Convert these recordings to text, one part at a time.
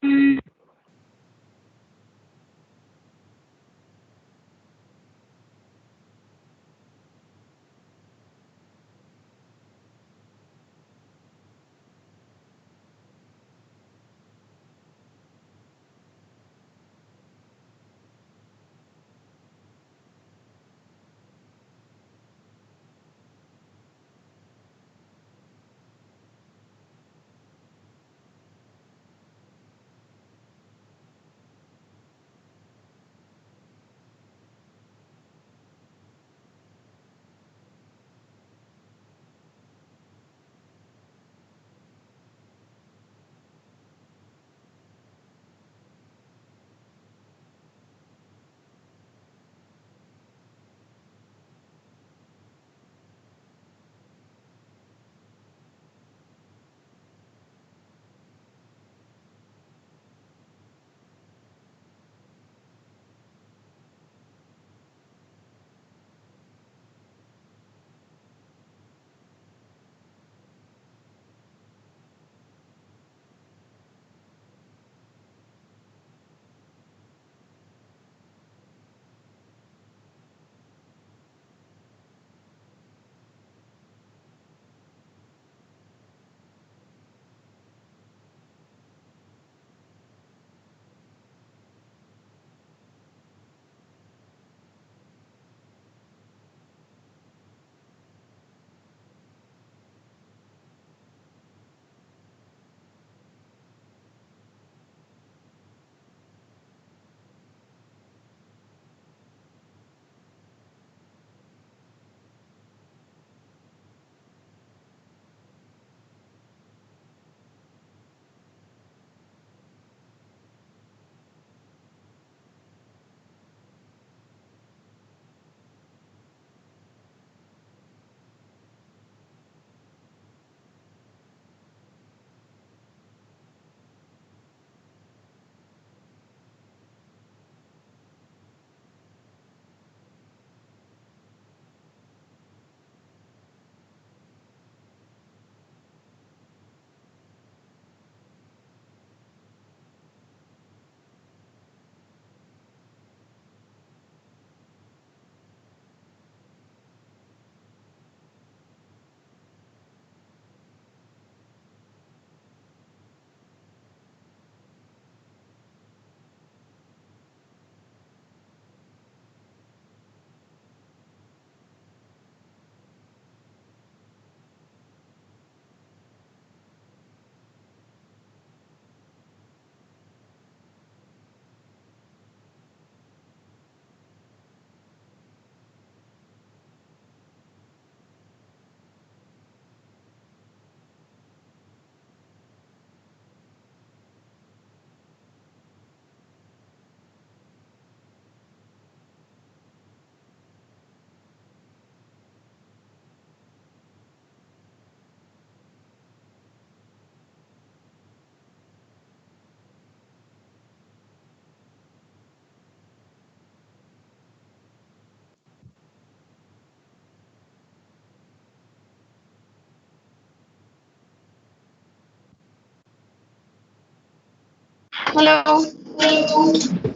Hello.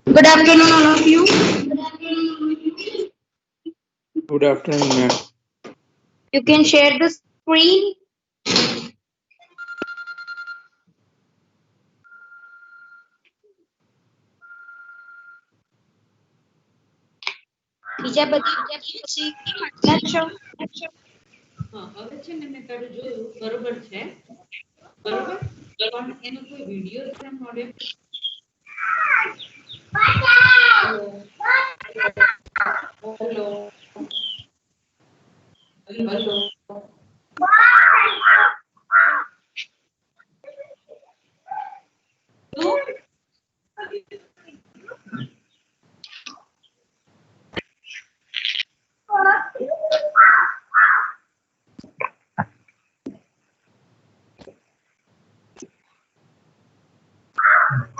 Good afternoon, all of you. Good afternoon, ma'am. You can share the screen. બીજા બધી પછી વાંચતા જ છો. હવે છે ને મેં તારું જોયું બરોબર છે બરોબર પણ એનો કોઈ વિડીયો છે મોડે hello hello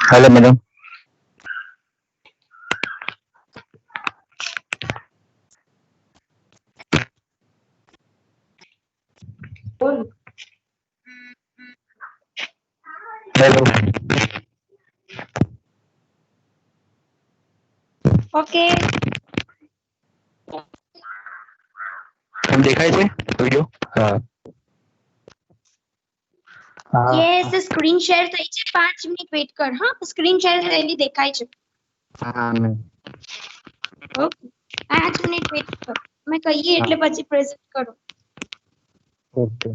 Hello, madam. Hello. Okay એમ દેખાય છે વિડિયો? હા. યસ સ્ક્રીન શેર થઈ છે 5 મિનિટ વેઇટ કર હા સ્ક્રીન શેર થયેલી દેખાય છે હા મેમ. ઓકે 5 મિનિટ વેઇટ કર મેં કહીએ એટલે પછી પ્રેઝન્ટ કરો okay.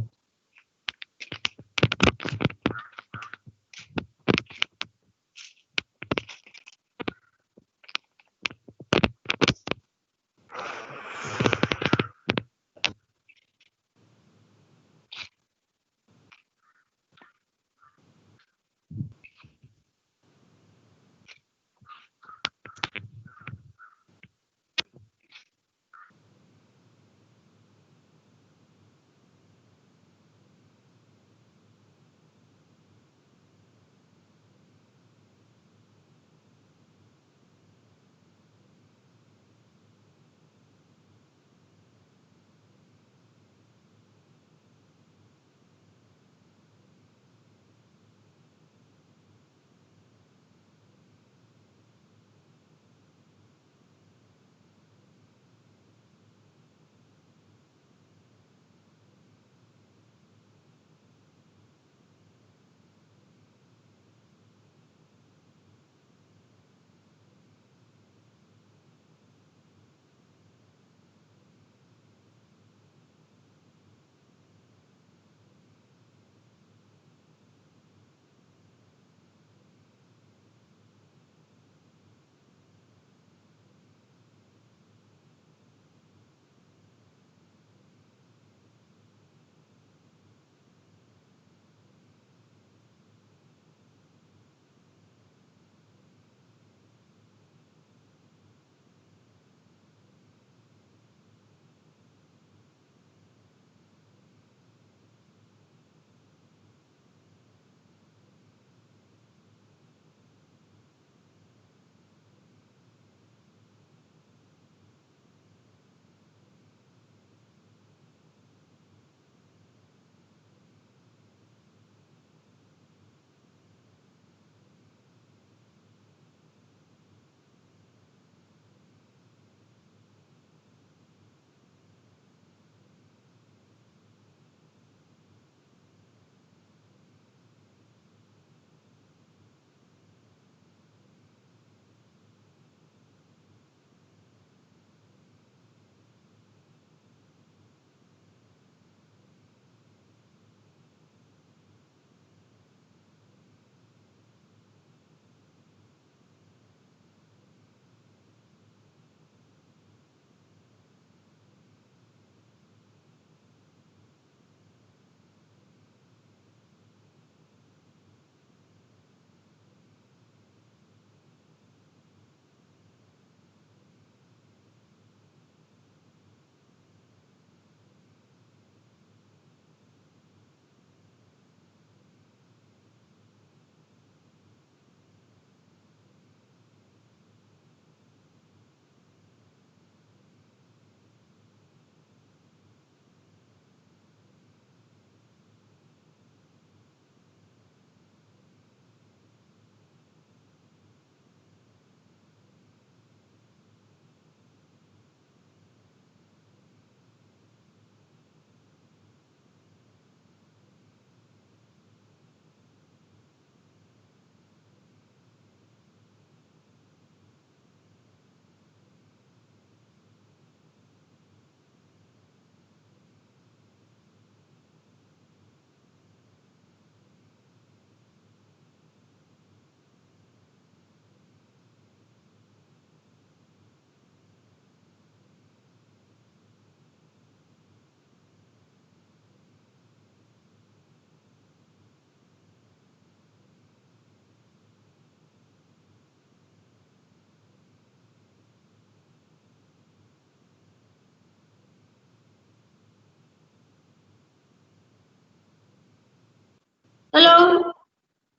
hello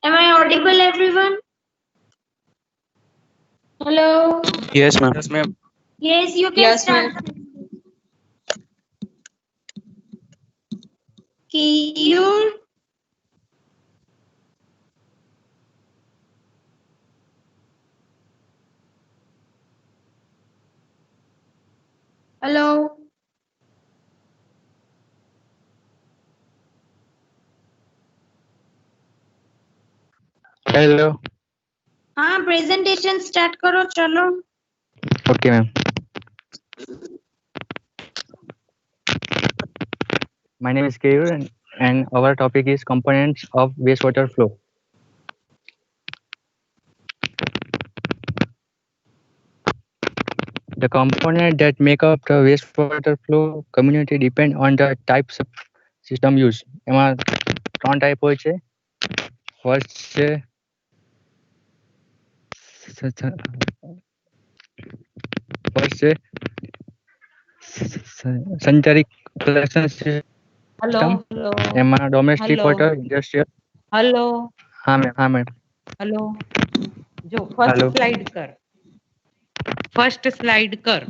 am I audible everyone hello Yes, ma'am. yes you can start Kiyun hello hello. हाँ प्रेजेंटेशन स्टार्ट करो चलो Okay, ma'am. My name is Keyur, and our topic is components of wastewater flow. The components that make up the wastewater flow community depend on the types of system used. એમાં 3 type હોય છે. First છે સંચારિક collection hello system. Hello એમાં domestic hello water industrial. Hello હા ma'am. Hello જો first Hello. Slide કર first slide કર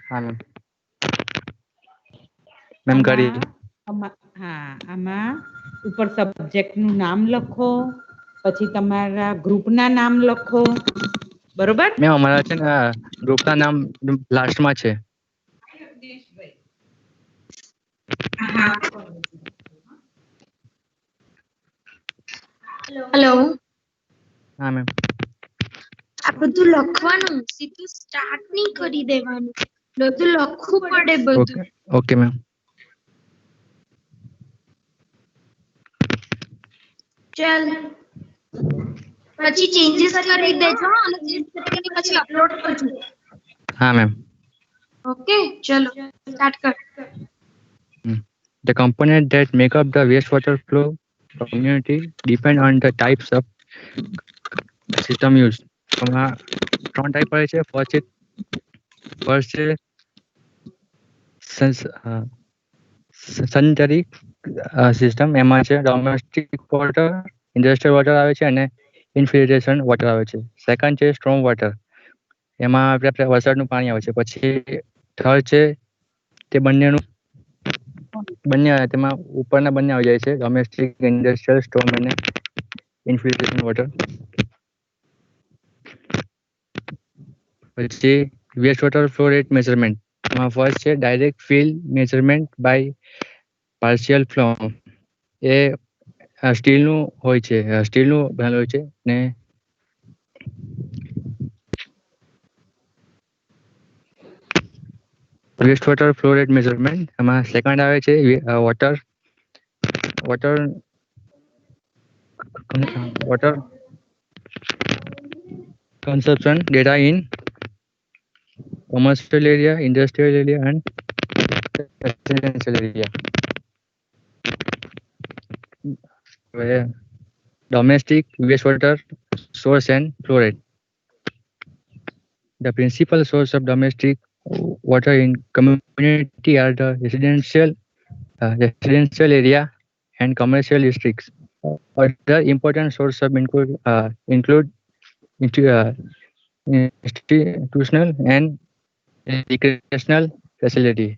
હા મેમ કરી. આમાં ઉપર સબ્જેક્ટ નું નામ લખો પછી તમારા ગ્રુપના નામ લખો બરોબર મેમ અમારા છે ને ગ્રુપના નામ લાસ્ટમાં છે. हेलो હા મેમ. આ બધું લખવાનું સીધું સ્ટાર્ટ નહીં કરી દેવાનું બધું લખવું પડે બધું ઓકે ઓકે મેમ. ચાલ પછી ચેન્જીસ કરી દેજો અને ચેન્જ કરીને પછી અપલોડ કરજો હા મેમ. ઓકે ચલો સ્ટાર્ટ કર The components that make up the wastewater flow community depend on the types of system used. એમાં 3 ટાઈપ હોય છે. ફર્સ્ટ છે સંચારિક સિસ્ટમ. એમાં છે ડોમેસ્ટિક વોટર ઇન્ડસ્ટ્રીયલ વોટર આવે છે અને ઇન્ફિલ્ટ્રેશન વોટર આવે છે. સેકન્ડ છે સ્ટ્રોમ વોટર. એમાં આપણે વરસાદનું પાણી આવે છે. પછી થર્ડ છે તે બંને તેમાં ઉપરના બંને આવી જાય છે ડોમેસ્ટિક ઇન્ડસ્ટ્રીયલ સ્ટ્રોમ અને ઇન્ફિલ્ટ્રેશન વોટર. પછી waste water flow rate measurement. એમાં ફર્સ્ટ છે direct field measurement by partial flow. એ સ્ટીલનું હોય છે બનેલું હોય છે ને waste water flow rate measurement. એમાં સેકન્ડ આવે છે water consumption data in commercial area, industrial area, and residential area. Domestic wastewater source and flow rate. The principal source of domestic water in community are the residential area and commercial districts. Other important sources include institutional and recreational facility.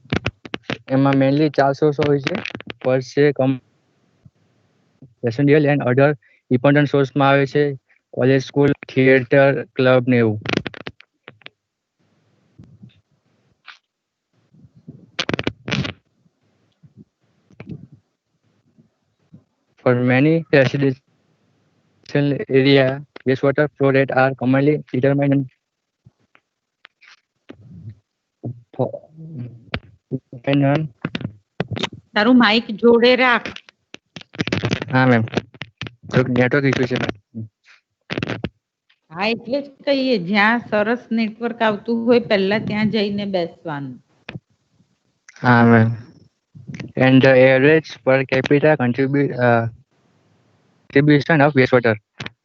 એમાં mainly 4 source હોય છે. First છે residential and other important સોર્સમાં આવે છે college, school, theatre, club ને એવું. For many residential area, wastewater flow rate are commonly determined on. તારું માઈક જોડે રાખ હા મેમ નેટવર્ક ઇશ્યુ છે મેમ. હા એટલે જ કહીએ જ્યાં સરસ નેટવર્ક આવતું હોય પહેલા ત્યાં જઈને બેસવાનું હા ma'am. And the average per capita contribution of wastewater.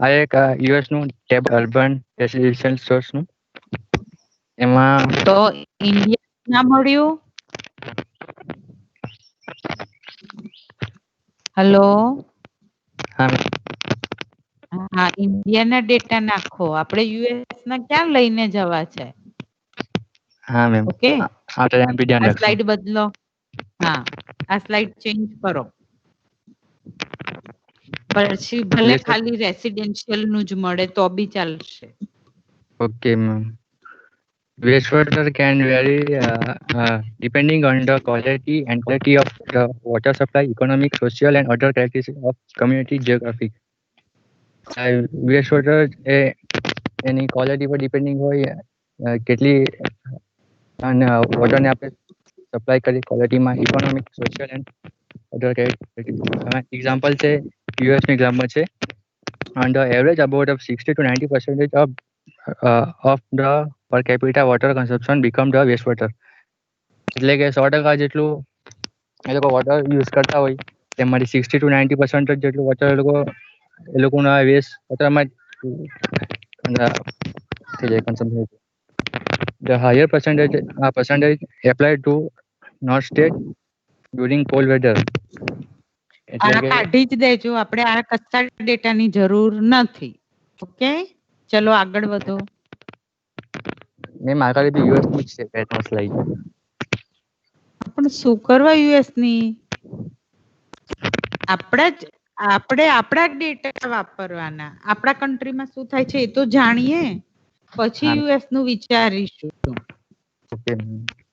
આ એક US નું ટેબલ અર્બન રેસિડેન્શિયલ સોર્સ નું. એમાં તો ઇન્ડિયા ના મળ્યું હેલો હા ઇન્ડિયાના ડેટા નાખો આપણે યુએસ ના ક્યાં લઈને જવા છે. હા મેમ. ઓકે આ ટાઈમ બી ધ્યાન આ રાખજો. સ્લાઇડ બદલો હા આ સ્લાઇડ ચેન્જ કરો પછી ભલે ખાલી રેસિડેન્શિયલ નું જ મળે તો બી ચાલશે. Okay ma'am. Wastewater can vary depending on the quality of the water supply, economic, social, and other characteristics of community geographic. Wastewater એની ક્વોલિટી પર ડિપેન્ડિંગ હોય કેટલી અને વોટરને આપણે સપ્લાય કરી ક્વોલિટીમાં economic social and other example છે યુએસનું એક્ઝામ્પલ છે on the average about 60 to 90% of the per capita water consumption become the wastewater. એટલે કે 100% જેટલું એ લોકો વોટર યુઝ કરતા હોય તેમાંથી 60 to 90% જેટલું વોટર એ લોકોના waste વોટરમાં consumption. The higher percentage applied to north state during cold weather. આ કાઢી જ દેજો, આપણે આ કચ્ચા ડેટાની જરૂર નથી. ઓકે, ચલો આગળ વધો. મેમ આગળ બી યુએસ ની છે પેટર્ન સ્લાઇડ. પણ શું કરવા યુએસ ની? આપણે આપણા ડેટા વાપરવાના. આપણા કન્ટ્રીમાં શું થાય છે એ તો જાણીએ, પછી યુએસ નું વિચારીશું.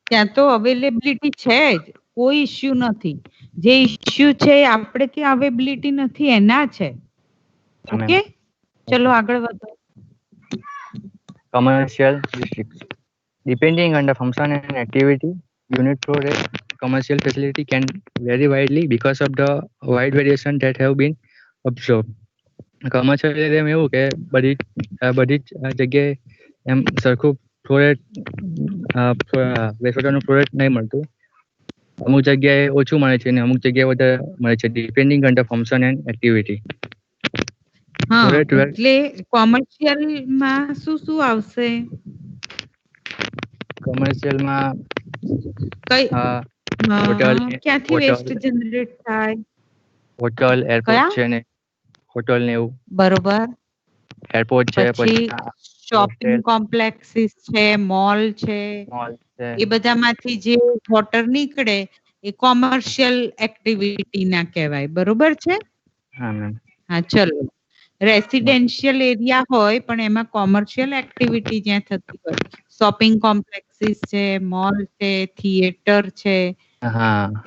ત્યાં તો અવેલેબિલિટી છે જ, કોઈ ઇશ્યુ નથી. જે ઇશ્યુ છે આપણે ત્યાં અવેલેબિલિટી નથી એના છે. ઓકે, ચલો આગળ વધો. Commercial districts. Depending on the function and activity, unit flow rate, commercial facility can vary widely because of the wide variation that have been observed. Commercial area में એવું કે બધી જગ્યાએ એમ સરખું ફ્લો રેટ વેસ્ટવાટરનું ફ્લો રેટ નહીં મળતું. અમુક જગ્યાએ ઓછું મળે છે અને અમુક જગ્યાએ વધારે મળે છે depending on the function and activity. હા, એટલે કોમર્શિયલ માં શું આવશે? કોમર્શિયલ માં કઈ હોટલ ક્યાંથી વેસ્ટ જનરેટ થાય? હોટલ, એરપોર્ટ છે ને હોટલ ને એવું. બરોબર. એરપોર્ટ છે, પછી શોપિંગ કોમ્પ્લેક્સીસ છે, મોલ છે, એ બધામાંથી જે વોટર નીકળે એ કોમર્શિયલ એક્ટિવિટી ના કહેવાય. બરોબર છે? હા મેમ. હા, ચલો. રેસિડેન્શિયલ એરિયા હોય પણ એમાં કોમર્શિયલ એક્ટિવિટી જ્યાં થતી હોય, શોપિંગ કોમ્પ્લેક્સીસ છે, મોલ છે, થિયેટર છે,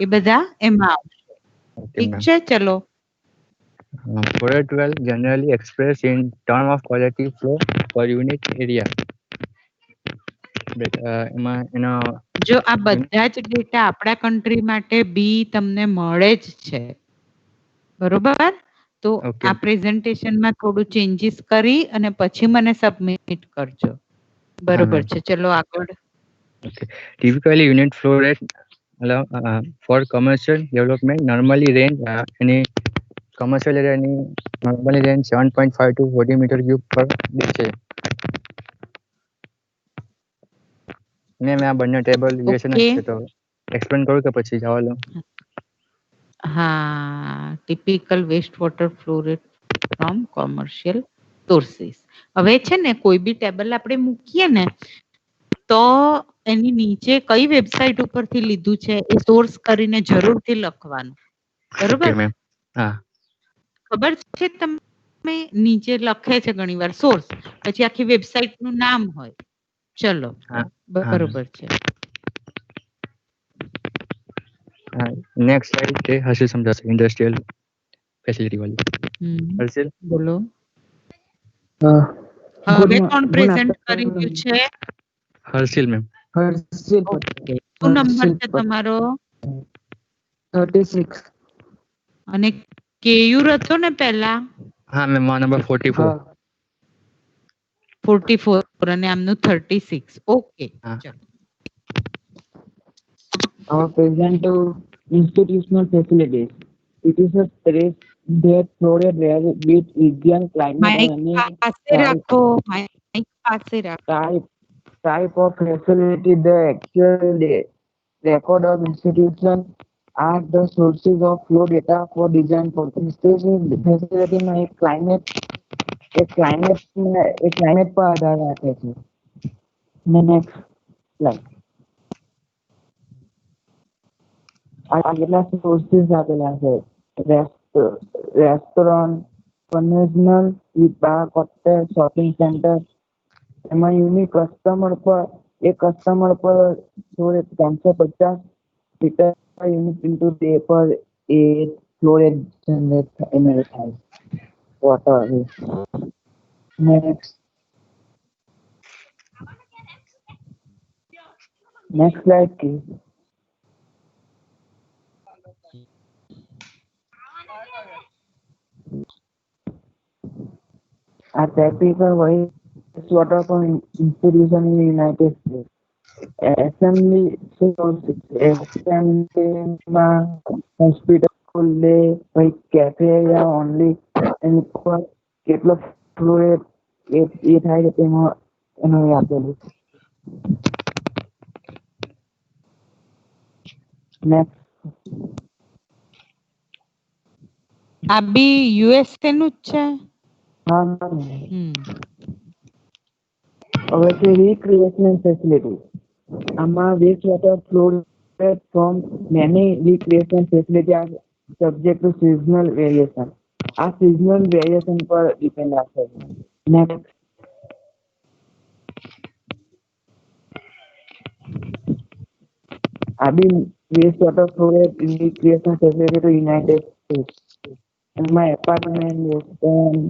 એ બધા એમાં આવશે. ઠીક છે, ચલો. Product well generally expressed in terms of quality flow per unit area. જો આ બધા જ ડેટા આપણા કન્ટ્રી માટે બી તમને મળે જ છે, બરોબર? તો આ પ્રેઝન્ટેશનમાં થોડું ચેન્જીસ કરી અને પછી મને સબમિટ કરજો. બરોબર છે, ચલો આગળ. Typically unit flow rate for commercial development normally range any commercial area normally range 7.5 to 40 meter cube per day છે. મેં આ બંને ટેબલ યુએસએ ના છે તો એક્સપ્લેન કરું કે પછી જવા લો? હા, typical waste water flow rate from commercial sources. હવે છે ને કોઈ બી ટેબલ આપણે મૂકીએ ને તો એની નીચે કઈ વેબસાઇટ ઉપરથી લીધું છે એ સોર્સ કરીને જરૂરથી લખવાનું. બરોબર? હા, ખબર છે તમે નીચે લખે છે ઘણીવાર સોર્સ, પછી આખી વેબસાઇટ નું નામ હોય. ચલો, બરોબર છે. નેક્સ્ટ સ્લાઇડ છે હર્ષિલ સમજાવશે ઇન્ડસ્ટ્રીયલ ફેસિલિટી વાળી. હર્ષિલ બોલો. હવે કોણ પ્રેઝન્ટ કરી રહ્યું છે? હર્ષિલ મેમ. હર્ષિલ. શું નંબર છે તમારો? 36. અને કેયુર હતો ને પહેલા? હા મેમ, મારો નંબર 44. 44 અને આમનું 36. ઓકે, ચલો. Our present institutional facilities. It is a stress that flow rate varies with region, climate, and type of facility. The actual record of institution are the sources of flow data for design purposes. Facility में एक climate पर आधार रखे છે. Next slide. આ કેટલા sources આપેલા છે? Restaurant, conventional, બાર, hotel, shopping centre. એમાં યુનિક કસ્ટમર પર એક કસ્ટમર પર flow rate 350 litre unit into day પર એ ફ્લોરેટ જનરેટ થાય water. Next slide, please. A typical wastewater institution in the United States. Assembly sources, assembly hospital ખુલ્લે પછી cafeteria only એની પર કેટલો fluoride એ થાય છે તેમાં એનું આપેલું. Next. આ બી યુએસએ નું જ છે. હા હવે છે recreational facility. આમાં waste water fluoride from many recreational facility are subject to seasonal variation. આ seasonal variation પર depend આપે છે. Next. આ બી waste water fluoride recreational facility to United States. એમાં apartment, restaurant,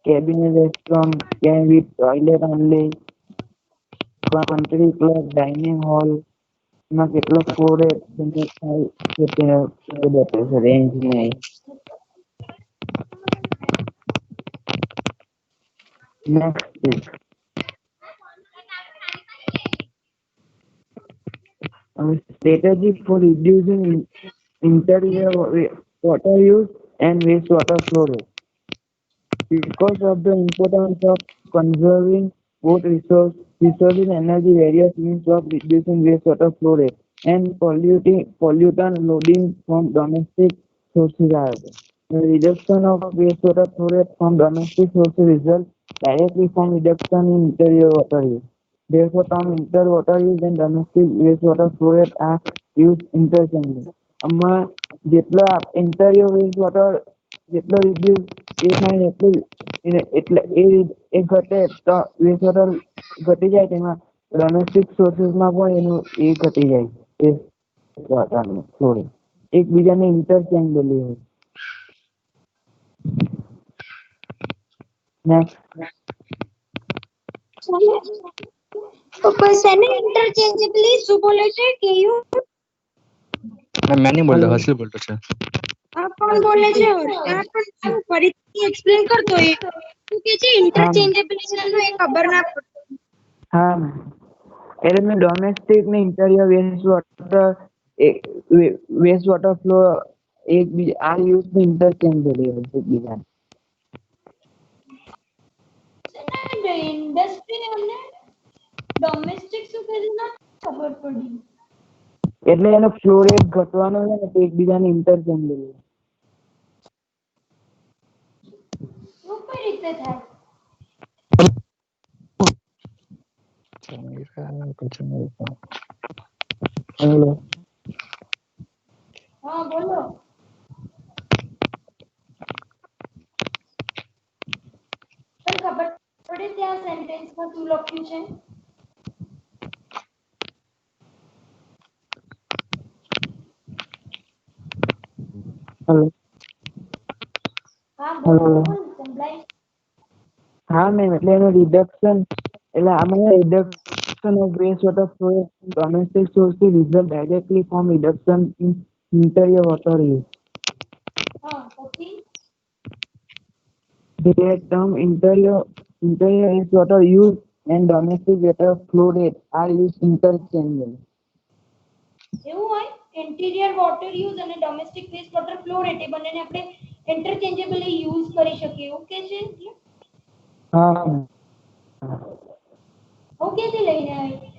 cabinet restaurant, can with toilet only, country club, dining hall, એમાં કેટલો fluoride generate થાય છે તે બતાવે છે રેન્જ ને. Next is strategy for reducing interior water use and wastewater fluoride. Because of the importance of conserving both resources and energy, various means of reducing wastewater fluoride and pollutant loading from domestic sources are there. The reduction of wastewater fluoride from domestic sources results directly from reduction in interior water use. Therefore, term interior water use and domestic wastewater fluoride are used interchangeably. આમાં જેટલો interior wastewater જેટલો reduce એ થાય એટલે એ ઘટે તો wastewater ઘટી જાય તેમાં domestic sources માં પણ એનું એ ઘટી જાય એ waterનું fluoride એકબીજાને interchangeably હોય. Next. interchangeably શું બોલે છે કેયુ? મેં નહીં બોલતો, હર્ષલ બોલતો છે. આ કોણ બોલે છે? આ પણ શું ફરીથી એક્સપ્લેન કરતો એ શું કે છે interchangeably નું એ ખબર ના પડતી. હા એટલે મેં ડોમેસ્ટિક ને ઇન્ટિરિયર વેસ્ટ વોટર ફ્લો એકબીજા આ યુઝ ઇન્ટરચેન્જેબલ હોય એકબીજા. ઇન્ડસ્ટ્રી અને ડોમેસ્ટિક શું કરી ના ખબર પડી. એટલે એનો ફ્લો રેટ ઘટવાનો છે ને તો એકબીજાને ઇન્ટરચેન્જેબલ હોય. શું કઈ રીતે થાય? હેલો. હા બોલો. પણ ખબર પડે ત્યાં સેન્ટેન્સમાં શું લખ્યું છે? હેલો. હા બોલો સંભળાય. હા મેમ એટલે એનું રિડક્શન એટલે આમાં reduction of waste water flow domestic સોર્સથી result directly from reduction in interior water use. હા પછી The term interior wastewater use and domestic water flow rate are used interchangeably. એવું હોય ઇન્ટિરિયર વોટર યુઝ અને domestic waste water flow rate એ બંનેને આપણે ઇન્ટરચેન્જેબલી use કરી શકીએ એવું કે છે. હા હું ક્યાંથી લઈને આવી?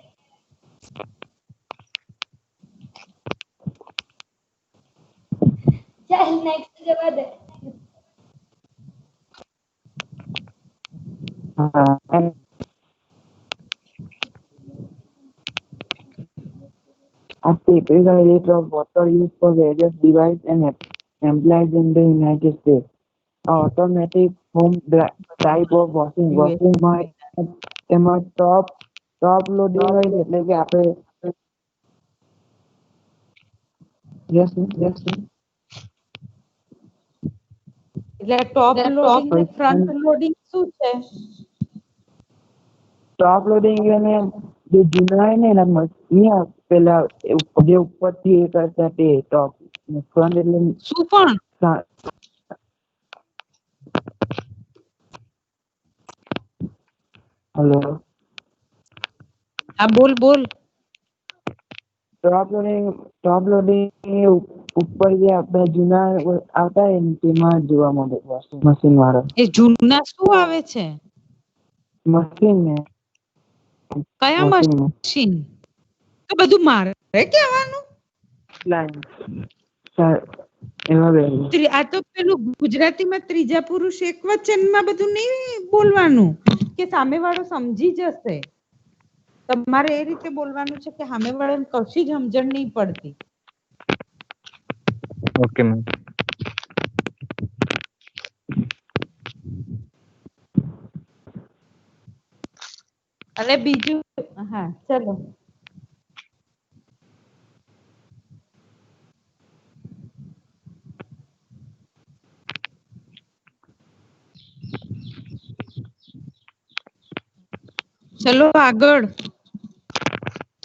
ચાલ નેક્સ્ટ જવા દે. and a typical rate of water use for various devices and employees in the United States. Automatic home type of washing machine એમાં top ટોપ લોડિંગ હોય છે એટલે કે આપણે યસ એટલે ટોપ લોડિંગ ને ફ્રન્ટ લોડિંગ શું છે? ટોપ લોડિંગ એટલે જે જૂના હોય ને એના પેલા જે ઉપરથી એ કરતા તે ટોપ ફ્રન્ટ એટલે શું પણ હેલો હા બોલ બોલ. ટોપ લોડિંગ ઉપર જે આપણે જૂના આવતા હોય ને તેમાં જોવા મળે મશીન વાળા એ જૂના શું આવે છે? મશીન ને કયા મશીન? તો બધું મારે કહેવાનું. એમાં બે આ તો પેલું ગુજરાતીમાં ત્રીજા પુરુષ એક વચનમાં બધું નહીં બોલવાનું કે સામે વાળો સમજી જશે. તમારે એ રીતે બોલવાનું છે કે સામે વાળાને કશી જ સમજણ નહીં પડતી. Okay ma'am. અને બીજું હા ચલો. ચલો આગળ.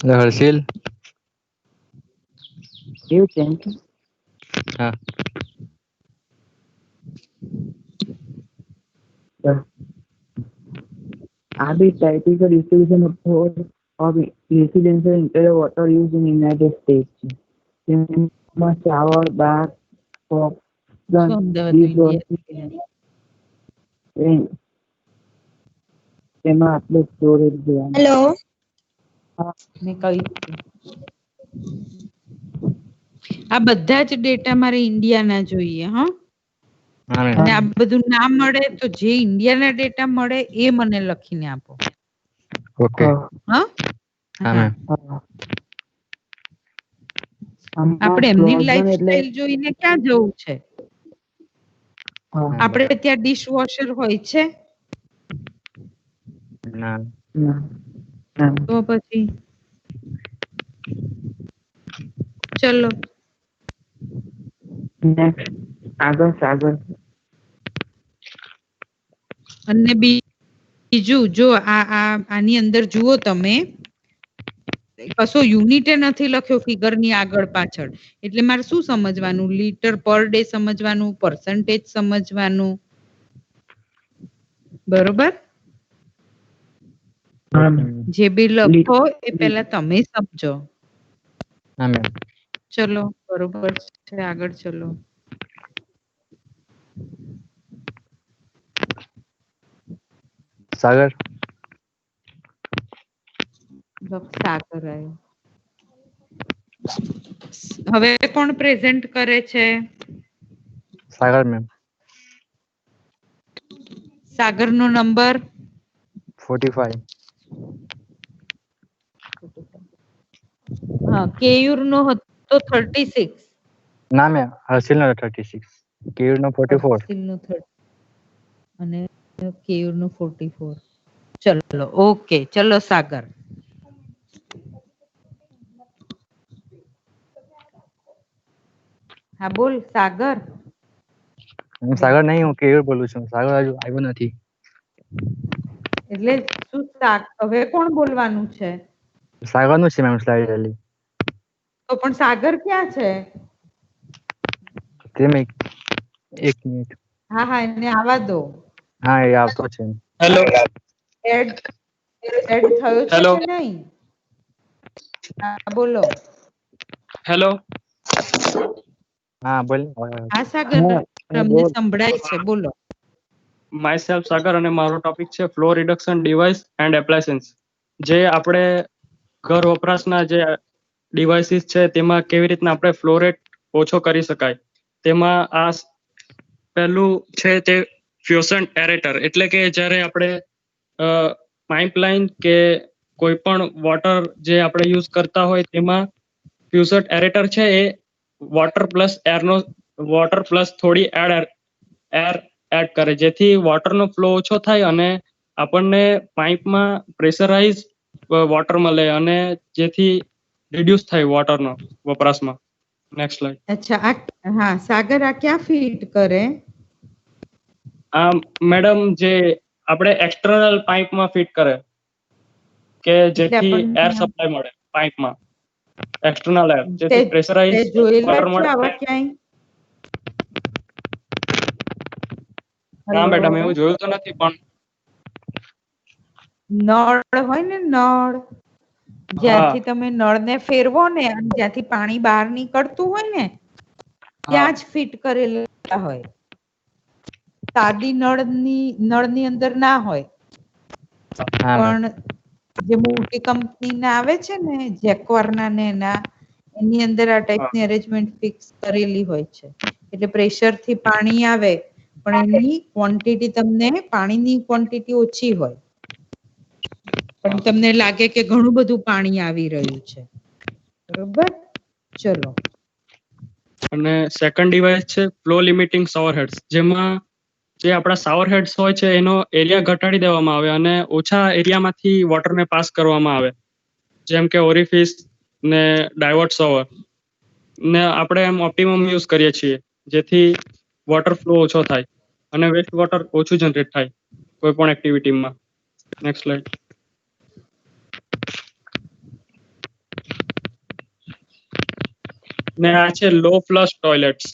હર્ષિલ. એવું છે એમ? હા. Are typical distribution of residential interior water use in United States? Shower, bath, soap, તેમાં આટલું સ્ટોરેજ જોવાનું. હેલો મેં કહ્યું આ બધા જ ડેટા મારે ઇન્ડિયાના જોઈએ હા. હા મેમ. અને આ બધું ના મળે તો જે ઇન્ડિયાના ડેટા મળે એ મને લખીને આપો. ઓકે. હા હા મેમ. આપણે એમની લાઈફસ્ટાઈલ જોઈને ક્યાં જવું છે? આપણે ત્યાં ડિશવોશર હોય છે? ના. તો પછી ચલો આગળ અને બીજું જો આની અંદર જુઓ તમે કશો યુનિટે નથી લખ્યો ફિગરની આગળ પાછળ એટલે મારે શું સમજવાનું? લીટર પર ડે સમજવાનું, પર્સન્ટેજ સમજવાનું, બરોબર? જે બી લખો એ પહેલા તમે સમજો. હા મેમ. ચલો બરોબર છે આગળ ચલો. સાગર. સાગર આવ્યો. હવે કોણ પ્રેઝન્ટ કરે છે? સાગર મેમ. સાગર નો નંબર 45. હા કેયુર નો હતો 36. ના મેમ હર્ષિલ નો 36. કેયુર નો 44. હર્ષિલ નો 30 અને કેયુર નો 44. ચલો ઓકે ચલો સાગર. હા બોલ સાગર. હું સાગર નહીં હું કેયુર બોલું છું. સાગર હજુ આવ્યો નથી. એટલે શું હવે કોણ બોલવાનું છે? સાગર નું છે મેમ સ્લાઇડ. તો પણ સાગર ક્યાં છે? તેમ એક મિનિટ. હા હા એને આવા દો. હા એ આવતો છે. હેલો એડ થયો છે હેલો કે નહીં? હા બોલો. હેલો હા બોલ. હા સાગર તમને સંભળાય છે બોલો. માય સેલ્ફ સાગર અને મારો ટોપિક છે flow reduction device and appliance. જે આપણે ઘર વપરાશના જે ડિવાઇસીસ છે તેમાં કેવી રીતના આપણે ફ્લો રેટ ઓછો કરી શકાય તેમાં આ પહેલું છે તે ફ્યુઝન એરેટર એટલે કે જ્યારે આપણે પાઇપલાઇન કે કોઈ પણ વોટર જે આપણે યુઝ કરતા હોય તેમાં ફ્યુઝન એરેટર છે એ વોટર પ્લસ થોડી એર એડ કરે જેથી વોટરનો ફ્લો ઓછો થાય અને આપણને પાઇપમાં પ્રેશરાઇઝ વોટર મળે અને જેથી રિડ્યુસ થાય વોટરનો વપરાશમાં. Next slide. અચ્છા હા સાગર આ ક્યાં ફિટ કરે? આ મેડમ જે આપણે એક્સટર્નલ પાઇપમાં ફિટ કરે કે જેથી એર સપ્લાય મળે પાઇપમાં, એક્સટર્નલ એર, જેથી પ્રેશરાઇઝ જોયેલા વોટર છે મળે. આવા ક્યાંય? ના મેડમ એવું જોયું તો નથી, પણ નળ હોય ને નળ, જ્યાંથી તમે નળને ફેરવો ને અને જ્યાંથી પાણી બહાર નીકળતું હોય ને ત્યાં જ ફિટ કરેલા હોય. સાદી નળની અંદર ના હોય. પણ જે મોટી કંપનીના આવે છે ને જેક્વારના ને એની અંદર આ ટાઈપની અરેન્જમેન્ટ ફિક્સ કરેલી હોય છે. એટલે પ્રેશર થી પાણી આવે પણ એની ક્વોન્ટિટી તમને પાણીની ક્વોન્ટિટી ઓછી હોય. પણ તમને લાગે કે ઘણું બધું પાણી આવી રહ્યું છે. બરોબર, ચલો. અને સેકન્ડ ડિવાઇસ છે ફ્લો લિમિટિંગ શાવર હેડ્સ, જેમાં જે આપણા શાવર હેડ્સ હોય છે એનો એરિયા ઘટાડી દેવામાં આવે અને ઓછા એરિયામાંથી વોટરને પાસ કરવામાં આવે, જેમ કે ઓરિફિસ ને ડાયવર્ટ શાવર ને આપણે એમ ઓપ્ટિમમ યુઝ કરીએ છીએ, જેથી વોટર ફ્લો ઓછો થાય અને વેસ્ટ વોટર ઓછું જનરેટ થાય કોઈ પણ એક્ટિવિટીમાં. Next slide. ને આ છે લો ફ્લશ ટોયલેટ્સ,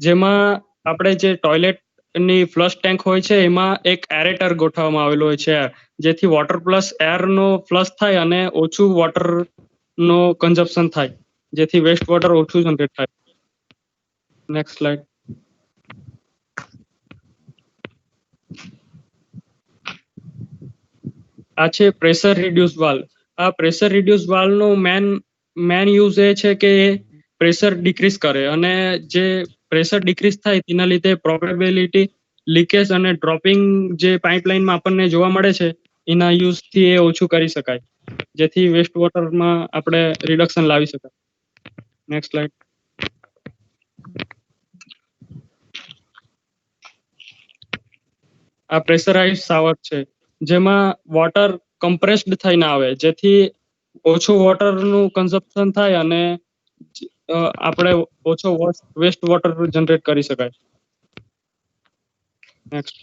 જેમાં આપણે જે ટોયલેટની ફ્લશ ટેન્ક હોય છે એમાં એક એરેટર ગોઠવવામાં આવેલું હોય છે, જેથી વોટર પ્લસ એરનો ફ્લશ થાય અને ઓછું વોટરનો કન્ઝપ્શન થાય, જેથી વેસ્ટ વોટર ઓછું જનરેટ થાય. Next slide. આ છે પ્રેશર રિડ્યુસ વાલ્વ. આ પ્રેશર રિડ્યુસ વાલ્વનો મેન યુઝ એ છે કે પ્રેશર ડિક્રીઝ કરે અને જે પ્રેશર ડિક્રીઝ થાય તેના લીધે પ્રોબેબિલિટી લીકેજ અને ડ્રોપિંગ જે પાઇપલાઇનમાં આપણને જોવા મળે છે એના યુઝથી એ ઓછું કરી શકાય, જેથી વેસ્ટ વોટરમાં આપણે રિડક્શન લાવી શકાય. Next slide. આ પ્રેશરાઇઝ શાવર છે, જેમાં વોટર કમ્પ્રેસ્ડ થઈને આવે, જેથી ઓછું વોટરનું કન્ઝપ્શન થાય અને આપણે ઓછો વેસ્ટ વોટર જનરેટ કરી શકાય. નેક્સ્ટ.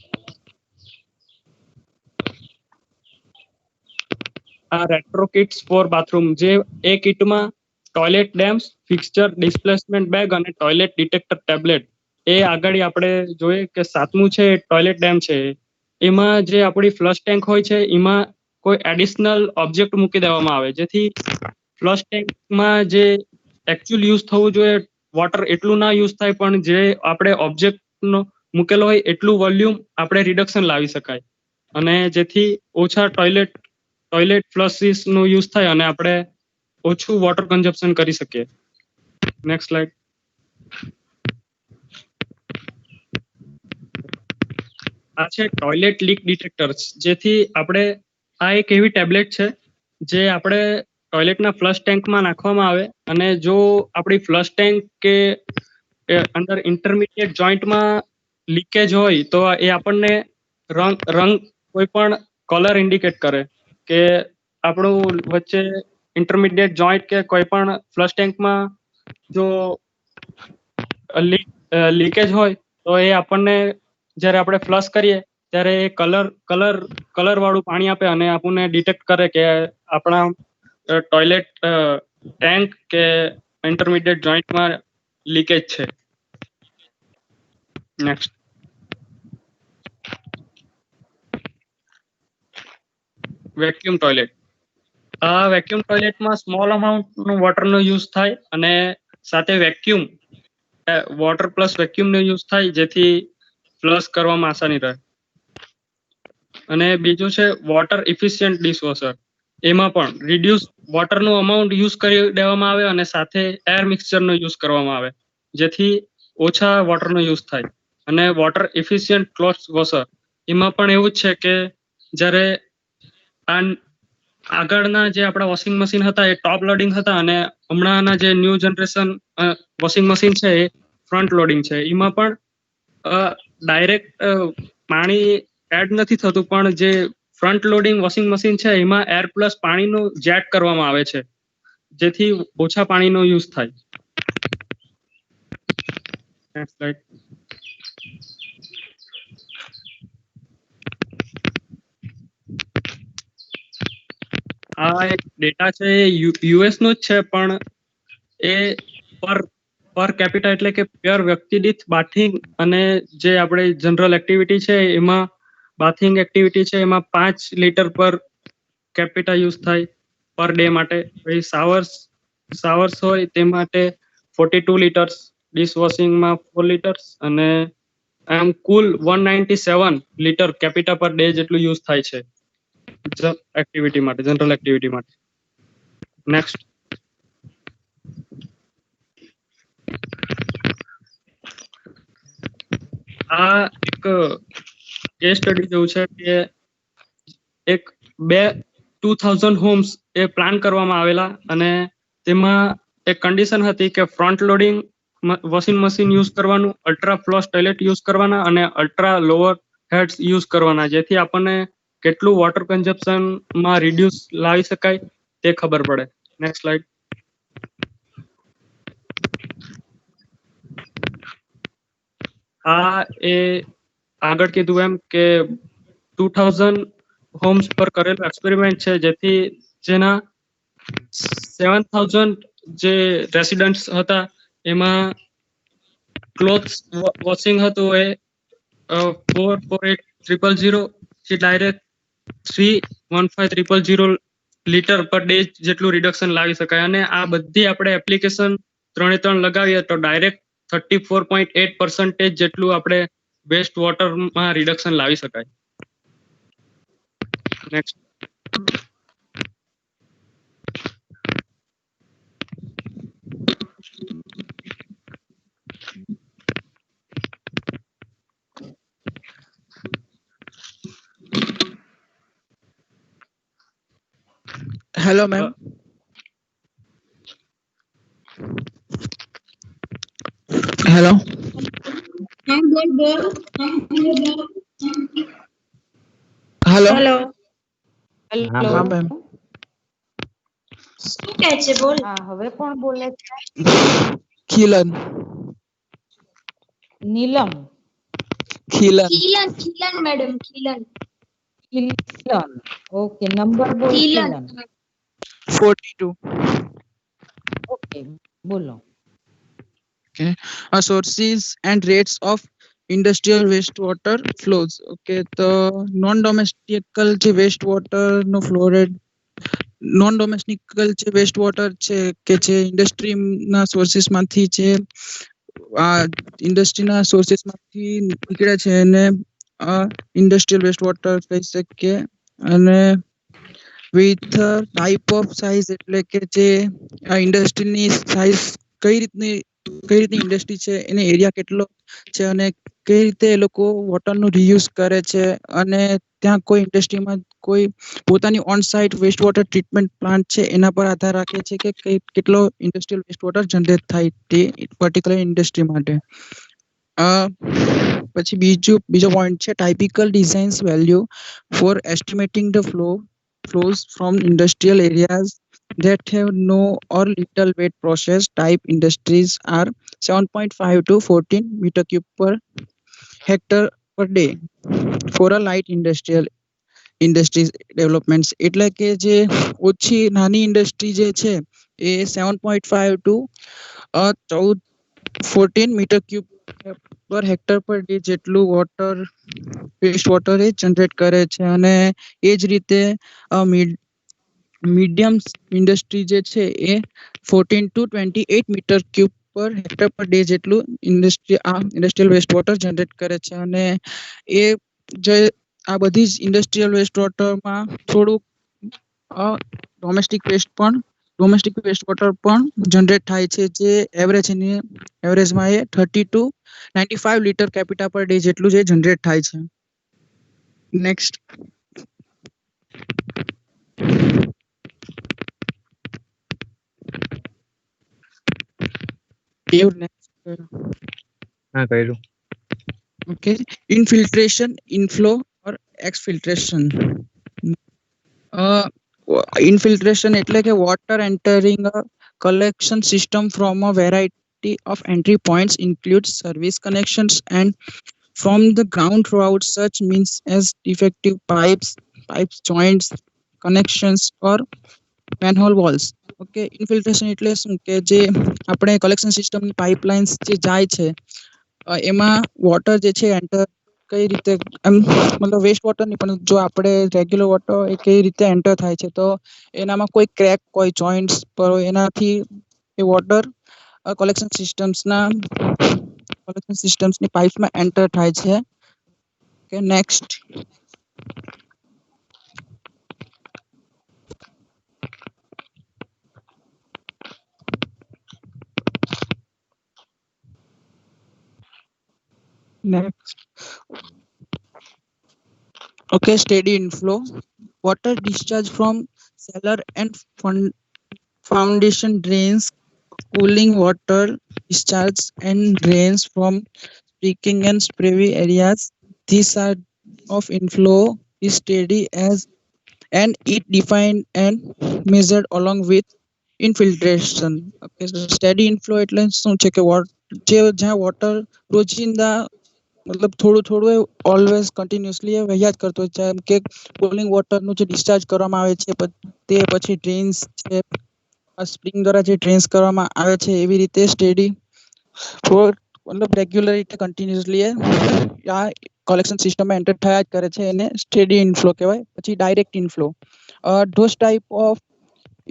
આ રેટ્રો કિટ્સ ફોર બાથરૂમ, જે એ કિટમાં toilet dams, fixture, displacement bag અને ટોયલેટ ડિટેક્ટર ટેબ્લેટ. એ આગળ આપણે જોઈએ કે 7મું છે ટોયલેટ ડેમ છે. એમાં જે આપણી ફ્લશ ટેન્ક હોય છે એમાં કોઈ એડિશનલ ઓબ્જેક્ટ મૂકી દેવામાં આવે, જેથી ફ્લશ ટેન્કમાં જે એકચ્યુઅલ યુઝ થવું જોઈએ વોટર એટલું ના યુઝ થાય, પણ જે આપણે ઓબ્જેક્ટનો મૂકેલો હોય એટલું વોલ્યુમ આપણે રિડક્શન લાવી શકાય અને જેથી ઓછા ટોયલેટ ફ્લશીસનો યુઝ થાય અને આપણે ઓછું વોટર કન્ઝપ્શન કરી શકીએ. Next slide. આ છે ટોયલેટ લીક ડિટેક્ટર્સ, જેથી આપણે આ એક એવી ટેબ્લેટ છે જે આપણે ટોયલેટના ફ્લશ ટેન્કમાં નાખવામાં આવે અને જો આપણી ફ્લશ ટેન્ક કે અંદર ઇન્ટરમીડિયેટ જોઈન્ટમાં લીકેજ હોય તો એ આપણને રંગ કોઈ પણ કલર ઇન્ડિકેટ કરે કે આપણું વચ્ચે ઇન્ટરમીડિયેટ જોઈન્ટ કે કોઈ પણ ફ્લશ ટેન્કમાં જો લીકેજ હોય તો એ આપણને જ્યારે આપણે ફ્લશ કરીએ ત્યારે એ કલર વાળું પાણી આપે અને આપણને ડિટેક્ટ કરે કે આપણા ટોયલેટ ટેન્ક કે ઇન્ટરમીડિયેટ જોઈન્ટમાં લીકેજ છે. નેક્સ્ટ. Vacuum toilet. આ વેક્યુમ ટોયલેટમાં સ્મોલ અમાઉન્ટનું વોટરનો યુઝ થાય અને સાથે વેક્યુમ વોટર પ્લસ વેક્યુમનો યુઝ થાય, જેથી ફ્લશ કરવામાં આસાની રહે. અને બીજું છે વોટર ઇફિશિયન્ટ ડિશવોશર. એમાં પણ રિડ્યુસ વોટરનું અમાઉન્ટ યુઝ કરી દેવામાં આવે અને સાથે એર મિક્સચરનો યુઝ કરવામાં આવે, જેથી ઓછા વોટરનો યુઝ થાય. અને વોટર ઇફિશિયન્ટ ક્લોથ વોશર, એમાં પણ એવું જ છે કે જ્યારે આગળના જે આપણા વોશિંગ મશીન હતા એ ટોપ લોડિંગ હતા અને હમણાંના જે ન્યૂ જનરેશન વોશિંગ મશીન છે એ ફ્રન્ટ લોડિંગ છે. એમાં પણ ડાયરેક્ટ પાણી એડ નથી થતું, પણ જે ફ્રન્ટ લોડિંગ વોશિંગ મશીન છે એમાં એર પ્લસ પાણીનો જેટ કરવામાં આવે છે જેથી ઓછા પાણીનો યુઝ થાય. Next slide. આ એક ડેટા છે યુએસ નો જ છે પણ એ પર કેપિટા એટલે કે પર વ્યક્તિ દીઠ બાથિંગ અને જે આપણે જનરલ એક્ટિવિટી છે એમાં બાથિંગ એક્ટિવિટી છે એમાં 5 લીટર પર કેપિટા યુઝ થાય પર ડે માટે. પછી શાવર્સ હોય તે માટે 42 લીટર્સ, ડિશ વોશિંગમાં 4 લીટર્સ અને આમ કુલ 197 લીટર કેપિટા પર ડે જેટલું યુઝ થાય છે એક્ટિવિટી માટે, જનરલ એક્ટિવિટી માટે. નેક્સ્ટ. આ એક કેસ સ્ટડી જેવું છે કે એક 2000 હોમ્સ એ પ્લાન કરવામાં આવેલા અને તેમાં એક કન્ડિશન હતી કે front loading washing machine use કરવાનું, અલ્ટ્રા ફ્લોશ ટોયલેટ યુઝ કરવાના અને અલ્ટ્રા લોઅર હેડ્સ યુઝ કરવાના, જેથી આપણને કેટલું વોટર કન્ઝપ્શન માં રિડ્યુસ લાવી શકાય તે ખબર પડે. Next slide. આ એ આગળ કીધું એમ કે 2000 હોમ્સ પર કરેલું એક્સપેરિમેન્ટ છે જેથી જેના 7000 જે રેસિડન્ટ્સ હતા એમાં ક્લોથ્સ વોશિંગ હતું એ 448,000 થી ડાયરેક્ટ 315,000 લીટર પર ડે જેટલું રિડક્શન લાવી શકાય. અને આ બધી આપણે એપ્લિકેશન 3 લગાવીએ તો ડાયરેક્ટ 34.8% જેટલું આપણે વેસ્ટ વોટરમાં રિડક્શન લાવી શકાય. Next. Hello, ma'am. Hello. Hello. Hello, hello હા, ma'am. શું કહે છે? બોલ. હા હવે કોણ બોલે છે? Khilan. નીલમ. Khilan. ખીલન મેડમ, ખીલન. કિલન. ઓકે, નંબર બોલ. ખીલન. કિલન. 42. ઓકે, બોલો. Okay. Sources and rates of industrial wastewater flows. Okay. તો નોન ડોમેસ્ટિકલ જે વેસ્ટ વોટર નો ફ્લો રેટ, નોન ડોમેસ્ટિકલ જે વેસ્ટ વોટર છે કે જે ઇન્ડસ્ટ્રીના સોર્સિસ માંથી જે આ ઇન્ડસ્ટ્રીના સોર્સિસ માંથી નીકળે છે એને ઇન્ડસ્ટ્રીયલ વેસ્ટ વોટર કહી શકીએ. અને વિથ ટાઈપ ઓફ સાઇઝ એટલે કે જે આ ઇન્ડસ્ટ્રીની સાઇઝ કઈ રીતની ઇન્ડસ્ટ્રી છે એને એરિયા કેટલો છે અને કઈ રીતે એ લોકો વોટરનું રીયુઝ કરે છે અને ત્યાં કોઈ ઇન્ડસ્ટ્રીમાં કોઈ પોતાની on site waste water treatment plant છે એના પર આધાર રાખે છે કે કેટલો ઇન્ડસ્ટ્રીયલ વેસ્ટ વોટર જનરેટ થાય તે પર્ટિક્યુલર ઇન્ડસ્ટ્રી માટે. પછી બીજો પોઈન્ટ છે typical designs value for estimating the flows from industrial areas that have no or little wet process type industries are 7.5 to 14 meter cube per hectare per day. For a light industries developments એટલે કે જે ઓછી નાની industry જે છે એ 7.5 to 14 meter cube per hectare per day જેટલું water waste water એ generate કરે છે. અને એ જ રીતે મીડિયમ ઇન્ડસ્ટ્રી જે છે એ 14 to 28 metre cube per hectare per day જેટલું ઇન્ડસ્ટ્રીયલ વેસ્ટ વોટર જનરેટ કરે છે. અને એ જે આ બધી જ ઇન્ડસ્ટ્રીયલ વેસ્ટ વોટરમાં થોડુંક ડોમેસ્ટિક વેસ્ટ વોટર પણ જનરેટ થાય છે જે એવરેજમાં એ 30 to 95 લીટર કેપિટા પર ડે જેટલું જે જનરેટ થાય છે. નેક્સ્ટ. હા કર્યું. Okay. Infiltration, inflow or exfiltration. Infiltration એટલે કે water entering a collection system from a variety of entry points includes service connections and from the ground throughout such means as defective pipes joints connections or manhole walls. Okay, infiltration એટલે શું કે જે આપણે collection સિસ્ટમની pipelines જે જાય છે એમાં વોટર જે છે એન્ટર કઈ રીતે એમ મતલબ વેસ્ટ વોટર નહીં પણ જો આપણે રેગ્યુલર વોટર એ કઈ રીતે એન્ટર થાય છે તો એનામાં કોઈ ક્રેક કોઈ જોઈન્ટ્સ પર એનાથી એ વોટર કલેક્શન સિસ્ટમ્સની પાઇપમાં એન્ટર થાય છે. Okay, next. Next. Okay, steady inflow. Water discharge from cellar and foundation drains, cooling water discharge and drains from speaking and spray areas. These are of inflow is steady as and it defined and measured along with infiltration. Okay, so steady inflow એટલે શું છે કે જે જ્યાં water રોજિંદા મતલબ થોડું થોડું ઓલવેઝ કન્ટિન્યુઅસલી વહ્યા જ કરતો હોય છે. જેમ કે કુલિંગ વોટરનું જે ડિસ્ચાર્જ કરવામાં આવે છે તે પછી ડ્રેન્સ છે સ્પ્રિંગ દ્વારા જે ડ્રેન્સ કરવામાં આવે છે એવી રીતે સ્ટેડી મતલબ રેગ્યુલર રીતે કન્ટિન્યુઅસલી આ કલેક્શન સિસ્ટમમાં એન્ટર થયા જ કરે છે એને સ્ટેડી ઇનફ્લો કહેવાય. પછી direct inflow. Those type of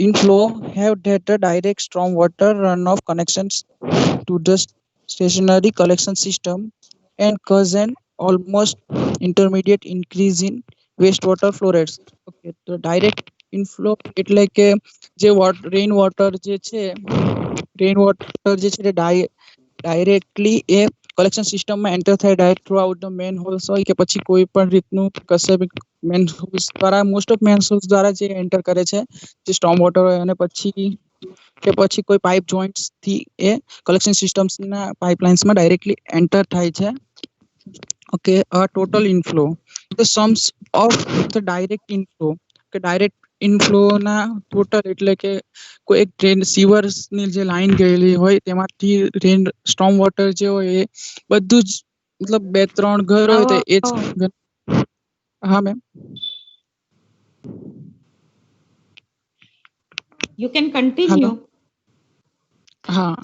inflow have that direct storm water runoff connections to the stationary collection system and cause an almost intermediate increase in wastewater flow rates. Okay, તો direct inflow એટલે કે જે rain water જે છે directly એ collection સિસ્ટમમાં enter થાય direct throughout the manholes હોય કે પછી કોઈ પણ રીતનું કશે બી મેન હોલ્સ દ્વારા મોસ્ટ ઓફ મેન હોલ્સ દ્વારા જે એન્ટર કરે છે જે સ્ટોર્મ વોટર હોય અને પછી કોઈ પાઇપ જોઇન્ટ્સ થી એ કલેક્શન સિસ્ટમ્સના પાઇપલાઇન્સમાં ડાયરેક્ટલી એન્ટર થાય છે. Okay, total inflow the Sam's of the direct inflow કે ડાયરેક્ટ ઇનફ્લોના ટોટલ એટલે કે કોઈ એક ટ્રેન સીવર્સની જે લાઈન ગયેલી હોય તેમાંથી રેન સ્ટોર્મ વોટર જે હોય એ બધું જ મતલબ 2-3 ઘર હોય તો એ જ. હા મેમ. You can continue. હા,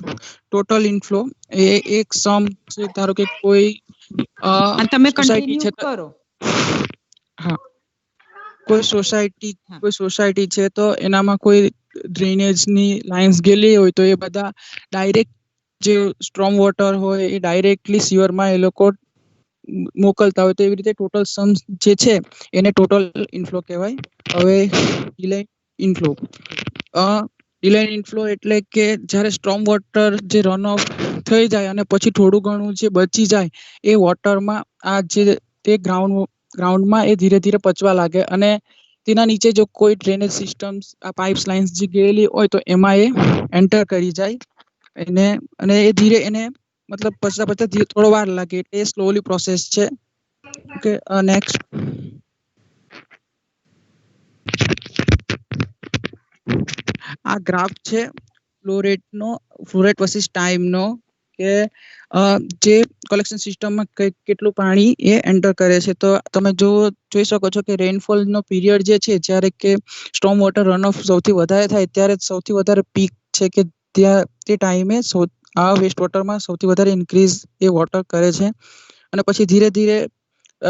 ટોટલ ઇનફ્લો એ એક સમ છે. ધારો કે કોઈ અને તમે સોસાયટી છે કન્ટિન્યુ કરો. હા, કોઈ સોસાયટી છે તો એનામાં કોઈ ડ્રેનેજની લાઇન્સ ગયેલી હોય તો એ બધા ડાયરેક્ટ જે સ્ટ્રોમ વોટર હોય એ ડાયરેક્ટલી સીવરમાં એ લોકો મોકલતા હોય તો એવી રીતે ટોટલ સમ જે છે એને ટોટલ ઇનફ્લો કહેવાય. હવે ડિલાઇન ઇનફ્લો. ડિલાઇન ઇનફ્લો એટલે કે જ્યારે સ્ટ્રોમ વોટર જે રન ઓફ થઈ જાય અને પછી થોડું ઘણું જે બચી જાય એ વોટરમાં આ જે તે ગ્રાઉન્ડમાં એ ધીરે ધીરે પચવા લાગે અને તેના નીચે જો કોઈ ડ્રેનેજ સિસ્ટમ્સ આ પાઇપ્સ લાઇન્સ જે ગયેલી હોય તો એમાં એ એન્ટર કરી જાય અને એ ધીરે એને મતલબ પચતા થોડો વાર લાગે એટલે એ સ્લોલી પ્રોસેસ છે. Okay, next. આ ગ્રાફ છે ફ્લો રેટ વર્સિસ ટાઈમનો કે જે કલેક્શન સિસ્ટમમાં કેટલું પાણી એ એન્ટર કરે છે. તો તમે જોઈ શકો છો કે રેનફોલનો પીરિયડ જે છે જ્યારે કે સ્ટોર્મ વોટર રન ઓફ સૌથી વધારે થાય ત્યારે સૌથી વધારે પીક છે કે ત્યાં તે ટાઈમે આ વેસ્ટ વોટરમાં સૌથી વધારે ઇન્ક્રીઝ એ વોટર કરે છે અને પછી ધીરે ધીરે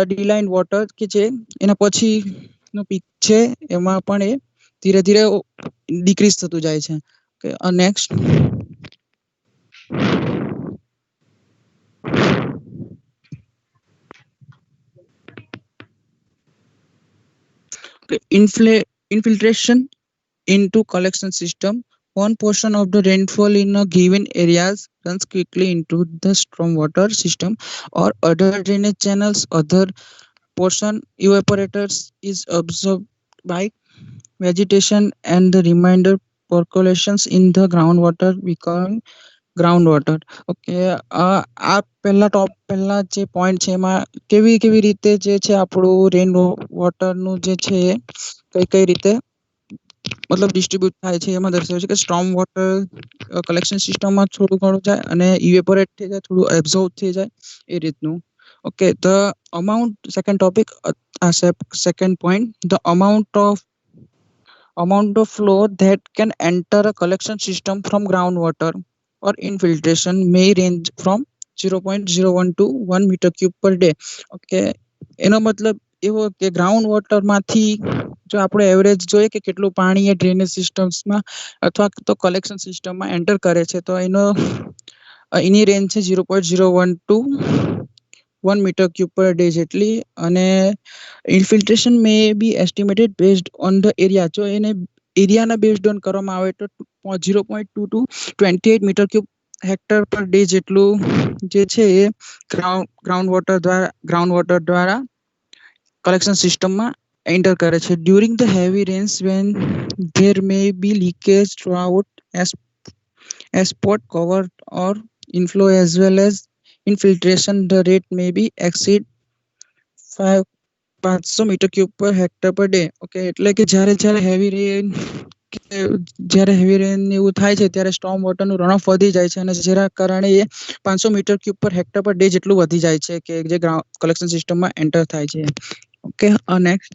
ડિલાઇન વોટર કે જે એના પછીનો પીક છે એમાં પણ એ ધીરે ધીરે ડિક્રીઝ થતું જાય છે. Okay, next. Infiltration into collection system. One portion of the rainfall in a given areas runs quickly into the stormwater system or other drainage channels. Other portion evaporators is absorbed by vegetation and the remainder percolations in the groundwater becoming ground water. Okay, આ પહેલા જે point છે એમાં કેવી રીતે જે છે આપણું રેન વોટરનું જે છે એ કઈ રીતે મતલબ ડિસ્ટ્રીબ્યુટ થાય છે એમાં દર્શાવે છે કે સ્ટ્રોમ વોટર કલેક્શન સિસ્ટમમાં થોડું ઘણું જાય અને ઇવેપોરેટ થઈ જાય, થોડું એબ્ઝોર્બ થઈ જાય એ રીતનું. Okay, the amount, second topic, second point, the amount of flow that can enter a collection system from groundwater or infiltration may range from 0.01 to 1 meter cube per day. Okay, એનો મતલબ એવો કે ground વોટરમાંથી જો આપણે average જોઈએ કે કેટલું પાણી એ ડ્રેનેજ સિસ્ટમ્સમાં અથવા તો કલેક્શન સિસ્ટમમાં એન્ટર કરે છે તો એની રેન્જ છે 0.01 to 1 meter cube per day જેટલી. અને infiltration may be estimated based on the area, જો એને એરિયાના બેઝડ ઓન કરવામાં આવે તો 0.2 to 28 metre cube hectare per day જેટલું જે છે એ ગ્રાઉન્ડ વોટર દ્વારા કલેક્શન સિસ્ટમમાં એન્ટર કરે છે. During the heavy rains when there may be leakage throughout as spot cover or inflow as well as infiltration, the rate may be exceed 500 metre cube per hectare per day. Okay, એટલે કે જ્યારે heavy rain એવું થાય છે ત્યારે storm વોટરનું run of વધી જાય છે અને જેના કારણે એ 500 metre cube per hectare per day જેટલું વધી જાય છે કે જે કલેક્શન સિસ્ટમમાં એન્ટર થાય છે. Okay, next.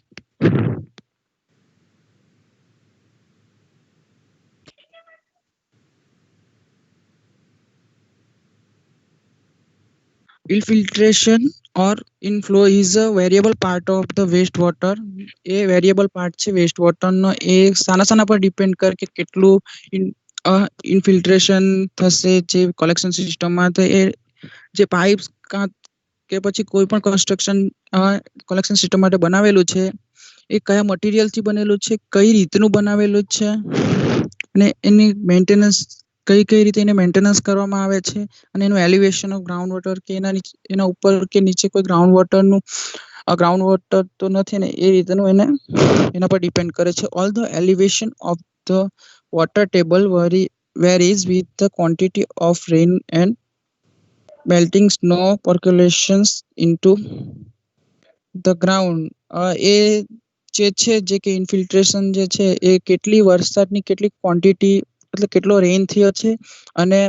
Infiltration or inflow is a variable part of the waste water. A variable part છે વેસ્ટ વોટરનો. એ સાના પર ડિપેન્ડ કરે કે કેટલું ઇન્ફિલ્ટ્રેશન થશે જે કલેક્શન સિસ્ટમમાં. તો એ જે પાઇપ્સ કે પછી કોઈ પણ કન્સ્ટ્રક્શન કલેક્શન સિસ્ટમ માટે બનાવેલું છે એ કયા મટીરિયલથી બનેલું છે, કઈ રીતનું બનાવેલું છે અને એની મેન્ટેનન્સ કઈ રીતે એને મેન્ટેનન્સ કરવામાં આવે છે અને એનું એલિવેશન ઓફ ગ્રાઉન્ડ વોટર કે એના ઉપર કે નીચે કોઈ ગ્રાઉન્ડ વોટર તો નથી ને એ રીતનું એના પર ડિપેન્ડ કરે છે. All the elevation of the water table varies with the quantity of rain and melting snow percolations into the ground. એ જે છે જે કે ઇન્ફિલ્ટ્રેશન જે છે એ કેટલી વરસાદની કેટલી ક્વોન્ટિટી એટલે કેટલો રેન થયો છે અને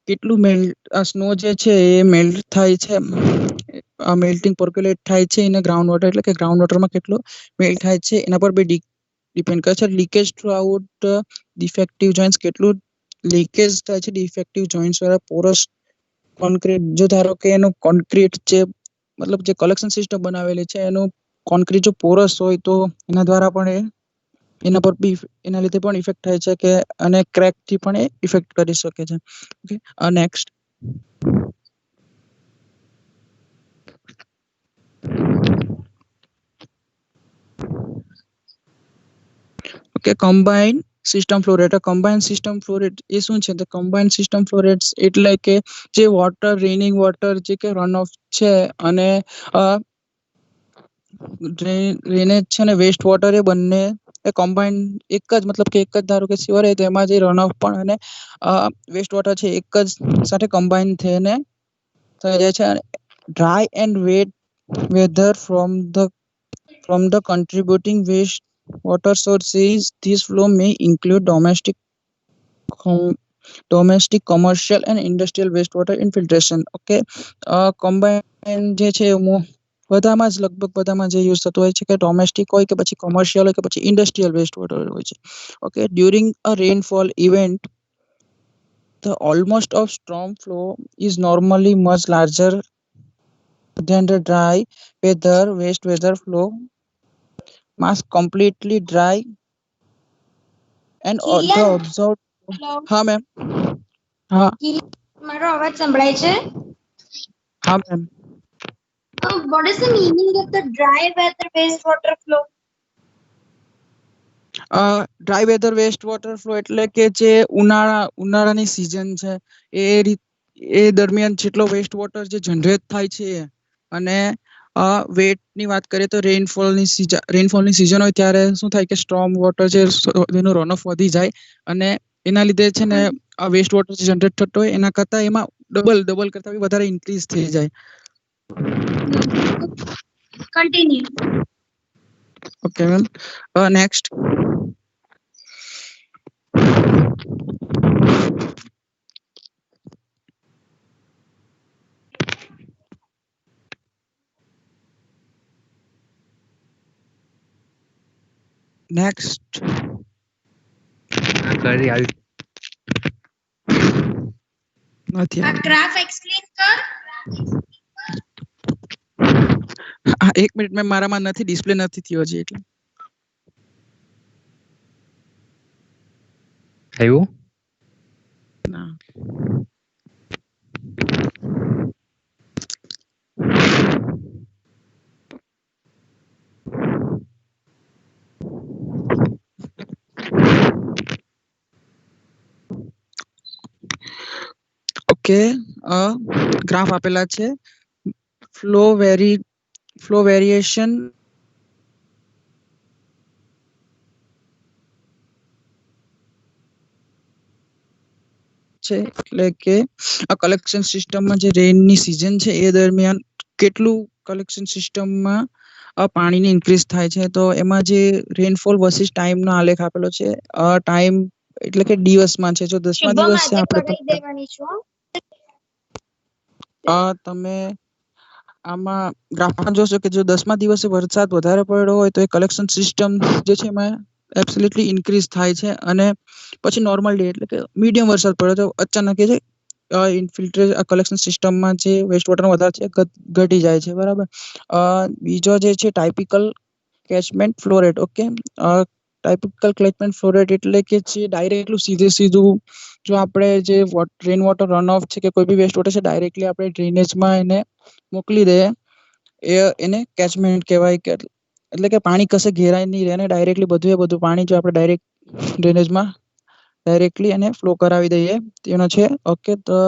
કેટલું સ્નો જે છે એ મેલ્ટ થાય છે, મેલ્ટિંગ પર્ક્યુલેટ થાય છે એને ગ્રાઉન્ડ વોટર એટલે કે ગ્રાઉન્ડ વોટરમાં કેટલો મેલ્ટ થાય છે એના પર બી ડિપેન્ડ કરે છે. Leakage through out defective joints, કેટલું લીકેજ થાય છે ડિફેક્ટિવ જોઇન્ટ્સ વાળા પોરસ કોન્ક્રીટ. જો ધારો કે એનું કોન્ક્રીટ જે મતલબ જે કલેક્શન સિસ્ટમ બનાવેલી છે એનું કોન્ક્રીટ જો પોરસ હોય તો એના દ્વારા પણ એના પર બી એના લીધે પણ ઇફેક્ટ થાય છે કે અને ક્રેકથી પણ એ ઇફેક્ટ કરી શકે છે. Okay, next. Okay, combine system flow rate. Combine system flow rate એ શું છે? તો કમ્બાઇન સિસ્ટમ ફ્લો રેટ એટલે કે જે વોટર, રેનિંગ વોટર જે કે રન ઓફ છે અને ડ્રેનેજ છે ને વેસ્ટ વોટર એ બંને એ કમ્બાઇન એક જ મતલબ કે એક જ ધારો કે સિવર હોય તો એમાં જે રન ઓફ પણ અને વેસ્ટ વોટર છે એક જ સાથે કમ્બાઇન થઈને થઈ જાય છે. Dry and wet weather from the contributing waste water sources, this flow may include domestic, commercial and industrial wastewater infiltration. Okay, combine જે છે બધામાં જ લગભગ બધામાં જે યુઝ થતું હોય છે કે ડોમેસ્ટિક હોય કે પછી કોમર્શિયલ હોય કે પછી ઇન્ડસ્ટ્રીયલ વેસ્ટ વોટર હોય છે. Okay, during a rainfall event the almost of storm flow is normally much larger than the dry waste weather flow must completely dry and the કિલિયન, observed. Hello, હા ma'am. હા મારો અવાજ સંભળાય છે? હા ma'am. What is the meaning of the dry weather wastewater flow? Dry weather waste water flow એટલે કે જે ઉનાળાની સિઝન છે એ દરમિયાન જેટલો વેસ્ટ વોટર જે જનરેટ થાય છે અને વેટની વાત કરીએ તો રેનફોલની સિઝન હોય ત્યારે શું થાય કે સ્ટ્રોમ વોટર છે એનું રન ઓફ વધી જાય અને એના લીધે છે ને આ વેસ્ટ વોટર જે જનરેટ થતો હોય એના કરતા એમાં ડબલ કરતા બી વધારે ઇન્ક્રીઝ થઈ જાય. Continue. Okay ma'am. Next. Next. કરી આવી નથી આ ગ્રાફ એક્સપ્લેન કર. એક મિનિટ મેં મારામાં નથી ડિસ્પ્લે નથી થયો હજી એટલે. આવ્યું ના. ઓકે ગ્રાફ આપેલા છે. ફ્લો વેરિએશન છે એટલે કે આ કલેક્શન સિસ્ટમમાં જે રેનની સિઝન છે એ દરમિયાન કેટલું કલેક્શન સિસ્ટમમાં પાણીની ઇન્ક્રીઝ થાય છે. તો એમાં જે રેનફોલ વર્સિસ ટાઈમનો આલેખ આપેલો છે. ટાઈમ એટલે કે દિવસમાં છે. જો 10મા શુભમ દિવસે આજે આપણે કરાઈ દેવાની છું. તમે આમાં ગ્રાફમાં જોશો કે જો 10મા દિવસે વરસાદ વધારે પડ્યો હોય તો એ કલેક્શન સિસ્ટમ જે છે એમાં એબ્સોલ્યુટલી ઇન્ક્રીઝ થાય છે અને પછી નોર્મલ ડે એટલે કે મીડિયમ વરસાદ પડ્યો તો અચાનક એ ઇન્ફિલ્ટ્રેટ કલેક્શન સિસ્ટમમાં જે વેસ્ટ વોટર વધારે છે ઘટી જાય છે. બરાબર. બીજો જે છે typical catchment flow rate. Okay. Typical catchment flow rate એટલે કે જે ડાયરેક્ટલી સીધું જો આપણે જે રેન વોટર રન ઓફ છે કે કોઈ બી વેસ્ટ વોટર છે ડાયરેક્ટલી આપણે ડ્રેનેજમાં એને મોકલી દે એને કેચમેન્ટ કહેવાય. કે એટલે કે પાણી કશે ઘેરાય નહીં રહે ને ડાયરેક્ટલી બધું પાણી જો આપણે ડાયરેક્ટ ડ્રેનેજમાં ડાયરેક્ટલી એને ફ્લો કરાવી દઈએ તેનો છે. ઓકે. તો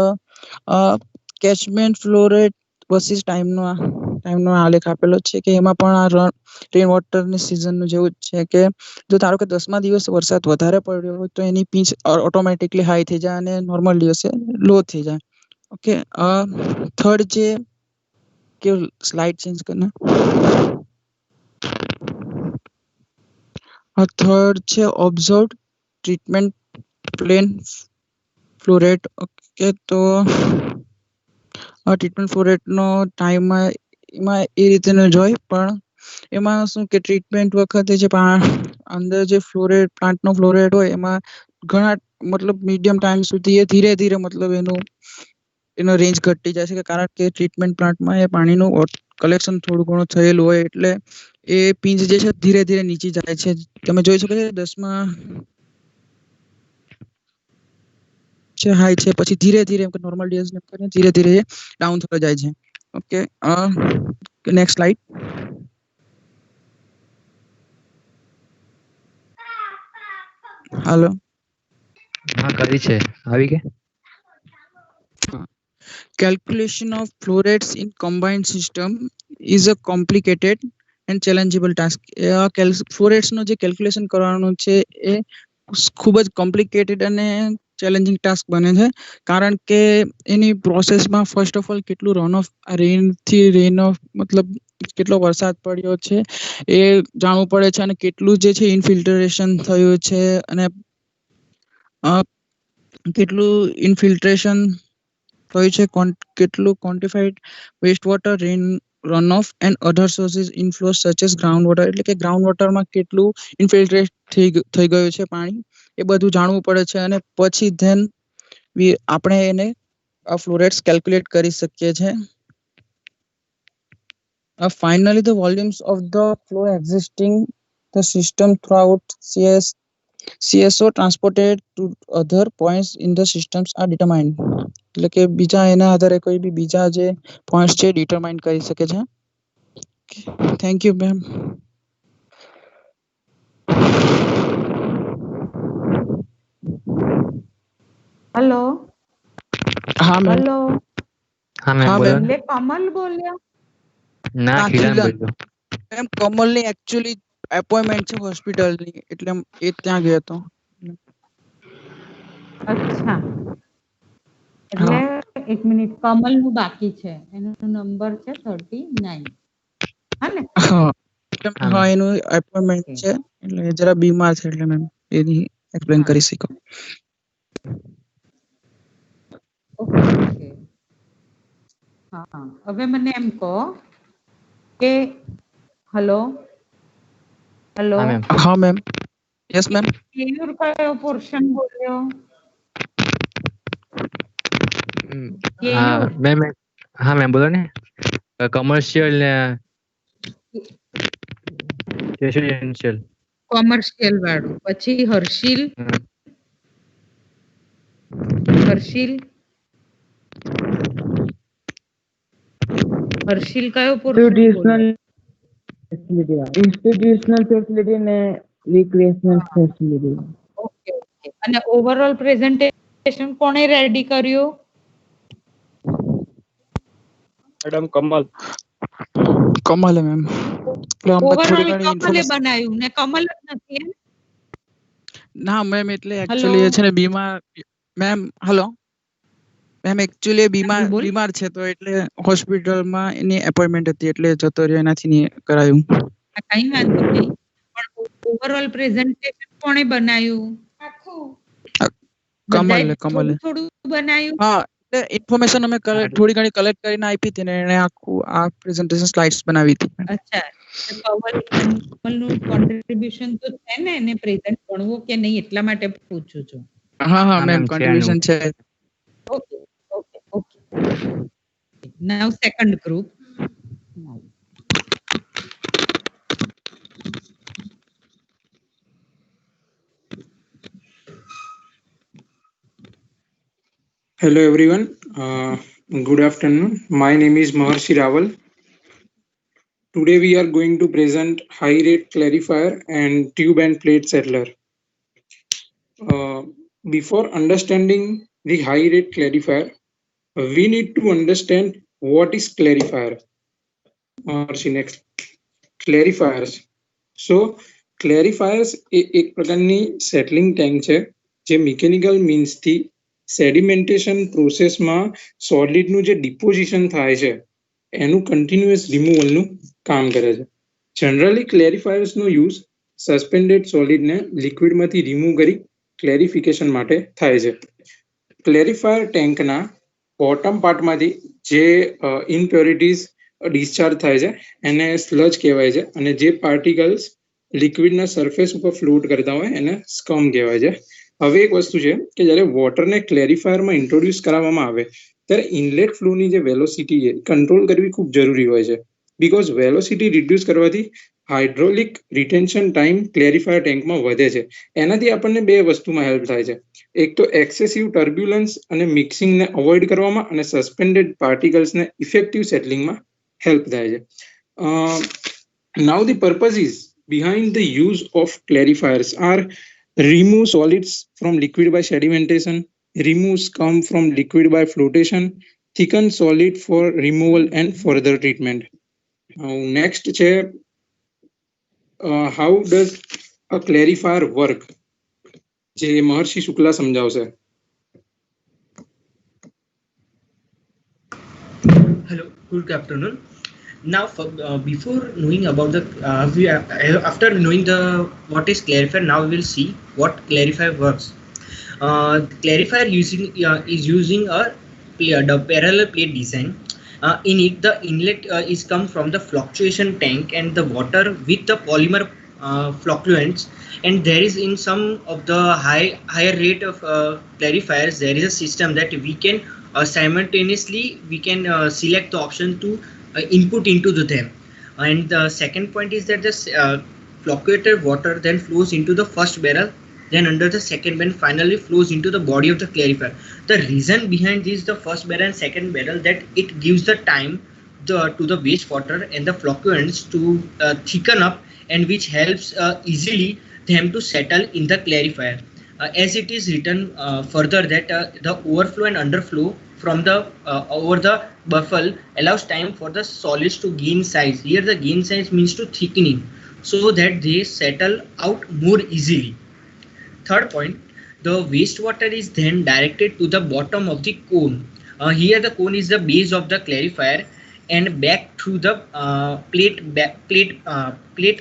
કેચમેન્ટ ફ્લો રેટ વર્સિસ ટાઈમનો આલેખ આપેલો છે કે એમાં પણ આ રેન વોટરની સિઝનનું જેવું જ છે કે જો ધારો કે 10મા દિવસે વરસાદ વધારે પડ્યો હોય તો એની પિંચ ઓટોમેટિકલી હાઈ થઈ જાય અને નોર્મલ દિવસે લો થઈ જાય. ઓકે. થર્ડ જે કે સ્લાઇડ ચેન્જ करना. થર્ડ છે observe treatment plane flow rate. Okay. તો ટ્રીટમેન્ટ ફ્લો રેટનો ટાઈમમાં એમાં એ રીતેનો જ હોય પણ એમાં શું કે ટ્રીટમેન્ટ વખતે જે અંદર જે પ્લાન્ટનો ફ્લો રેટ હોય એમાં ઘણા મતલબ મીડિયમ ટાઈમ સુધી એ ધીરે ધીરે મતલબ એનો રેન્જ ઘટી જાય છે કારણ કે ટ્રીટમેન્ટ પ્લાન્ટમાં એ પાણીનું કલેક્શન થોડું ઘણું થયેલું હોય એટલે એ પિંચ જે છે ધીરે ધીરે નીચે જાય છે. તમે જોઈ શકો છો 10મા હાઈ છે પછી ધીરે ધીરે નોર્મલ ડેઝ ધીરે ધીરે ડાઉન થતો જાય છે. ઓકે. Next slide. હાલો. હા કરી છે આવી કે Calculation of flow rates in combined system is a complicated and challengeable task. Flow રેટ્સનો જે કેલ્ક્યુલેશન કરવાનું છે એ ખૂબ જ કોમ્પ્લિકેટેડ અને ચેલેન્જિંગ ટાસ્ક બને છે કારણ કે એની પ્રોસેસમાં ફર્સ્ટ ઓફ ઓલ કેટલું રન ઓફ રેન ઓફ મતલબ કેટલો વરસાદ પડ્યો છે એ જાણવું પડે છે અને કેટલું જે છે ઇનફિલ્ટરેશન થયું છે અને કેટલું ઇનફિલ્ટ્રેશન થયું છે કેટલું quantified waste water runoff and other sources inflow such as ground water એટલે કે ગ્રાઉન્ડ વોટરમાં કેટલું ઇન્ફિલ્ટ્રેટ થઈ ગયું છે પાણી એ બધું જાણવું પડે છે અને પછી ધેન આપણે એને ફ્લો રેટ્સ કેલ્ક્યુલેટ કરી શકીએ છીએ. Finally, the volumes of the flow existing the system throughout CSO transported to other points in the systems are determined. એટલે કે બીજા એના આધારે કોઈ બી બીજા જે પોઈન્ટ્સ છે ડિટરમાઇન કરી શકે છે. Thank you ma'am. હેલો હા મેમ. હેલો હા મેમ હા બોલો મેમ. એટલે કમલ બોલ્યા ના ના ખીલન ખીલન. બોલ્યો મેમ કમલની એકચ્યુઅલી એપોઇન્ટમેન્ટ છે હોસ્પિટલની એટલે એ ત્યાં ગયો હતો. અચ્છા એટલે એક મિનિટ કમલ નું બાકી છે એનો નંબર છે 39 હા ને હા હા હા મેમ. એનું એપોઇન્ટમેન્ટ Okay. છે એટલે જરા બીમાર છે એટલે મેમ એની એક્સપ્લેન હા. કરી શકો ઓકે ઓકે હા હવે મને એમ કહો કે હલો હલો હા મેમ. હા મેમ યસ મેમ કેયુર કયો પોર્શન બોલ્યો હા કેયુર મેમ હા મેમ બોલો ને કમર્શિયલ ને રેસિડેન્શિયલ કોમર્શિયલ વાળું પછી હર્ષિલ હર્ષિલ હર્ષિલ કયો પોર્શન બોલ્યો institutional facility ને recreational facility. ઓકે ઓકે અને ઓવરઓલ પ્રેઝન્ટેશન કોણે રેડી કર્યું મેડમ કમલ. કમલે મેમ એટલે અમને થોડી ઓવરઓલ ઘણી કમલે ઇન્ફોર્મેશન બનાવ્યું ને કમલ જ નથી એમ? ના મેમ એટલે હલો એકચ્યુઅલી એ છે ને બીમાર મેમ હલો મેમ એકચ્યુઅલી બીમાર બોલ બીમાર છે તો એટલે હોસ્પિટલમાં એની એપોઇન્ટમેન્ટ હતી એટલે જતો રહ્યો એનાથી નહીં કરાયું આ કઈ વાંધો નહીં પણ ઓવરઓલ પ્રેઝન્ટેશન કોણે બનાવ્યું આખું બધાએ કમલે થોડું થોડું બનાવ્યું હા એટલે ઇન્ફોર્મેશન અમે થોડી ઘણી કલેક્ટ કરીને આપી હતી ને એને આખું આ પ્રેઝન્ટેશન સ્લાઇડ્સ બનાવી હતી અચ્છા કમલનું કોન્ટ્રીબ્યુશન તો છે ને એને પ્રેઝન્ટ ભણવું કે નહીં એટલા માટે પૂછું છું હા હા હા મેમ મેમ છે એનું કોન્ટ્રીબ્યુશન છે okay okay okay now second group Hello everyone. Good afternoon. My name is Maharshi Rawal. Today we are going to present high rate clarifier and tube and plate settler. Before understanding the high rate clarifier, we need to understand what is clarifier. Maharshi, next. Clarifiers. So clarifiers એક પ્રકારની સેટલિંગ tank છે જે mechanical મીન્સથી સેડિમેન્ટેશન પ્રોસેસમાં સોલિડનું જે deposition થાય છે એનું continuous રિમૂવલનું કામ કરે છે જનરલી ક્લેરિફાયર્સનો યુઝ સસ્પેન્ડેડ સોલિડને લિક્વિડમાંથી રિમૂવ કરી ક્લેરિફિકેશન માટે થાય છે ક્લેરિફાયર ટેન્કના બોટમ પાર્ટમાંથી જે ઇમ્પ્યોરિટીઝ ડિસ્ચાર્જ થાય છે એને સ્લજ કહેવાય છે અને જે પાર્ટિકલ્સ લિક્વિડના સરફેસ ઉપર ફ્લોટ કરતા હોય એને સ્કમ કહેવાય છે હવે એક વસ્તુ છે કે જ્યારે વોટરને ક્લેરિફાયરમાં ઇન્ટ્રોડ્યુસ કરાવવામાં આવે ત્યારે ઇનલેટ ફ્લોની જે વેલોસિટી છે કંટ્રોલ કરવી ખૂબ જરૂરી હોય છે બીકોઝ વેલોસિટી રિડ્યુસ કરવાથી હાઇડ્રોલિક રિટેન્શન ટાઈમ ક્લેરિફાયર ટેન્કમાં વધે છે એનાથી આપણને બે વસ્તુમાં હેલ્પ થાય છે એક તો એક્સેસિવ ટર્બ્યુલન્સ અને મિક્સિંગને અવોઇડ કરવામાં અને સસ્પેન્ડેડ પાર્ટિકલ્સને ઇફેક્ટિવ સેટલિંગમાં help થાય છે now the purposes behind the use of clarifiers are remove solids from liquid by sedimentation remove scum from liquid by flotation thicken solid for removal and further treatment now next છે how does a clarifier work જે મહર્ષિ શુક્લા સમજાવશે Hello, good afternoon. Now, before knowing about the after knowing the what is clarifier, now we will see what clarifier works. Clarifier is using the parallel plate design. In it, the inlet is come from the fluctuation tank and the water with the polymer flocculants. And there is in some of the higher rate of clarifiers, there is a system that we can simultaneously we can select the option to input into them. And the second point is that the fluctuated water then flows into the first barrel, then under the second barrel, finally flows into the body of the clarifier. The reason behind this, the first barrel and second barrel, that it gives the time to the wastewater and the flocculants to thicken up, and which helps easily them to settle in the clarifier. As it is written further that the overflow and underflow from the over the buffle allows time for the solids to gain size. Here the gain size means to thickening, so that they settle out more easily. Third point, the wastewater is then directed to the bottom of the cone. Here the cone is the base of the clarifier, and back through the plate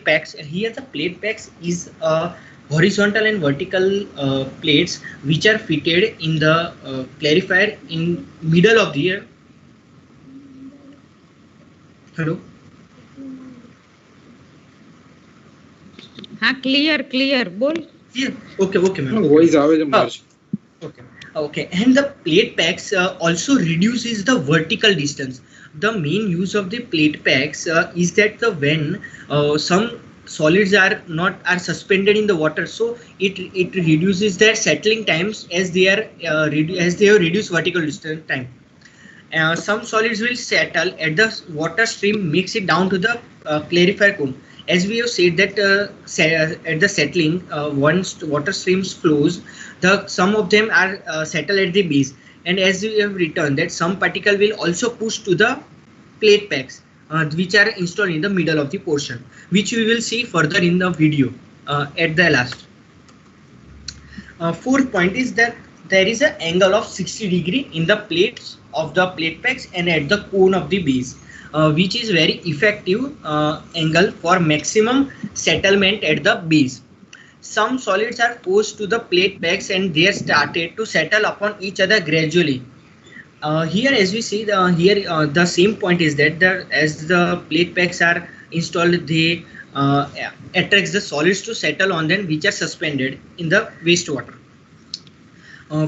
packs. Here the plate packs is horizontal and vertical plates which are fitted in the clarifier in middle of the hello. हाँ clear बोल. Yeah. Okay, ma'am. Voice આવે છે March. Okay, and the plate packs also reduces the vertical distance. The main use of the plate packs is that when some solids are suspended in the water, so it reduces their settling times as they have reduced vertical distance time. Some solids will settle at the water stream, makes it down to the clarifier cone. As we have said that at the settling, once water streams flows, some of them are settle at the base, and as we have written that some particle will also push to the plate packs which are installed in the middle of the portion, which we will see further in the video at the last. Fourth point is that there is an angle of 60° in the plates of the plate packs and at the cone of the base, which is very effective angle for maximum settlement at the base. Some solids are forced to the plate packs and they are started to settle upon each other gradually. Here as we see the same point is that as the plate packs are installed, they attracts the solids to settle on them which are suspended in the wastewater.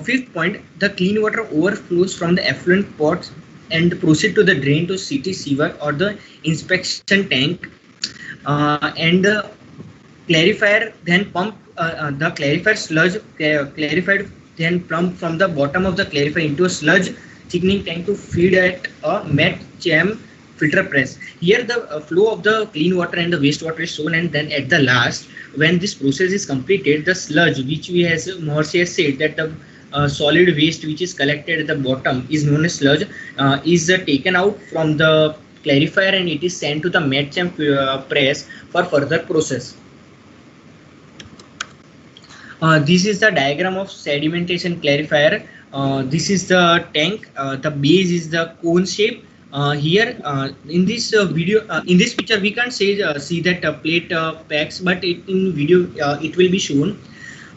Fifth point, the clean water overflows from the effluent pots and proceed to the drain to city sewer or the inspection tank, and the clarifier then pump the clarifier sludge clarified then pump from the bottom of the clarifier into a sludge thickening tank to feed at a met jam filter press. Here the flow of the clean water and the wastewater is shown, and then at the last, when this process is completed, the sludge, which we as Mahorshi has said that the solid waste which is collected at the bottom is known as sludge, is taken out from the clarifier and it is sent to the Metchamp press for further process. This is the diagram of sedimentation clarifier. This is the tank. The base is the cone shape. Here in this video, in this picture, we can't see that plate packs, but in video it will be shown.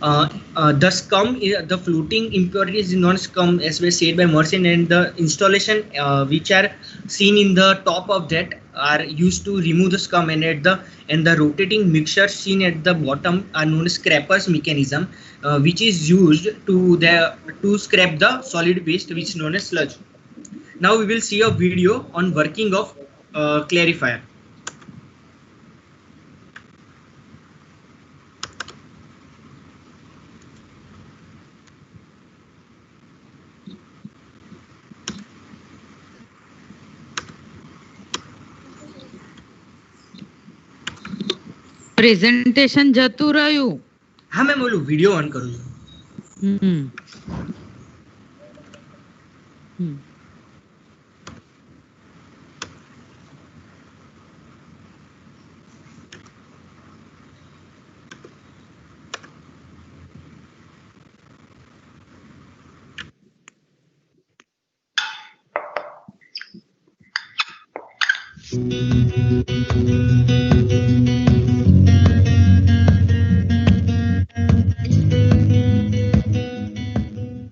The scum, the floating impurities is known as scum, as was said by Mersin, and the installation which are seen in the top of that are used to remove the scum, and the rotating mixture seen at the bottom are known as scrapers mechanism, which is used to scrap the solid waste which is known as sludge. Now we will see a video on working of clarifier. Presentation જતું રહ્યું. હા ma'am, ઓલું video on કરું છું.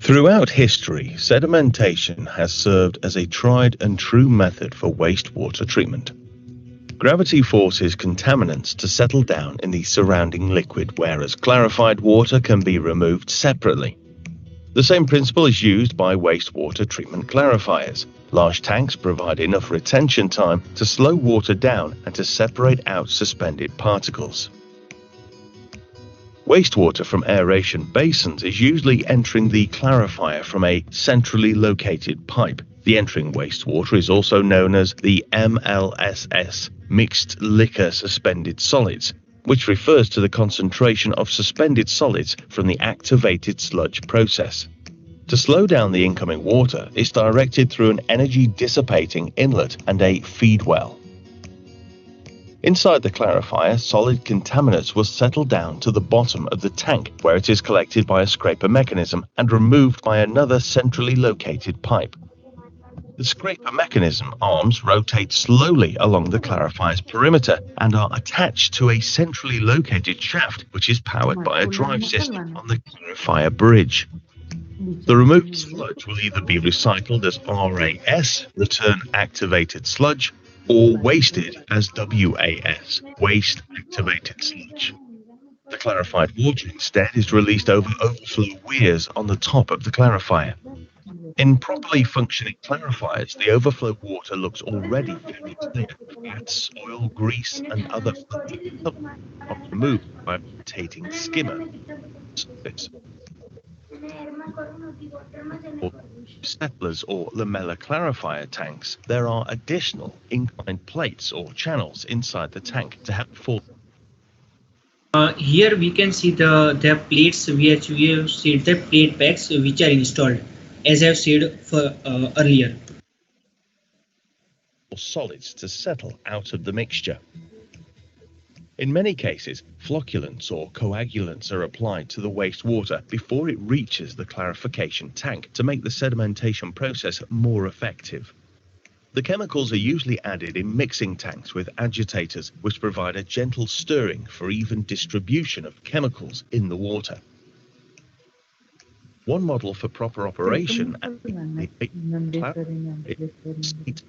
Throughout history, sedimentation has served as a tried and true method for wastewater treatment. Gravity forces contaminants to settle down in the surrounding liquid, whereas clarified water can be removed separately. The same principle is used by wastewater treatment clarifiers. Large tanks provide enough retention time to slow water down and to separate out suspended particles. Wastewater from aeration basins is usually entering the clarifier from a centrally located pipe. The entering wastewater is also known as the MLSS, mixed liquor suspended solids, which refers to the concentration of suspended solids from the activated sludge process. To slow down the incoming water, it's directed through an energy dissipating inlet and a feed well. Inside the clarifier, solid contaminants will settle down to the bottom of the tank, where it is collected by a scraper mechanism and removed by another centrally located pipe. The scraper mechanism arms rotate slowly along the clarifier's perimeter and are attached to a centrally located shaft, which is powered by a drive system on the clarifier bridge. The removed sludge will either be recycled as RAS, return activated sludge, or wasted as WAS, waste activated sludge. The clarified water instead is released over overflow weirs on the top of the clarifier. In properly functioning clarifiers, the overflow water looks already very clear. Fats, oil, grease, and other fluids are removed by a rotating skimmer. For settlers or lamellar clarifier tanks, there are additional inclined plates or channels inside the tank to help fall. Here we can see the plates which we have seen, the plate packs which are installed, as I have said earlier. Solids to settle out of the mixture. In many cases, flocculants or coagulants are applied to the wastewater before it reaches the clarification tank to make the sedimentation process more effective. The chemicals are usually added in mixing tanks with agitators, which provide a gentle stirring for even distribution of chemicals in the water. One model for proper operation is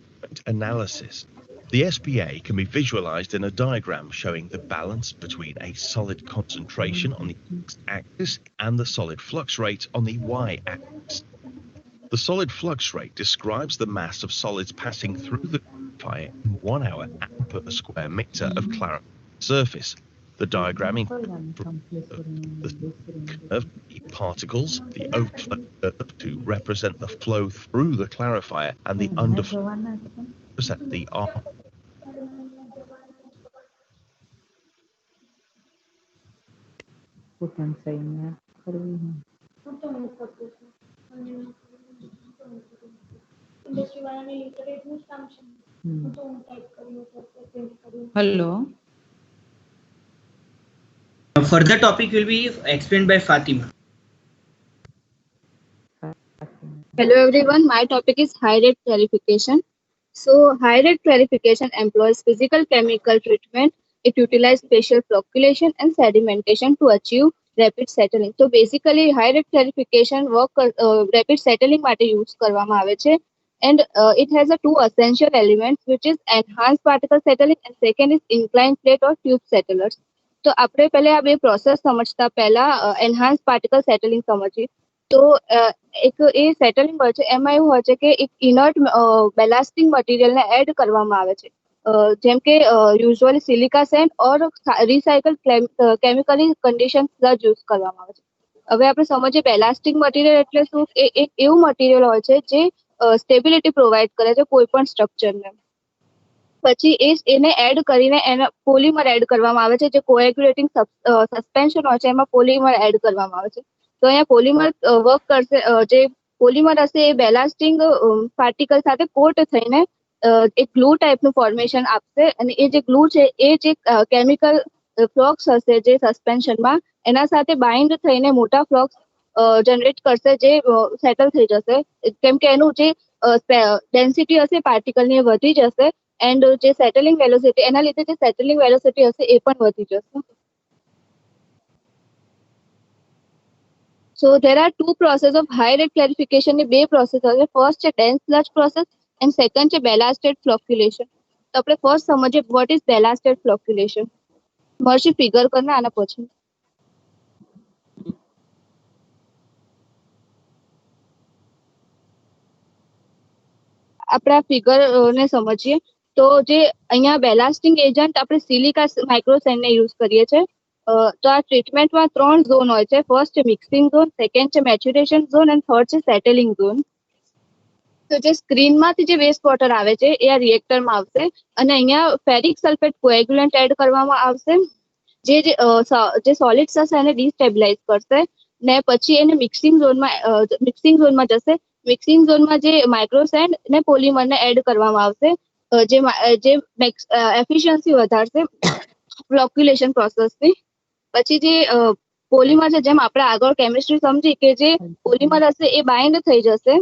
analysis. The SPA can be visualized in a diagram showing the balance between a solid concentration on the x-axis and the solid flux rate on the y-axis. The solid flux rate describes the mass of solids passing through the clarifier in 1 hour and per square meter of clarifier surface. The diagram includes the particles, the overflow curve to represent the flow through the clarifier, and the underflow represent the R. Hello. Further topic will be explained by Fatima. Hello everyone, my topic is high rate clarification. So high rate clarification employs physical chemical treatment. It utilizes spatial flocculation and sedimentation to achieve rapid settling. So basically high rate clarification work rapid settling માટે use કરવામાં આવે છે. And it has a two essential elements, which is enhanced particle settling and second is inclined plate or tube settlers. તો આપણે પહેલા આ બે process સમજતા પહેલા enhanced particle settling સમજીએ. તો એક એ સેટલિંગ હોય છે એમાં એવું હોય છે કે એક ઇનર્ટ બેલાસ્ટિંગ મટીરિયલને એડ કરવામાં આવે છે, જેમ કે યુઝ્યુઅલી સિલિકા સેન્ડ ઓર recycle chemically condition sludge use કરવામાં આવે છે. હવે આપણે સમજીએ બેલાસ્ટિંગ મટીરિયલ એટલે શું? એ એક એવું મટીરિયલ હોય છે જે સ્ટેબિલિટી પ્રોવાઈડ કરે છે કોઈ પણ સ્ટ્રક્ચરને. પછી એને એડ કરીને એને પોલિમર એડ કરવામાં આવે છે, જે કોએગ્યુલેટિંગ સસ્પેન્શન હોય છે એમાં પોલિમર એડ કરવામાં આવે છે. તો અહીંયા પોલિમર વર્ક કરશે, જે પોલિમર હશે એ બેલાસ્ટિંગ પાર્ટિકલ સાથે કોટ થઈને એક ગ્લુ ટાઈપનું ફોર્મેશન આપશે અને એ જે ગ્લુ છે એ જે કેમિકલ ફ્લોક્સ હશે જે સસ્પેન્શનમાં એના સાથે બાઇન્ડ થઈને મોટા ફ્લોક્સ જનરેટ કરશે જે સેટલ થઈ જશે, કેમ કે એનું જે ડેન્સિટી હશે પાર્ટિકલની એ વધી જશે એન્ડ જે સેટલિંગ વેલોસિટી એના લીધે જે સેટલિંગ વેલોસિટી હશે એ પણ વધી જશે. So there are two processes of high rate clarification. બે પ્રોસેસ છે. ફર્સ્ટ છે dense sludge process and second છે ballasted flocculation. તો આપણે ફર્સ્ટ સમજીએ what is ballasted flocculation. મર્ષી ફિગર કરના આના પછી. આપણે આ ફિગર ને સમજીએ તો જે અહીંયા બેલાસ્ટિંગ એજન્ટ આપણે સિલિકા માઇક્રોસેન્ડને યુઝ કરીએ છીએ. તો આ ટ્રીટમેન્ટમાં 3 ઝોન હોય છે. ફર્સ્ટ છે મિક્સિંગ ઝોન, સેકન્ડ છે મેચ્યુરેશન ઝોન એન્ડ થર્ડ છે સેટલિંગ ઝોન. તો જે સ્ક્રીનમાંથી જે વેસ્ટ વોટર આવે છે એ આ રિએક્ટરમાં આવશે અને અહીંયા ફેરિક સલ્ફેટ કોએગ્યુલન્ટ એડ કરવામાં આવશે, જે સોલિડ્સ હશે એને ડિસ્ટેબિલાઇઝ કરશે ને પછી એને મિક્સિંગ ઝોનમાં જશે. મિક્સિંગ ઝોનમાં જે માઇક્રોસેન્ડ ને પોલિમરને એડ કરવામાં આવશે જે એફિશિયન્સી વધારશે ફ્લોક્યુલેશન પ્રોસેસની. પછી જે પોલિમર છે, જેમ આપણે આગળ કેમિસ્ટ્રી સમજી કે જે પોલિમર હશે એ બાઇન્ડ થઈ જશે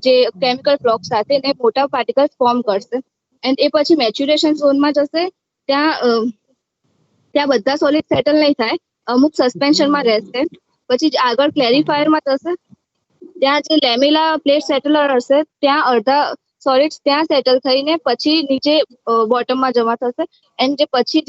જે કેમિકલ ફ્લોક સાથે ને મોટા પાર્ટિકલ્સ ફોર્મ કરશે એન્ડ એ પછી મેચ્યુરેશન ઝોનમાં જશે. ત્યાં બધા સોલિડ સેટલ નહીં થાય, અમુક સસ્પેન્શનમાં રહેશે. પછી આગળ ક્લેરિફાયરમાં જશે, ત્યાં જે લેમિલા પ્લેટ સેટલર હશે ત્યાં અડધા સોલિડ્સ ત્યાં સેટલ થઈને પછી નીચે બોટમમાં જમા થશે એન્ડ જે પછી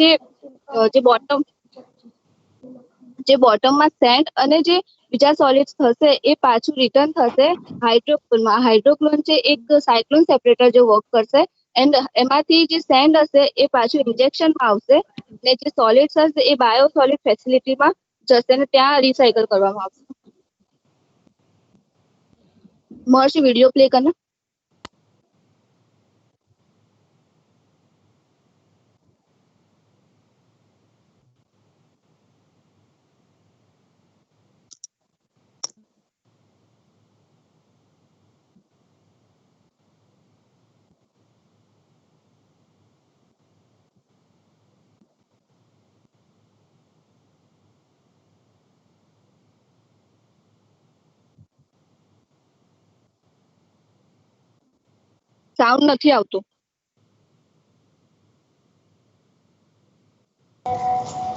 જે બોટમમાં સેન્ડ અને જે બીજા સોલિડ્સ થશે એ પાછું રિટર્ન થશે હાઇડ્રોક્લોનમાં. હાઇડ્રોક્લોન છે એક સાયક્લોન સેપરેટર જે વર્ક કરશે એન્ડ એમાંથી જે સેન્ડ હશે એ પાછું ઇન્જેક્શનમાં આવશે ને જે સોલિડ્સ હશે એ બાયો સોલિડ ફેસિલિટીમાં જશે ને ત્યાં રિસાયકલ કરવામાં આવશે. મહર્ષિ वीडियो प्ले करना. સાઉન્ડ નથી આવતો.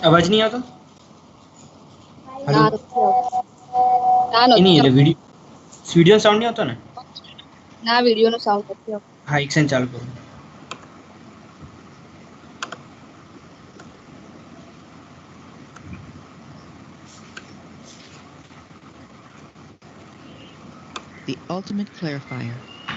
અવાજ નહીં આવતો? ના હેલો, નથી આવતો. ના નથી એની એટલે આવતો. વિડીયો સાઉન્ડ નહીં આવતો ને? ના વિડીયોનો સાઉન્ડ નથી આવતો. હા, એક સેકન્ડ ચાલુ કરું. The ultimate clarifier.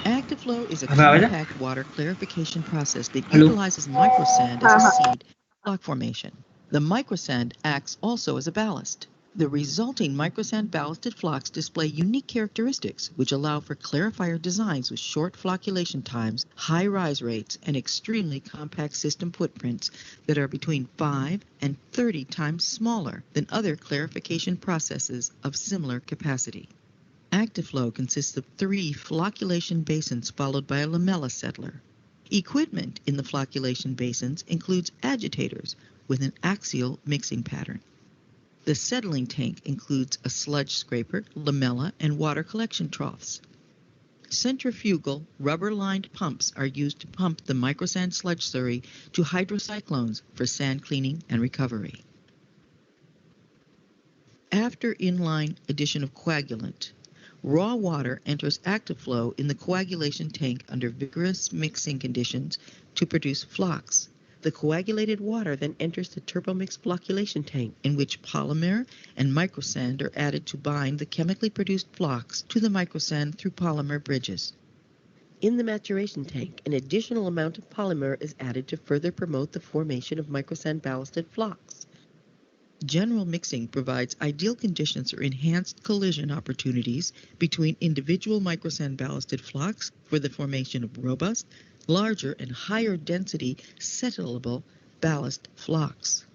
ActiveFlow is a હવે આવે છે? compact water clarification process that Hello? utilizes microsand as a હા. seed block formation. The microsand acts also as a ballast. The resulting microsand ballasted flocks display unique characteristics which allow for clarifier designs with short flocculation times, high rise rates, and extremely compact system footprints that are between 5 and 30 times smaller than other clarification processes of similar capacity. ActiveFlow consists of 3 flocculation basins followed by a lamella settler. Equipment in the flocculation basins includes agitators with an axial mixing pattern. The settling tank includes a sludge scraper, lamella, and water collection troughs. Centrifugal, rubber-lined pumps are used to pump the microsand sludge slurry to hydrocyclones for sand cleaning and recovery. After inline addition of coagulant, raw water enters ActiveFlow in the coagulation tank under vigorous mixing conditions to produce flocks. The coagulated water then enters the Turbomix flocculation tank, in which polymer and microsand are added to bind the chemically produced flocks to the microsand through polymer bridges. In the maturation tank, an additional amount of polymer is added to further promote the formation of microsand ballasted flocks. General mixing provides ideal conditions for enhanced collision opportunities between individual microsand ballasted flocks for the formation of robust, larger, and higher density settleable ballast flocks.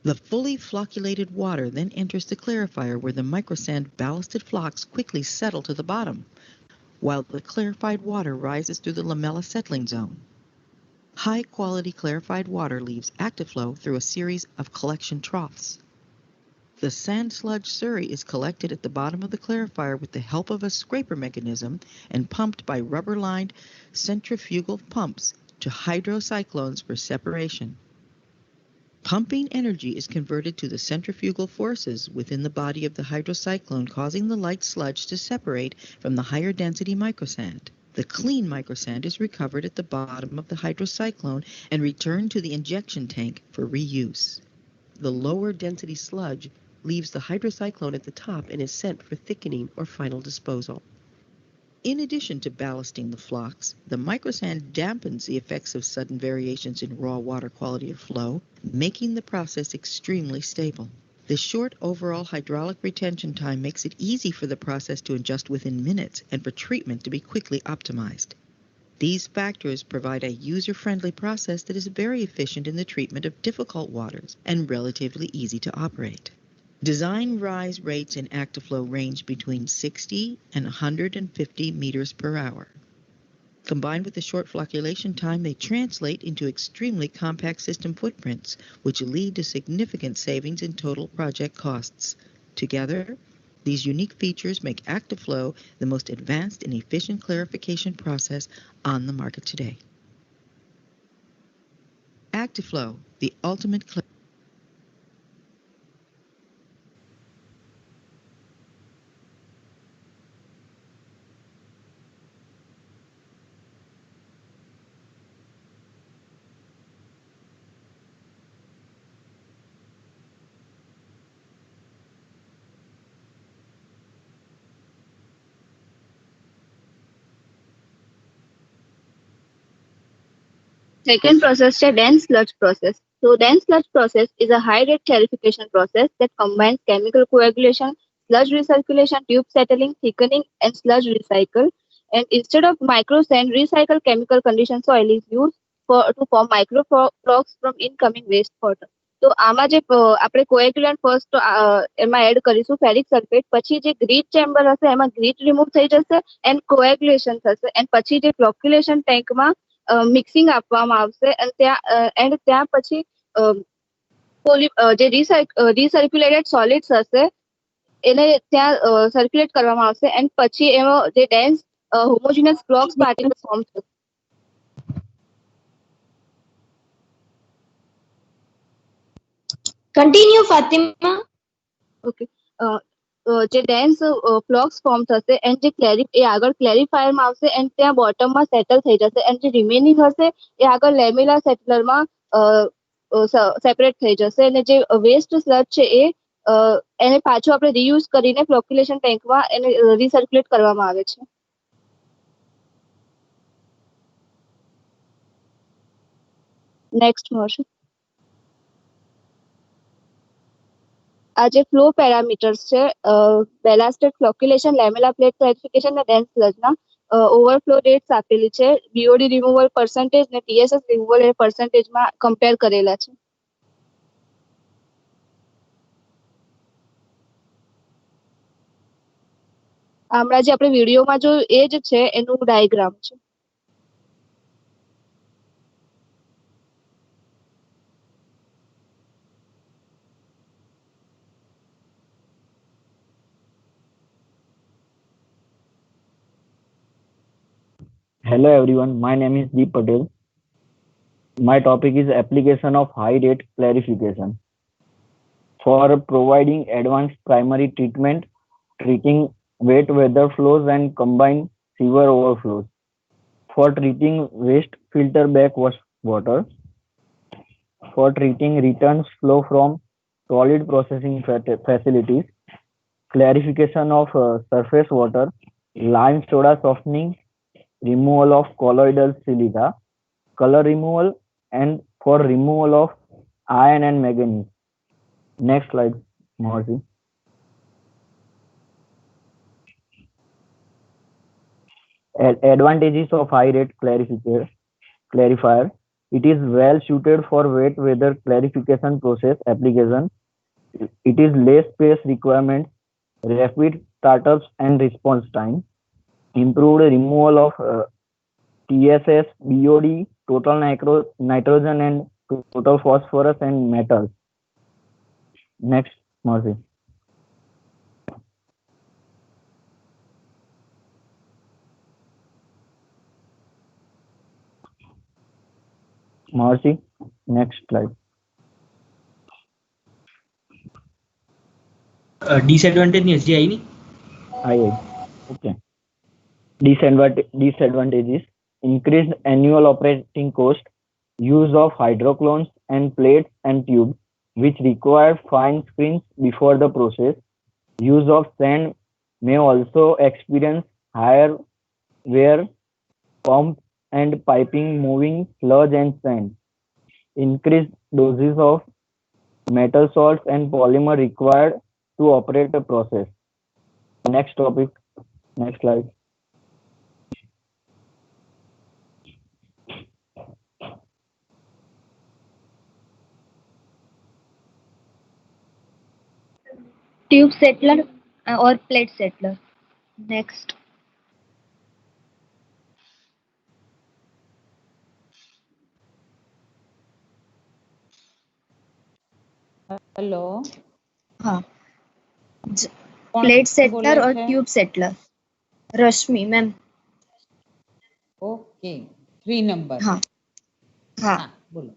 The fully flocculated water then enters the clarifier where the microsand ballasted flocks quickly settle to the bottom, while the clarified water rises through the lamella settling zone. High-quality clarified water leaves ActiveFlow through a series of collection troughs. The sand sludge slurry is collected at the bottom of the clarifier with the help of a scraper mechanism and pumped by rubber-lined centrifugal pumps to hydrocyclones for separation. Pumping energy is converted to the centrifugal forces within the body of the hydrocyclone, causing the light sludge to separate from the higher density microsand. The clean microsand is recovered at the bottom of the hydrocyclone and returned to the injection tank for reuse. The lower density sludge leaves the hydrocyclone at the top and is sent for thickening or final disposal. In addition to ballasting the flocks, the microsand dampens the effects of sudden variations in raw water quality or flow, making the process extremely stable. The short overall hydraulic retention time makes it easy for the process to adjust within minutes and for treatment to be quickly optimized. These factors provide a user-friendly process that is very efficient in the treatment of difficult waters and relatively easy to operate. Design rise rates in ActiveFlow range between 60 and 150 meters per hour. Combined with the short flocculation time, they translate into extremely compact system footprints, which lead to significant savings in total project costs. Together, these unique features make ActiveFlow the most advanced and efficient clarification process on the market today. ActiveFlow, the ultimate Second process છે dense sludge process. So dense sludge process is a high rate clarification process that combines chemical coagulation, sludge recirculation, tube settling, thickening, and sludge recycle. And instead of micro sand, recycled chemical conditioned soil is used to form micro flocks from incoming wastewater. તો આમાં જે આપણે કોએગ્યુલન્ટ first એમાં add કરીશું ferric sulphate, પછી જે greet chamber હશે એમાં ગ્રીટ રિમૂવ થઈ જશે એન્ડ કોએગ્યુલેશન થશે એન્ડ પછી જે ફ્લોક્યુલેશન ટેન્કમાં મિક્સિંગ આપવામાં આવશે અને ત્યાં પછી જે રિસર્ક્યુલેટેડ સોલિડ્સ હશે એને ત્યાં સર્ક્યુલેટ કરવામાં આવશે એન્ડ પછી એમાં જે dense homogeneous blocks particles form થશે. કન્ટિન્યુ ફાતિમા. ઓકે, જે ડેન્સ ફ્લોક્સ ફોર્મ થશે એન્ડ જે એ આગળ ક્લેરિફાયરમાં આવશે એન્ડ ત્યાં બોટમમાં સેટલ થઈ જશે એન્ડ જે રિમેનિંગ હશે એ આગળ લેમિલા સેટલરમાં સેપરેટ થઈ જશે અને જે વેસ્ટ સ્લજ છે એને પાછું આપણે રીયુઝ કરીને ફ્લોક્યુલેશન ટેન્કમાં એને રિસર્ક્યુલેટ કરવામાં આવે છે. નેક્સ્ટ મળશે. આ જે ફ્લો પેરામીટર્સ છે બેલાસ્ટેડ ફ્લોક્યુલેશન, લેમેલા પ્લેટ ક્લેરિફિકેશન અને ડેન્સ સ્લજના ઓવરફ્લો રેટ્સ આપેલી છે, બીઓડી રિમૂવલ પર્સન્ટેજ ને ટીએસએસ રિમૂવલ એ પર્સન્ટેજમાં કમ્પેર કરેલા છે. હમણાં જે આપણે વિડીયોમાં જોયું એ જ છે એનું ડાયાગ્રામ છે. Hello everyone, my name is Deep Patel. My topic is application of high rate clarification. For providing advanced primary treatment, treating wet weather flows and combined sewer overflows. For treating waste filter back water. For treating returns flow from solid processing facilities. Clarification of surface water, lime soda softening, removal of colloidal silica, color removal, and for removal of iron and manganese. Next slide, Marcy. Advantages of high rate clarifier. It is well suited for wet weather clarification process application. It is less space requirements, rapid startups and response time. Improved removal of TSS, BOD, total nitrogen and total phosphorus and metals. Next, Marcy. Marcy, next slide. Disadvantage ની હજી આવી ની? Okay. Disadvantages: increased annual operating cost, use of hydroclones and plates and tubes, which require fine screens before the process. Use of sand may also experience higher wear, pump and piping moving sludge and sand. Increased doses of metal salts and polymer required to operate the process. Next topic, next slide. Tube settler or plate settler. Next. Hello, हाँ, કોણ plate બોલે settler और છે? Tube settler. Rashmi ma'am. Okay, 3 number. हाँ हाँ, હા, બોલો.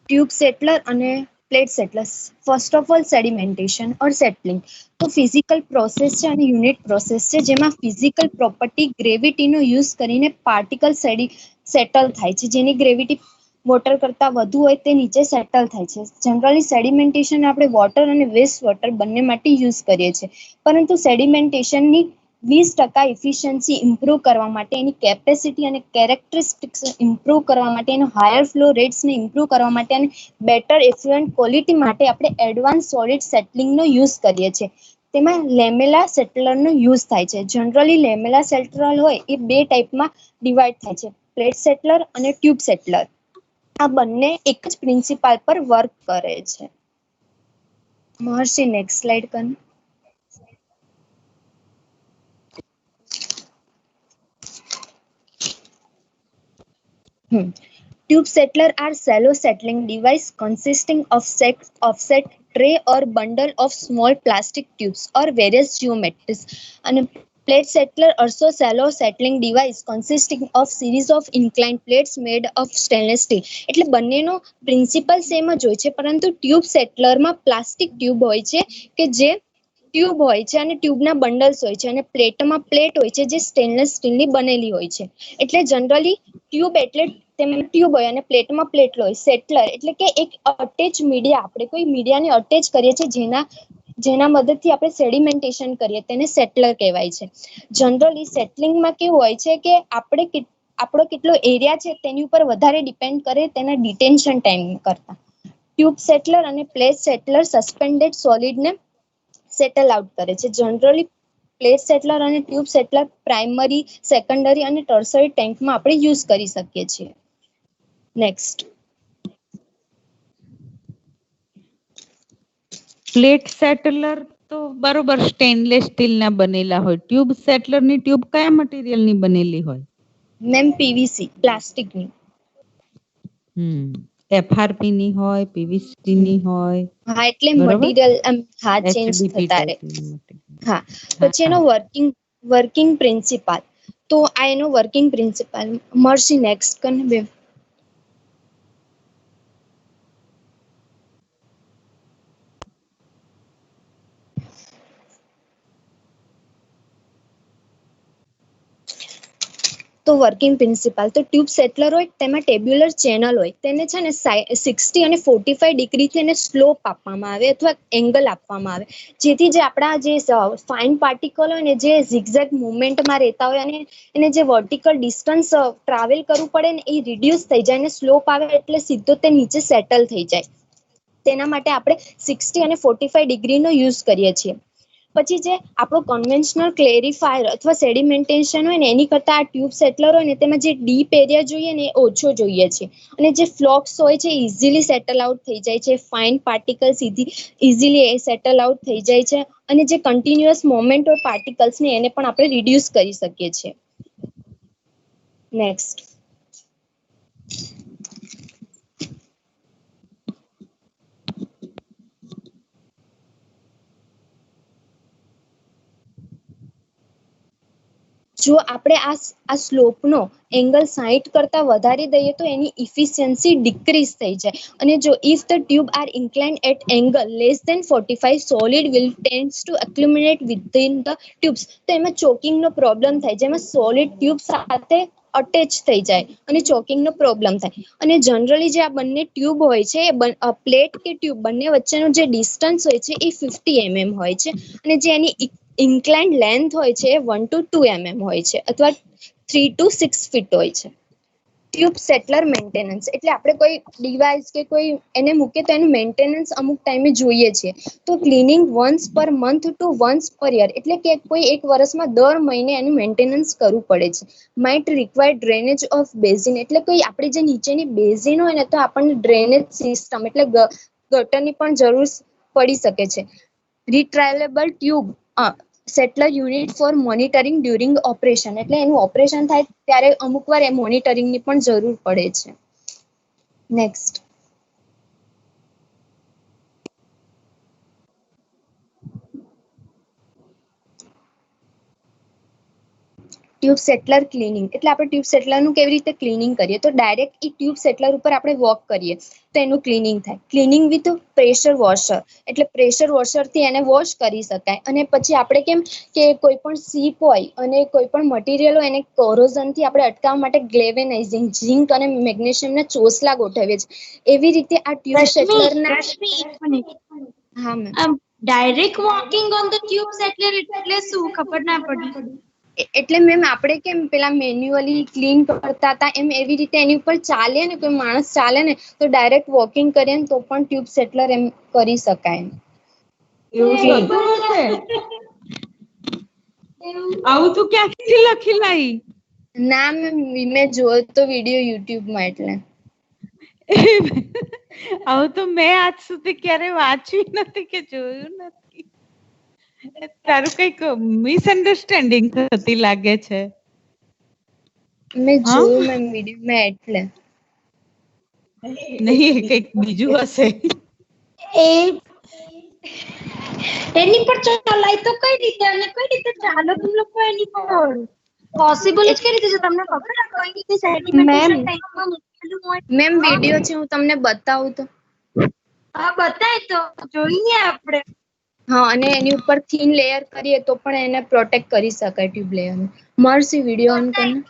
Tube settler અને plate settlers first of all sedimentation or settling તો ફિઝિકલ પ્રોસેસ છે અને યુનિટ પ્રોસેસ છે જેમાં ફિઝિકલ પ્રોપર્ટી ગ્રેવિટીનો યુઝ કરીને પાર્ટિકલ સેટલ થાય છે, જેની ગ્રેવિટી વોટર કરતાં વધુ હોય તે નીચે સેટલ થાય છે. જનરલી સેડિમેન્ટેશન આપણે વોટર અને વેસ્ટ વોટર બંને માટે યુઝ કરીએ છીએ, પરંતુ સેડિમેન્ટેશનની 20% ઇફિશિયન્સી ઇમ્પ્રૂવ કરવા માટે, એની કેપેસિટી અને કેરેક્ટરિસ્ટિક્સ ઇમ્પ્રૂવ કરવા માટે, એનો હાયર ફ્લો રેટ્સને ઇમ્પ્રૂવ કરવા માટે અને બેટર એફ્લુએન્ટ ક્વોલિટી માટે આપણે એડવાન્સ સોલિડ સેટલિંગનો યુઝ કરીએ છીએ. તેમાં લેમેલા સેટલરનો યુઝ થાય છે. જનરલી લેમેલા સેટલર હોય એ 2 ટાઈપમાં ડિવાઈડ થાય છે, પ્લેટ સેટલર અને ટ્યુબ સેટલર. આ બંને એક જ પ્રિન્સિપાલ પર વર્ક કરે છે. મહર્ષિ નેક્સ્ટ સ્લાઇડ કર. Tube settler are shallow settling device consisting of offset tray or bundle of small plastic tubes or various geometries. And plate settler also shallow settling device consisting of series of inclined plates made of stainless steel. એટલે બંનેનો principal same જ હોય છે, પરંતુ tube સેટલરમાં plastic tube હોય છે કે જે ટ્યુબ હોય છે અને ટ્યુબના બંડલ્સ હોય છે, અને પ્લેટમાં પ્લેટ હોય છે જે સ્ટેનલેસ સ્ટીલની બનેલી હોય છે. એટલે જનરલી ટ્યુબ એટલે તેમાં ટ્યુબ હોય અને પ્લેટમાં પ્લેટ હોય. સેટલર એટલે કે એક અટેચ મીડિયા, આપણે કોઈ મીડિયાને અટેચ કરીએ છીએ જેના મદદથી આપણે સેડિમેન્ટેશન કરીએ તેને સેટલર કહેવાય છે. જનરલી સેટલિંગમાં કેવું હોય છે કે આપણો કેટલો એરિયા છે તેની ઉપર વધારે ડિપેન્ડ કરે તેના ડિટેન્શન ટાઈમ કરતા. ટ્યુબ સેટલર અને પ્લેટ સેટલર સસ્પેન્ડેડ સોલિડને સેટલ આઉટ કરે છે. જનરલી પ્લેટ સેટલર અને ટ્યુબ સેટલર પ્રાઇમરી, સેકન્ડરી અને ટર્સરી ટેન્કમાં આપણે યુઝ કરી શકીએ છીએ. નેક્સ્ટ. પ્લેટ સેટલર તો બરોબર સ્ટેનલેસ સ્ટીલના બનેલા હોય. ટ્યુબ સેટલરની ટ્યુબ કયા મટીરિયલની બનેલી હોય? મેમ પીવીસી, પ્લાસ્ટિકની. એફઆરપી ની હોય, પીવીસી ની હોય. હા, એટલે બરોબર, મટીરિયલ હા ચેન્જ HDP થતા રહે. ટાઈપની. હા, પછી એનો વર્કિંગ પ્રિન્સિપાલ. તો આ એનો વર્કિંગ પ્રિન્સિપાલ. મર્સી નેક્સ્ટ કને બે. તો વર્કિંગ પ્રિન્સિપાલ તો ટ્યુબ સેટલર હોય તેમાં ટેબ્યુલર ચેનલ હોય, તેને છે ને 60 અને 45 ડિગ્રીથી એને સ્લોપ આપવામાં આવે અથવા એંગલ આપવામાં આવે, જેથી જે આપણા જે ફાઇન પાર્ટિકલ હોય ને જે ઝિગઝેગ મુવમેન્ટમાં રહેતા હોય અને એને જે વર્ટિકલ ડિસ્ટન્સ ટ્રાવેલ કરવું પડે ને એ રિડ્યુસ થઈ જાય, અને સ્લોપ આવે એટલે સીધો તે નીચે સેટલ થઈ જાય. તેના માટે આપણે 60 અને 45 ડિગ્રીનો યુઝ કરીએ છીએ. પછી જે આપણો કન્વેન્શનલ ક્લેરિફાયર અથવા સેડિમેન્ટેશન હોય ને એની કરતાં આ ટ્યુબ સેટલર હોય ને તેમાં જે ડીપ એરિયા જોઈએ ને એ ઓછો જોઈએ છે, અને જે ફ્લોક્સ હોય છે ઇઝીલી સેટલ આઉટ થઈ જાય છે. ફાઇન પાર્ટિકલ્સ ઇઝીલી એ સેટલ આઉટ થઈ જાય છે, અને જે કન્ટિન્યુઅસ મોમેન્ટ હોય પાર્ટિકલ્સને એને પણ આપણે રિડ્યુસ કરી શકીએ છીએ. નેક્સ્ટ. જો આપણે આ સ્લોપનો એંગલ 60 કરતાં વધારી દઈએ તો એની ઇફિશિયન્સી ડિક્રીઝ થઈ જાય, અને જો if the tube are inclined at angle less than 45 solid will tends to accumulate within the tubes. તો એમાં ચોકિંગનો પ્રોબ્લેમ થાય, જેમાં સોલિડ ટ્યુબ સાથે અટેચ થઈ જાય અને ચોકિંગનો પ્રોબ્લેમ થાય. અને જનરલી જે આ બંને ટ્યુબ હોય છે પ્લેટ કે ટ્યુબ બંને વચ્ચેનો જે ડિસ્ટન્સ હોય છે એ 50 mm હોય છે, અને જે એની ઇન્ક્લાઇન્ડ લેન્થ હોય છે 1 to 2 mm હોય છે, અથવા 3 to 6 ફીટ હોય છે. ટ્યુબ સેટલર મેન્ટેનન્સ એટલે આપણે કોઈ ડિવાઇસ કે કોઈ એને મૂકીએ તો એનું મેન્ટેનન્સ અમુક ટાઈમે જોઈએ છે. તો cleaning once per month to once per year, એટલે કે કોઈ એક વર્ષમાં દર મહિને એનું મેન્ટેનન્સ કરવું પડે છે. Might require drainage of basin, એટલે કોઈ આપણી જે નીચેની બેઝિન હોય ને તો આપણને ડ્રેનેજ સિસ્ટમ એટલે ગટરની પણ જરૂર પડી શકે છે. Retrievable tube settler unit for monitoring during operation, એટલે એનું ઓપરેશન થાય ત્યારે અમુક વાર એ મોનિટરિંગની પણ જરૂર પડે છે. નેક્સ્ટ. ટ્યુબ સેટલર ક્લિનિંગ એટલે આપણે ટ્યુબ સેટલરનું કેવી રીતે ક્લિનિંગ કરીએ તો ડાયરેક્ટ એ ટ્યુબ સેટલર ઉપર આપણે વોક કરીએ તો એનું ક્લિનિંગ થાય. ક્લિનિંગ વિથ પ્રેશર વોશર એટલે પ્રેશર વોશરથી એને વોશ કરી શકાય. અને પછી આપણે કેમ કે કોઈ પણ સીપ હોય અને કોઈ પણ મટીરિયલ હોય એને કોરોઝનથી આપણે અટકાવવા માટે ગ્લેવેનાઇઝિંગ ઝિંક અને મેગ્નેશિયમના ચોસલા ગોઠવીએ છીએ. એવી રીતે આ ટ્યુબ સેટલરના હા ma'am direct walking on the tube settler એટલે શું ખબર ના પડી. એટલે મેમ આપણે કેમ પેલા મેન્યુઅલી ક્લીન કરતા હતા એમ એવી રીતે એની ઉપર ચાલે ને કોઈ માણસ ચાલે ને તો ડાયરેક્ટ વોકિંગ કરીએ ને તો પણ ટ્યુબ સેટલર એમ કરી શકાય. એવું થતું હશે. આવું તું ક્યાંથી લખી લાવી? ના મેં જોયો તો વિડીયો યુટ્યુબમાં એટલે આવું તો મેં આજ સુધી ક્યારે વાંચ્યું નથી કે જોયું નથી. તારું કઈક મિસઅન્ડરસ્ટેન્ડિંગ થતી લાગે છે. મેં જોયું મેમ વિડીયોમાં એટલે નહીં કઈક બીજું હશે. એની પર ચલાય તો કઈ રીતે અને કઈ રીતે ચાલો तुम लोग को એની પર પોસિબલ જ કઈ રીતે છે તમને ખબર છે કઈ રીતે સેડિમેન્ટેશન ટાઈપમાં મૂકેલું હોય. મેમ વિડીયો છે હું તમને બતાવું તો હા બતાય તો જોઈએ આપણે. હા અને એની ઉપર થીન લેયર કરીએ તો પણ એને પ્રોટેક્ટ કરી શકાય ટ્યુબ લેયરને. મરસી વિડીયો ઓન કરને.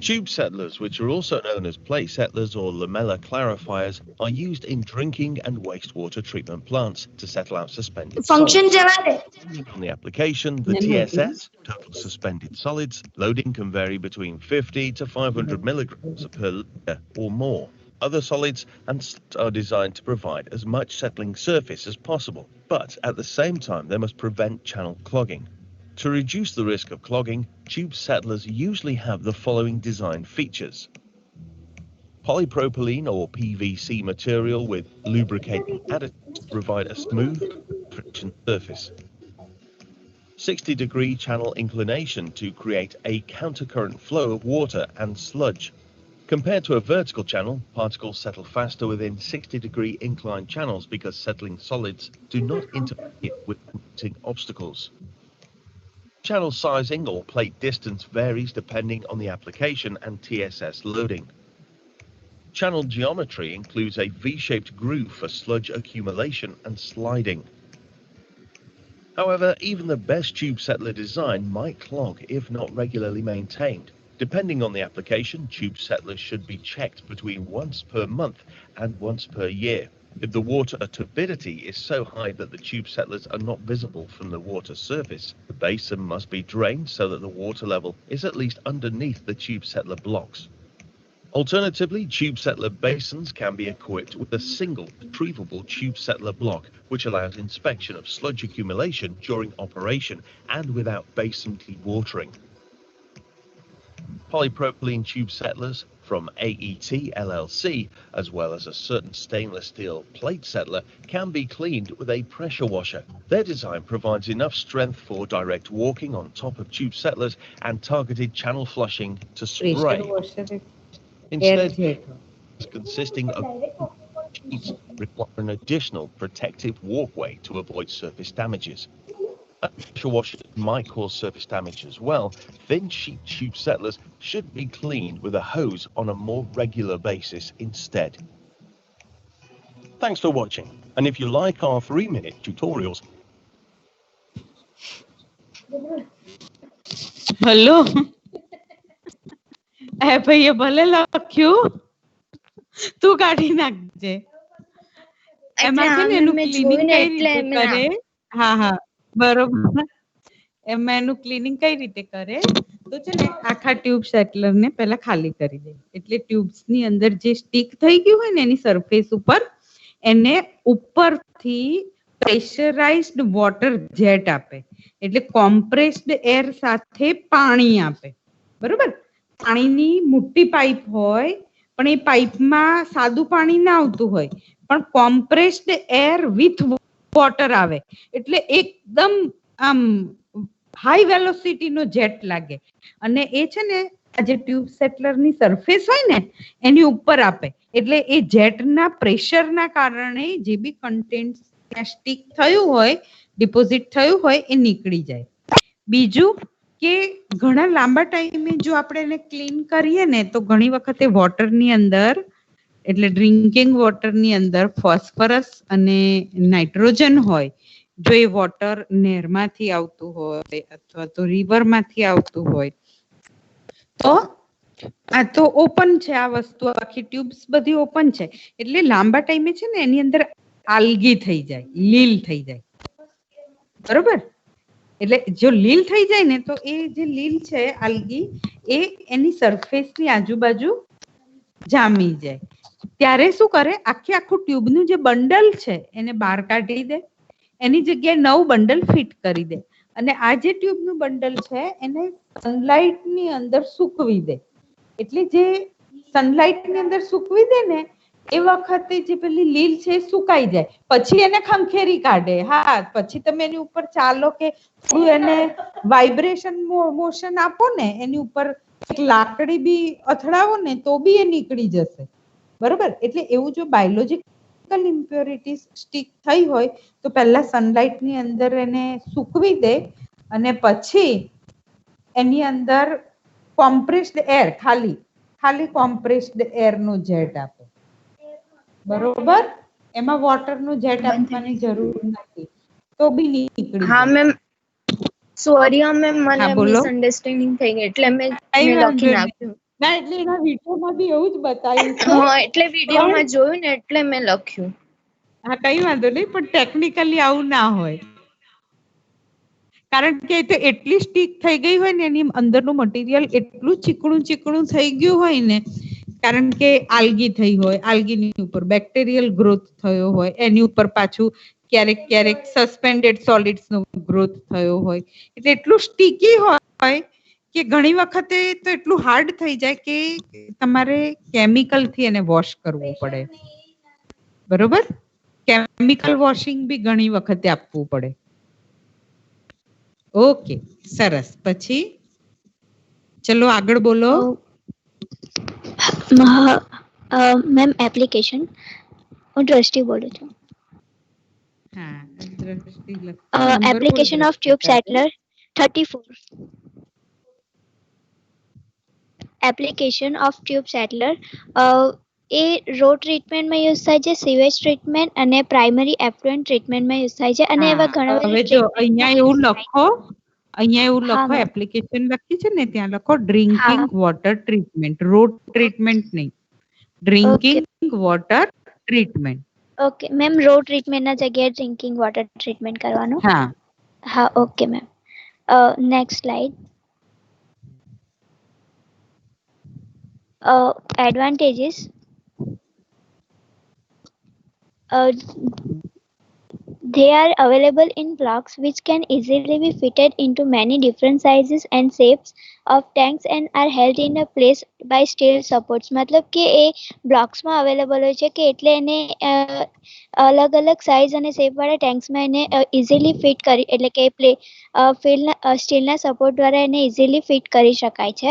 Tube settlers, which are also known as plate settlers or lamella clarifiers, are used in drinking and wastewater treatment plants to settle out suspended function solids. જવા દે. On the application, the TSS, total suspended solids, loading can vary between 50 to 500 milligrams per litre or more. Other solids and are designed to provide as much settling surface as possible, but at the same time they must prevent channel clogging. To reduce the risk of clogging, tube settlers usually have the following design features. Polypropylene or PVC material with lubricating additives to provide a smooth friction surface. 60-degree channel inclination to create a countercurrent flow of water and sludge. Compared to a vertical channel, particles settle faster within 60-degree inclined channels because settling solids do not interfere with routing obstacles. Channel sizing or plate distance varies depending on the application and TSS loading. Channel geometry includes a V-shaped groove for sludge accumulation and sliding. However, even the best tube settler design might clog if not regularly maintained. Depending on the application, tube settlers should be checked between once per month and once per year. If the water turbidity is so high that the tube settlers are not visible from the water surface, the basin must be drained so that the water level is at least underneath the tube settler blocks. Alternatively, tube settler basins can be equipped with a single retrievable tube settler block, which allows inspection of sludge accumulation during operation and without basin dewatering. Polypropylene tube settlers from AET LLC, as well as a certain stainless steel plate settler, can be cleaned with a pressure washer. Their design provides enough strength for direct walking on top of tube settlers and targeted channel flushing to spray. Instead, consisting of sheets require an additional protective walkway to avoid surface damages. Pressure washers might cause surface damage as well. Thin sheet tube settlers should be cleaned with a hose on a more regular basis instead. Thanks for watching, and if you like our 3-minute tutorials, Hello. એ ભાઈએ ભલે લખ્યું તું કાઢી નાખજે એમાં છે ને એનું cleaning કઈ રીતે કરે હા હા બરોબર એમાં એનું ક્લીનિંગ કઈ રીતે કરે તો છે ને આખા ટ્યુબ સેટલર ને પહેલા ખાલી કરી દે એટલે ટ્યુબ્સ ની અંદર જે સ્ટીક થઈ ગયું હોય ને એની સરફેસ ઉપર એને ઉપરથી પ્રેશરાઇઝ્ડ વોટર જેટ આપે, એટલે કોમ્પ્રેસ્ડ એર સાથે પાણી આપે, બરોબર. પાણીની મોટી પાઇપ હોય પણ એ પાઇપમાં સાદું પાણી ના આવતું હોય, પણ કોમ્પ્રેસ્ડ એર વિથ વોટર આવે, એટલે એકદમ આમ હાઈ વેલોસિટી નો જેટ લાગે. અને એ છે ને આ જે ટ્યુબ સેટલરની સરફેસ હોય ને એની ઉપર આપે, એટલે એ જેટના પ્રેશરના કારણે જે બી કન્ટેન્ટ સ્ટીક થયું હોય, ડિપોઝિટ થયું હોય એ નીકળી જાય. બીજું કે ઘણા લાંબા ટાઈમે જો આપણે એને ક્લીન કરીએ ને તો ઘણી વખતે વોટરની અંદર, એટલે ડ્રિંકિંગ વોટરની અંદર ફોસ્ફરસ અને નાઇટ્રોજન હોય. જો એ વોટર નહેરમાંથી આવતું હોય અથવા તો રિવરમાંથી આવતું હોય તો આ તો ઓપન છે, આ વસ્તુ આખી ટ્યુબ્સ બધી ઓપન છે, એટલે લાંબા ટાઈમે છે ને એની અંદર આલ્ગી થઈ જાય, લીલ થઈ જાય, બરોબર. એટલે જો લીલ થઈ જાય ને તો એ જે લીલ છે આલ્ગી એ એની સરફેસની આજુબાજુ જામી જાય. ત્યારે શું કરે, આખું ટ્યુબનું જે બંડલ છે એને બહાર કાઢી દે, એની જગ્યાએ નવું બંડલ ફિટ કરી દે, અને આ જે ટ્યુબનું બંડલ છે એને સનલાઇટની અંદર સૂકવી દે. એટલે જે સનલાઇટની અંદર સૂકવી દે ને એ વખતે જે પેલી લીલ છે એ સુકાઈ જાય, પછી એને ખંખેરી કાઢે. હા, પછી તમે એની ઉપર ચાલો કે એને વાઇબ્રેશન મોશન આપો ને, એની ઉપર લાકડી બી અથડાવો ને તો બી એ નીકળી જશે, બરોબર. એટલે એવું જો બાયોલોજીકલ ઇમ્પ્યોરિટીઝ સ્ટીક થઈ હોય તો પહેલા સનલાઇટની અંદર એને સૂકવી દે અને પછી એની અંદર કોમ્પ્રેસ્ડ એર, ખાલી કોમ્પ્રેસ્ડ એર નો જેટ આપે, બરોબર. એમાં વોટર નો જેટ આપવાની જરૂર નથી તો બી નીકળી. હા મેમ, સોરી મેમ, મને બોલો. મિસઅન્ડરસ્ટેન્ડિંગ થઈ ગઈ એટલે મેં લખી નાખ્યું. ના, એટલે એના વિડીયોમાં બી એવું જ બતાવ્યું છે. હા, એટલે વિડીયોમાં જોયું ને એટલે મેં લખ્યું. હા, કઈ વાંધો નહીં, પણ ટેકનિકલી આવું ના હોય, કારણ કે તો એટલી સ્ટીક થઈ ગઈ હોય ને, એની અંદરનું મટીરિયલ એટલું ચીકણું થઈ ગયું હોય ને, કારણ કે આલ્ગી થઈ હોય, આલ્ગીની ઉપર બેક્ટેરિયલ ગ્રોથ થયો હોય, એની ઉપર પાછું ક્યારેક સસ્પેન્ડેડ સોલિડ્સ નો ગ્રોથ થયો હોય, એટલે એટલું સ્ટીકી હોય કે ઘણી વખતે તો એટલું હાર્ડ થઈ જાય કે તમારે કેમિકલ થી એને વોશ કરવું પડે, બરોબર. કેમિકલ વોશિંગ બી ઘણી વખતે આપવું પડે. ઓકે, સરસ. પછી ચલો આગળ બોલો. મેમ એપ્લિકેશન, હું દ્રષ્ટિ બોલું છું. હા, Drashti application of tube settler 34. Application of tube settler એ રોડ ટ્રીટમેન્ટમાં યુઝ થાય છે, સીવેજ ટ્રીટમેન્ટ અને પ્રાઇમરી એફ્લુએન્ટ ટ્રીટમેન્ટમાં યુઝ થાય છે, અને એવા ઘણા હવે જો અહીંયા એવું લખો, એપ્લિકેશન લખી છે ને ત્યાં લખો drinking water treatment, road treatment નહીં, drinking water treatment. Okay ma'am, road ટ્રીટમેન્ટના જગ્યાએ ડ્રિંકિંગ વોટર ટ્રીટમેન્ટ કરવાનું. હા, okay ma'am. Next slide. Advantages. They are available in blocks which can easily be fitted into many different sizes and shapes of tanks and are held in a place by steel supports. मतलब કે એ બ્લોક્સમાં available હોય છે કે એટલે એને અલગ અલગ size અને શેપ વાળા ટેન્ક્સમાં એને ઇઝીલી ફિટ કરી, એટલે કે સ્ટીલના સપોર્ટ દ્વારા એને ઇઝીલી ફિટ કરી શકાય છે.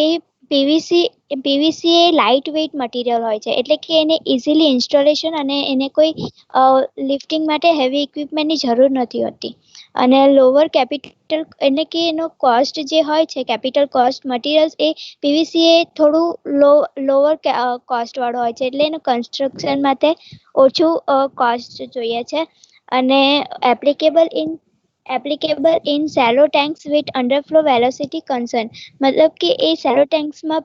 એ પીવીસી એ લાઇટ વેઇટ મટીરિયલ હોય છે, એટલે કે એને ઇઝીલી ઇન્સ્ટોલેશન અને એને કોઈ લિફ્ટિંગ માટે હેવી ઇક્વિપમેન્ટની જરૂર નથી હોતી. અને લોવર કેપિટલ, એટલે કે એનો કોસ્ટ જે હોય છે, કેપિટલ કોસ્ટ મટીરિયલ્સ એ પીવીસી એ થોડું લોવર કોસ્ટ વાળું હોય છે, એટલે એનું કન્સ્ટ્રક્શન માટે ઓછું કોસ્ટ જોઈએ છે. અને applicable in Cello tanks with underflow velocity concern, મતલબ કે એ સેલો ટેન્ક્સમાં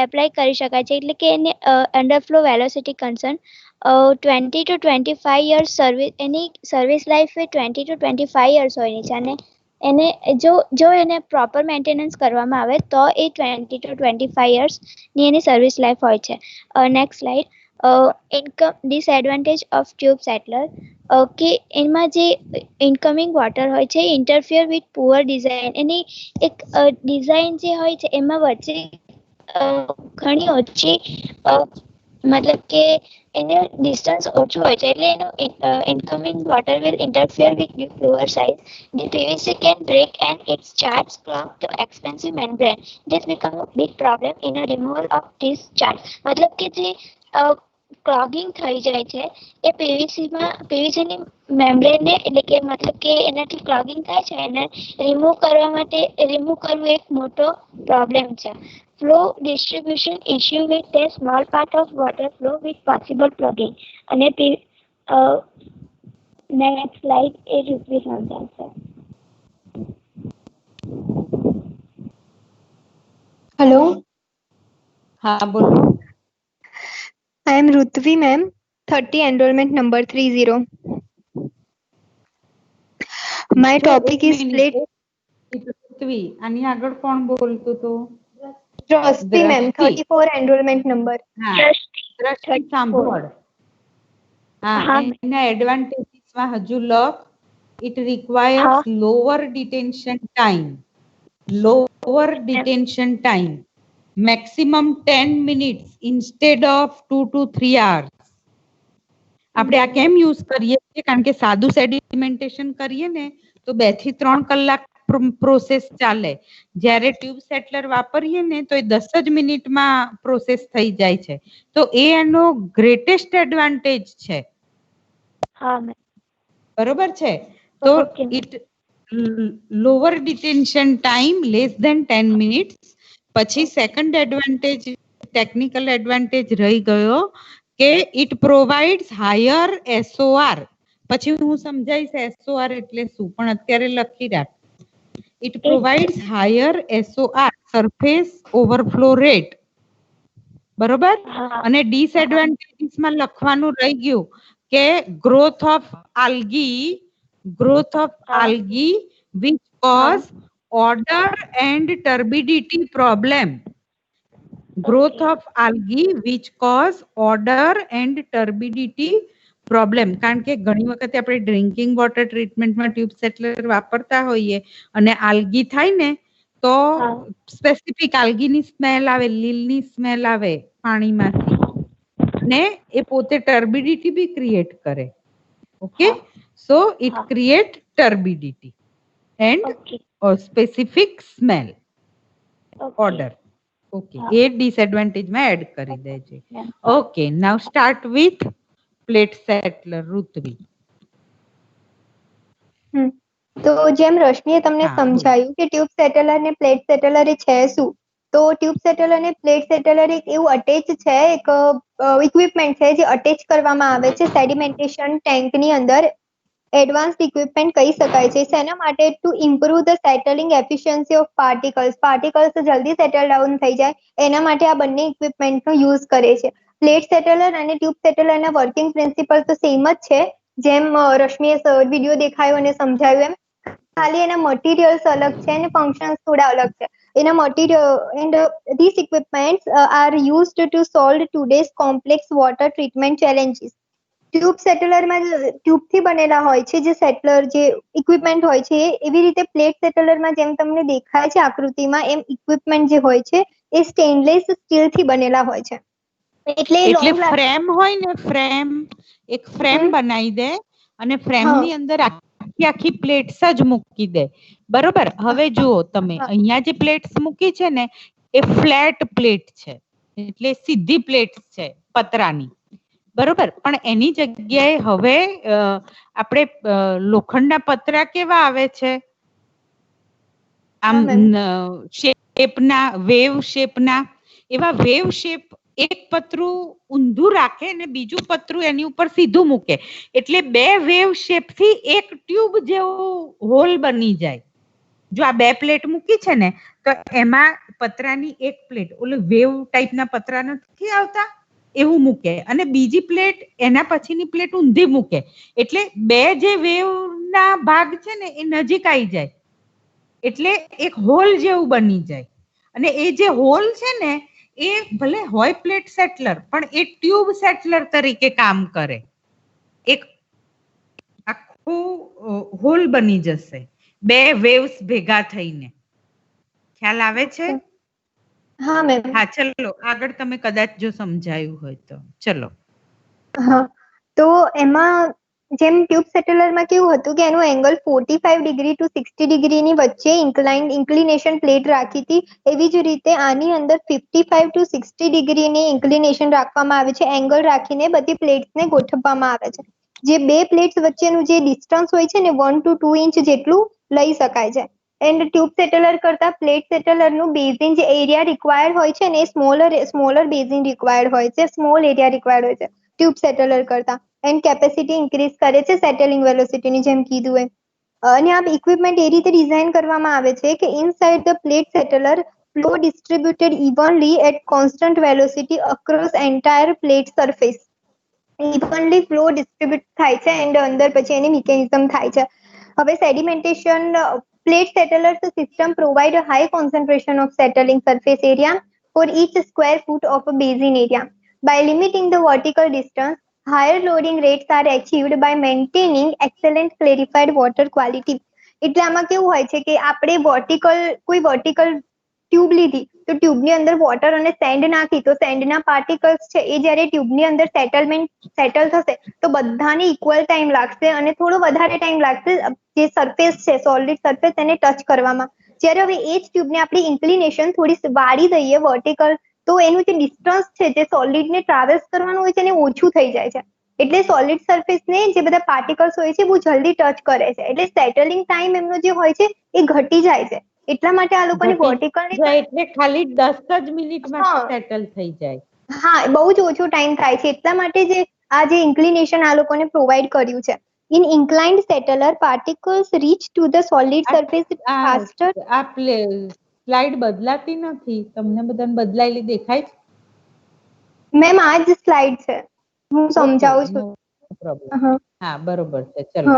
એપ્લાય કરી શકાય છે, એટલે કે એને underflow velocity concern 20 to 25 years service, any service life A 20 to 25 years હોય છે. અને એને જો એને પ્રોપર મેન્ટેનન્સ કરવામાં આવે તો એ 20 to 25 yearsની એની સર્વિસ લાઈફ હોય છે. Next slide. Income disadvantage of tube settler. કે એમાં જે ઇનકમિંગ વોટર હોય છે ઇન્ટરફિયર વિથ પુઅર ડિઝાઇન. એની એક ડિઝાઇન જે હોય છે એમાં વચ્ચે ઘણી ઓછી મતલબ કે એને ડિસ્ટન્સ ઓછું હોય છે એટલે એનું incoming water will interfere with poor size. The PVC can break and its charts clog the expensive membrane. This becomes a big problem in a removal of this chart. मतलब કે જે ક્લોગિંગ થઈ જાય છે એ પીવીસીની મેમ્બ્રેનને એટલે કે મતલબ કે એનાથી ક્લોગિંગ થાય છે એને રિમૂવ કરવું એક મોટો પ્રોબ્લેમ છે. Flow distribution issue with a small part of water flow with possible plugging. અને next slide is Ritvi answer. Hello. हाँ बोलो. I am Ritvi ma'am, 30 enrollment number 30. My topic is plate. Rutvi આની આગળ કોણ બોલતું હતું? દ્રષ્ટિ ma'am, 34 enrollment number. હા દ્રષ્ટિ સાંભળ. હા એના એડવાન્ટેજીસમાં હજુ લખ. It requires lower detention time. Lower detention time. Maximum 10 minutes instead of 2 to 3 hours. આપણે આ કેમ યુઝ કરીએ છીએ કારણ કે સાદું સેડિમેન્ટેશન કરીએ ને તો 2 થી 3 કલાક પ્રોસેસ ચાલે. જ્યારે ટ્યુબ સેટલર વાપરીએ ને તો એ 10 જ મિનિટમાં પ્રોસેસ થઈ જાય છે. તો એ એનો ગ્રેટેસ્ટ એડવાન્ટેજ છે. બરોબર છે. તો it lower detention time less than 10 minutes. પછી સેકન્ડ એડવાન્ટેજ ટેકનિકલ એડવાન્ટેજ રહી ગયો કે ઇટ પ્રોવાઇડ્સ હાયર SOR. પછી હું સમજાઈશ SOR એટલે શું પણ અત્યારે લખી રાખ. It provides higher SOR surface overflow rate. બરોબર. અને ડિસએડવાન્ટેજીસમાં લખવાનું રહી ગયું કે growth of algae which cause odor and turbidity problem. Growth of algae which cause odor and turbidity problem. કારણ કે ઘણી વખત આપણે ડ્રિંકિંગ વોટર ટ્રીટમેન્ટમાં ટ્યુબ સેટલર વાપરતા હોઈએ અને આલ્ગી થાય ને તો સ્પેસિફિક આલ્ગીની સ્મેલ આવે, લીલની સ્મેલ આવે પાણીમાંથી ને એ પોતે ટર્બિડિટી બી ક્રિએટ કરે. ઓકે. So it create turbidity and specific smell order. Okay એ ડિસએડવાન્ટેજમાં એડ કરી દેજે. Okay now start with plate settler. Rutvi. તો જેમ રશ્મિએ તમને સમજાયું કે ટ્યુબ સેટલર ને પ્લેટ સેટલર એ છે શું, તો ટ્યુબ સેટલર અને પ્લેટ સેટલર એક એવું અટેચ છે, એક ઇક્વિપમેન્ટ છે જે અટેચ કરવામાં આવે છે સેડિમેન્ટેશન ટેન્કની અંદર. એડવાન્સ્ડ ઇક્વિપમેન્ટ કહી શકાય છે. શેના માટે? To improve the settling efficiency of particles જલ્દી સેટલ ડાઉન થઈ જાય એના માટે આ બંને ઇક્વિપમેન્ટનો યુઝ કરે છે. પ્લેટ સેટલર અને ટ્યુબ સેટલરના વર્કિંગ પ્રિન્સિપલ તો સેમ જ છે, જેમ રશ્મિએ વિડીયો દેખાયો અને સમજાવ્યું એમ. ખાલી એના મટીરિયલ્સ અલગ છે અને ફંક્શન્સ થોડા અલગ છે. એના material and these equipments are used to solve today's complex water treatment challenges. Tube સેટલરમાં ટ્યુબથી બનેલા હોય છે જે સેટલર જે ઇક્વિપમેન્ટ હોય છે, એવી રીતે પ્લેટ સેટલરમાં જેમ તમને દેખાય છે આકૃતિમાં એમ ઇક્વિપમેન્ટ જે હોય છે એ સ્ટેનલેસ સ્ટીલથી બનેલા હોય છે. એટલે ફ્રેમ હોય ને, એક ફ્રેમ બનાવી દે અને ફ્રેમની અંદર આખી પ્લેટ્સ જ મૂકી દે. બરોબર. હવે જુઓ તમે અહીંયા જે પ્લેટ્સ મૂકી છે ને એ ફ્લેટ પ્લેટ છે, એટલે સીધી પ્લેટ્સ છે પતરાની. બરોબર. પણ એની જગ્યાએ હવે આપણે લોખંડના પતરા કેવા આવે છે આમ શેપના, વેવ શેપના. એવા વેવ શેપ એક પતરું ઊંધું રાખે અને બીજું પતરું એની ઉપર સીધું મૂકે એટલે બે વેવ શેપથી એક ટ્યુબ જેવું હોલ બની જાય. જો આ બે પ્લેટ મૂકી છે ને તો એમાં પતરાની એક પ્લેટ ઓલું વેવ ટાઈપના પતરા નથી આવતા એવું મૂકે અને બીજી પ્લેટ એના પછીની પ્લેટ ઊંધી મૂકે એટલે બે જે વેવના ભાગ છે ને એ નજીક આવી જાય એટલે એક હોલ જેવું બની જાય અને એ જે હોલ છે ને એ ભલે હોય પ્લેટ સેટલર પણ એ ટ્યુબ સેટલર તરીકે કામ કરે, એક આખું હોલ બની જશે બે વેવ્સ ભેગા થઈને. ખ્યાલ આવે છે? હા મેમ. હા ચલો આગળ તમે કદાચ જો સમજાયું હોય તો ચલો. હા તો એમાં જેમ ટ્યુબ સેટલરમાં કેવું હતું કે એનું એંગલ 45 ડિગ્રી ટુ 60 ડિગ્રીની વચ્ચે ઇન્ક્લિનેશન પ્લેટ રાખી હતી, એવી જ રીતે આની અંદર 55 ટુ 60 ડિગ્રીની ઇન્ક્લિનેશન રાખવામાં આવે છે, એંગલ રાખીને બધી પ્લેટ્સને ગોઠવવામાં આવે છે. જે બે પ્લેટ્સ વચ્ચેનું જે ડિસ્ટન્સ હોય છે ને 1 to 2 ઇંચ જેટલું લઈ શકાય છે. એન્ડ ટ્યુબ સેટલર કરતા પ્લેટ સેટલરનું બેઝિન જે એરિયા રિક્વાયર્ડ હોય છે ને એ સ્મોલર બેઝિન રિક્વાયર્ડ હોય છે, સ્મોલ એરિયા રિક્વાયર્ડ હોય છે ટ્યુબ સેટલર કરતા. એન્ડ કેપેસિટી ઇન્ક્રીઝ કરે છે સેટલિંગ વેલોસિટીની જેમ કીધું એમ. અને આ ઇક્વિપમેન્ટ એ રીતે ડિઝાઇન કરવામાં આવે છે કે inside the plate settler flow distributed evenly at constant velocity across entire plate surface. Evenly flow distribute થાય છે એન્ડ અંદર પછી એની મિકેનિઝમ થાય છે. હવે સેડિમેન્ટેશન plate settlers system provide a high concentration of settling surface area for each square foot of a basin area. By limiting the vertical distance, higher loading rates are achieved by maintaining excellent clarified water quality. એટલે આમાં કેવું હોય છે કે આપણે કોઈ vertical tube લીધી તો ટ્યુબની અંદર વોટર અને સેન્ડ નાખી તો સેન્ડના પાર્ટિકલ્સ છે એ જ્યારે ટ્યુબની અંદર સેટલ થશે તો બધાને ઇક્વલ ટાઈમ લાગશે અને થોડો વધારે ટાઈમ લાગશે જે સરફેસ છે સોલિડ સરફેસ એને ટચ કરવામાં. જ્યારે હવે એ જ ટ્યુબને આપણી ઇન્ક્લિનેશન થોડી વાળી દઈએ વર્ટિકલ તો એનું જે ડિસ્ટન્સ છે જે સોલિડને ટ્રાવેલ્સ કરવાનું હોય છે એને ઓછું થઈ જાય છે. એટલે સોલિડ સરફેસને જે બધા પાર્ટિકલ્સ હોય છે બહુ જલ્દી ટચ કરે છે એટલે સેટલિંગ ટાઈમ એમનો જે હોય છે એ ઘટી જાય છે. એટલા માટે આ લોકોની વર્ટિકલ એટલે ખાલી 10 જ મિનિટમાં સેટલ થઈ જાય. હા બહુ જ ઓછો ટાઈમ થાય છે એટલા માટે જે આ જે ઇન્ક્લિનેશન આ લોકોને પ્રોવાઈડ કર્યું છે. In inclined settler, particles reach to the solid surface faster. આ સ્લાઇડ બદલાતી નથી, તમને બધાને બદલાયેલી દેખાય છે? મેમ આ જ સ્લાઇડ છે, હું સમજાવું છું. હા બરોબર છે ચલો.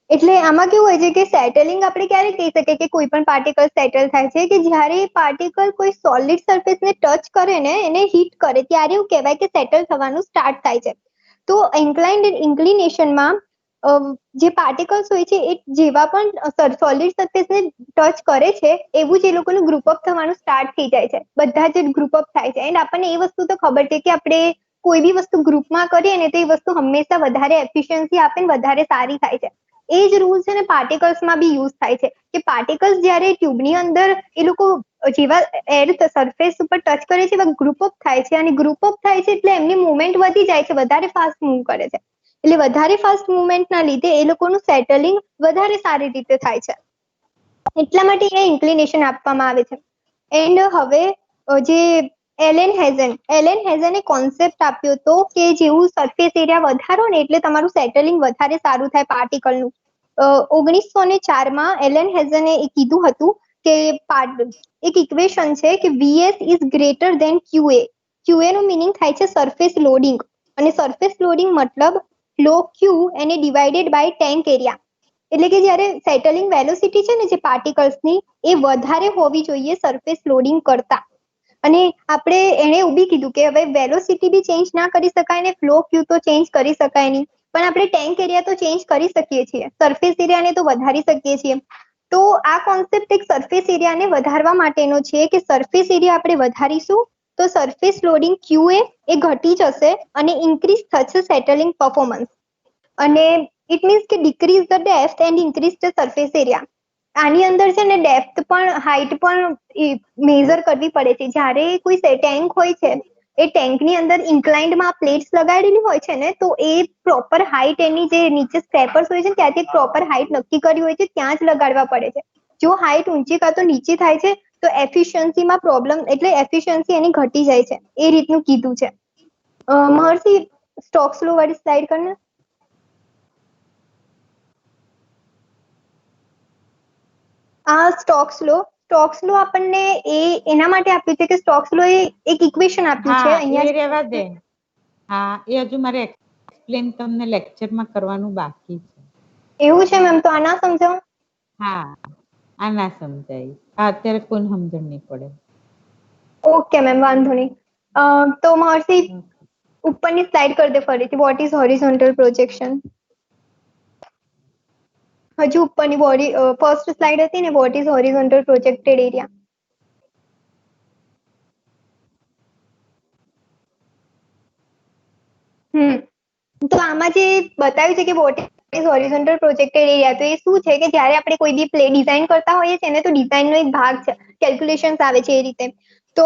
એટલે આમાં કેવું હોય છે કે સેટલિંગ આપણે ક્યારે કહી શકીએ કે કોઈ પણ પાર્ટિકલ સેટલ થાય છે કે જ્યારે પાર્ટિકલ કોઈ સોલિડ સરફેસને ટચ કરે ને એને હિટ કરે ત્યારે એવું કહેવાય કે સેટલ થવાનું સ્ટાર્ટ થાય છે. તો ઇન્ક્લિનેશનમાં જે પાર્ટિકલ્સ હોય છે એ જેવા પણ સોલિડ સરફેસને ટચ કરે છે એવું જ એ લોકોનું ગ્રુપઅપ થવાનું સ્ટાર્ટ થઈ જાય છે. બધા જ ગ્રુપઅપ થાય છે. એન્ડ આપણને એ વસ્તુ તો ખબર છે કે આપણે કોઈ બી વસ્તુ ગ્રુપમાં કરીએ ને તો એ વસ્તુ હંમેશા વધારે એફિશિયન્સી આપે ને વધારે સારી થાય છે. એ જ રૂલ છે ને પાર્ટિકલ્સમાં બી યુઝ થાય છે કે પાર્ટિકલ્સ જ્યારે ટ્યુબની અંદર એ લોકો જેવા એર સરફેસ ઉપર ટચ કરે છે એવા ગ્રુપઅપ થાય છે અને ગ્રુપઅપ થાય છે એટલે એમની મુવમેન્ટ વધી જાય છે, વધારે ફાસ્ટ મૂવ કરે છે. એટલે વધારે ફાસ્ટ મુવમેન્ટના લીધે એ લોકોનું સેટલિંગ વધારે સારી રીતે થાય છે. એટલા માટે એ ઇન્ક્લિનેશન આપવામાં આવે છે. એન્ડ હવે જે એલેન હેઝને કોન્સેપ્ટ આપ્યો હતો કે જેવું સરફેસ એરિયા વધારો ને એટલે તમારું સેટલિંગ વધારે સારું થાય પાર્ટિકલનું. 1904માં એલેન હેઝને એ કીધું હતું કે એક ઇક્વેશન છે કે VS is greater than QA. QA નું મિનિંગ થાય છે સરફેસ લોડિંગ અને સરફેસ લોડિંગ મતલબ ફ્લો Q એને ડિવાઇડેડ બાય ટેન્ક એરિયા. એટલે કે જ્યારે સેટલિંગ વેલોસિટી છે ને જે પાર્ટિકલ્સની એ વધારે હોવી જોઈએ સરફેસ લોડિંગ કરતા. અને આપણે એને એવું બી કીધું કે હવે વેલોસિટી બી ચેન્જ ના કરી શકાય ને ફ્લો ક્યુ તો ચેન્જ કરી શકાય નહીં, પણ આપણે ટેન્ક એરિયા તો ચેન્જ કરી શકીએ છીએ, સરફેસ એરિયાને તો વધારી શકીએ છીએ. તો આ કોન્સેપ્ટ એક સરફેસ એરિયાને વધારવા માટેનો છે કે સરફેસ એરિયા આપણે વધારીશું તો સરફેસ લોડિંગ QA એ ઘટી જશે અને ઇન્ક્રીઝ થશે સેટલિંગ પરફોર્મન્સ. અને ઇટ મીન્સ કે decrease the depth and increase the surface area. આની અંદર છે ને ડેપ્થ પણ હાઇટ પણ મેઝર કરવી પડે છે. જ્યારે કોઈ ટેન્ક હોય છે એ ટેન્કની અંદર ઇન્ક્લાઇન્ડમાં પ્લેટ્સ લગાડેલી હોય છે ને તો એ પ્રોપર હાઇટ એની જે નીચે સ્ક્રેપર્સ હોય છે ત્યાંથી પ્રોપર હાઇટ નક્કી કરી હોય છે ત્યાં જ લગાડવા પડે છે. જો હાઇટ ઊંચી કાં તો નીચી થાય છે તો એફિશિયન્સીમાં પ્રોબ્લેમ એટલે એફિશિયન્સી એની ઘટી જાય છે. એ રીતનું કીધું છે. મહર્ષિ સ્ટોક્સ લો વાળી સ્લાઇડ કરને. આ સ્ટોક્સ લો આપણને એના માટે આપ્યું છે કે સ્ટોક્સ લો એ એક ઇક્વેશન આપ્યું છે અહીંયા. રહેવા દે. હા એ હજુ મારે એક્સપ્લેન તમને લેક્ચરમાં કરવાનું બાકી છે. એવું છે મેમ, તો આ ના સમજાવો. હા આ ના સમજાય, આ અત્યારે કોઈ સમજણ નહીં પડે. ઓકે મેમ, વાંધો નહીં. તો મહર્ષિ ઉપરની સ્લાઇડ કરી દે ફરીથી. What is horizontal projection? હજુ ઉપરની બોડી ફર્સ્ટ સ્લાઇડ હતી ને, what is horizontal projected area. તો આમાં જે બતાવ્યું છે કે what is horizontal projected area, તો એ શું છે કે જ્યારે આપણે કોઈ બી ડિઝાઇન કરતા હોઈએ છીએ ને, તો ડિઝાઇનનો એક ભાગ છે, કેલ્ક્યુલેશન્સ આવે છે એ રીતે. તો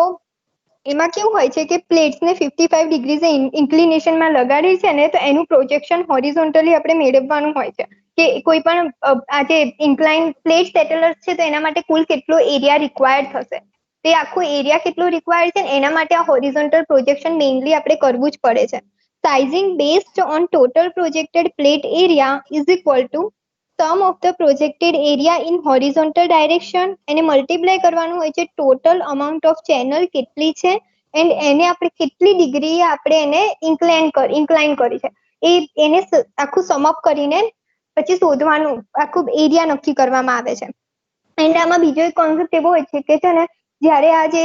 એમાં કેવું હોય છે કે પ્લેટ્સને 55 ડિગ્રીઝ ઇન્ક્લિનેશનમાં લગાડી છે ને, તો એનું પ્રોજેક્શન હોરિઝોન્ટલી આપણે મેળવવાનું હોય છે કે કોઈ પણ આ જે ઇન્ક્લાઇન પ્લેટ સેટલર્સ છે તો એના માટે કુલ કેટલો એરિયા રિક્વાયર્ડ થશે, તે આખો એરિયા કેટલો રિક્વાયર્ડ છે, એના માટે આ હોરિઝોન્ટલ પ્રોજેક્શન મેઇનલી આપણે કરવું જ પડે છે. Sizing based on total projected plate area is equal to sum of the projected area in horizontal direction, એને મલ્ટીપ્લાય કરવાનું હોય છે ટોટલ અમાઉન્ટ ઓફ ચેનલ કેટલી છે એન્ડ એને આપણે કેટલી ડિગ્રી આપણે એને ઇન્ક્લાઇન કરી છે એને આખું સમઅપ કરીને પછી શોધવાનું, આખું એરિયા નક્કી કરવામાં આવે છે. એન્ડ આમાં બીજો એક કોન્સેપ્ટ એવો હોય છે કે છે ને, જ્યારે આ જે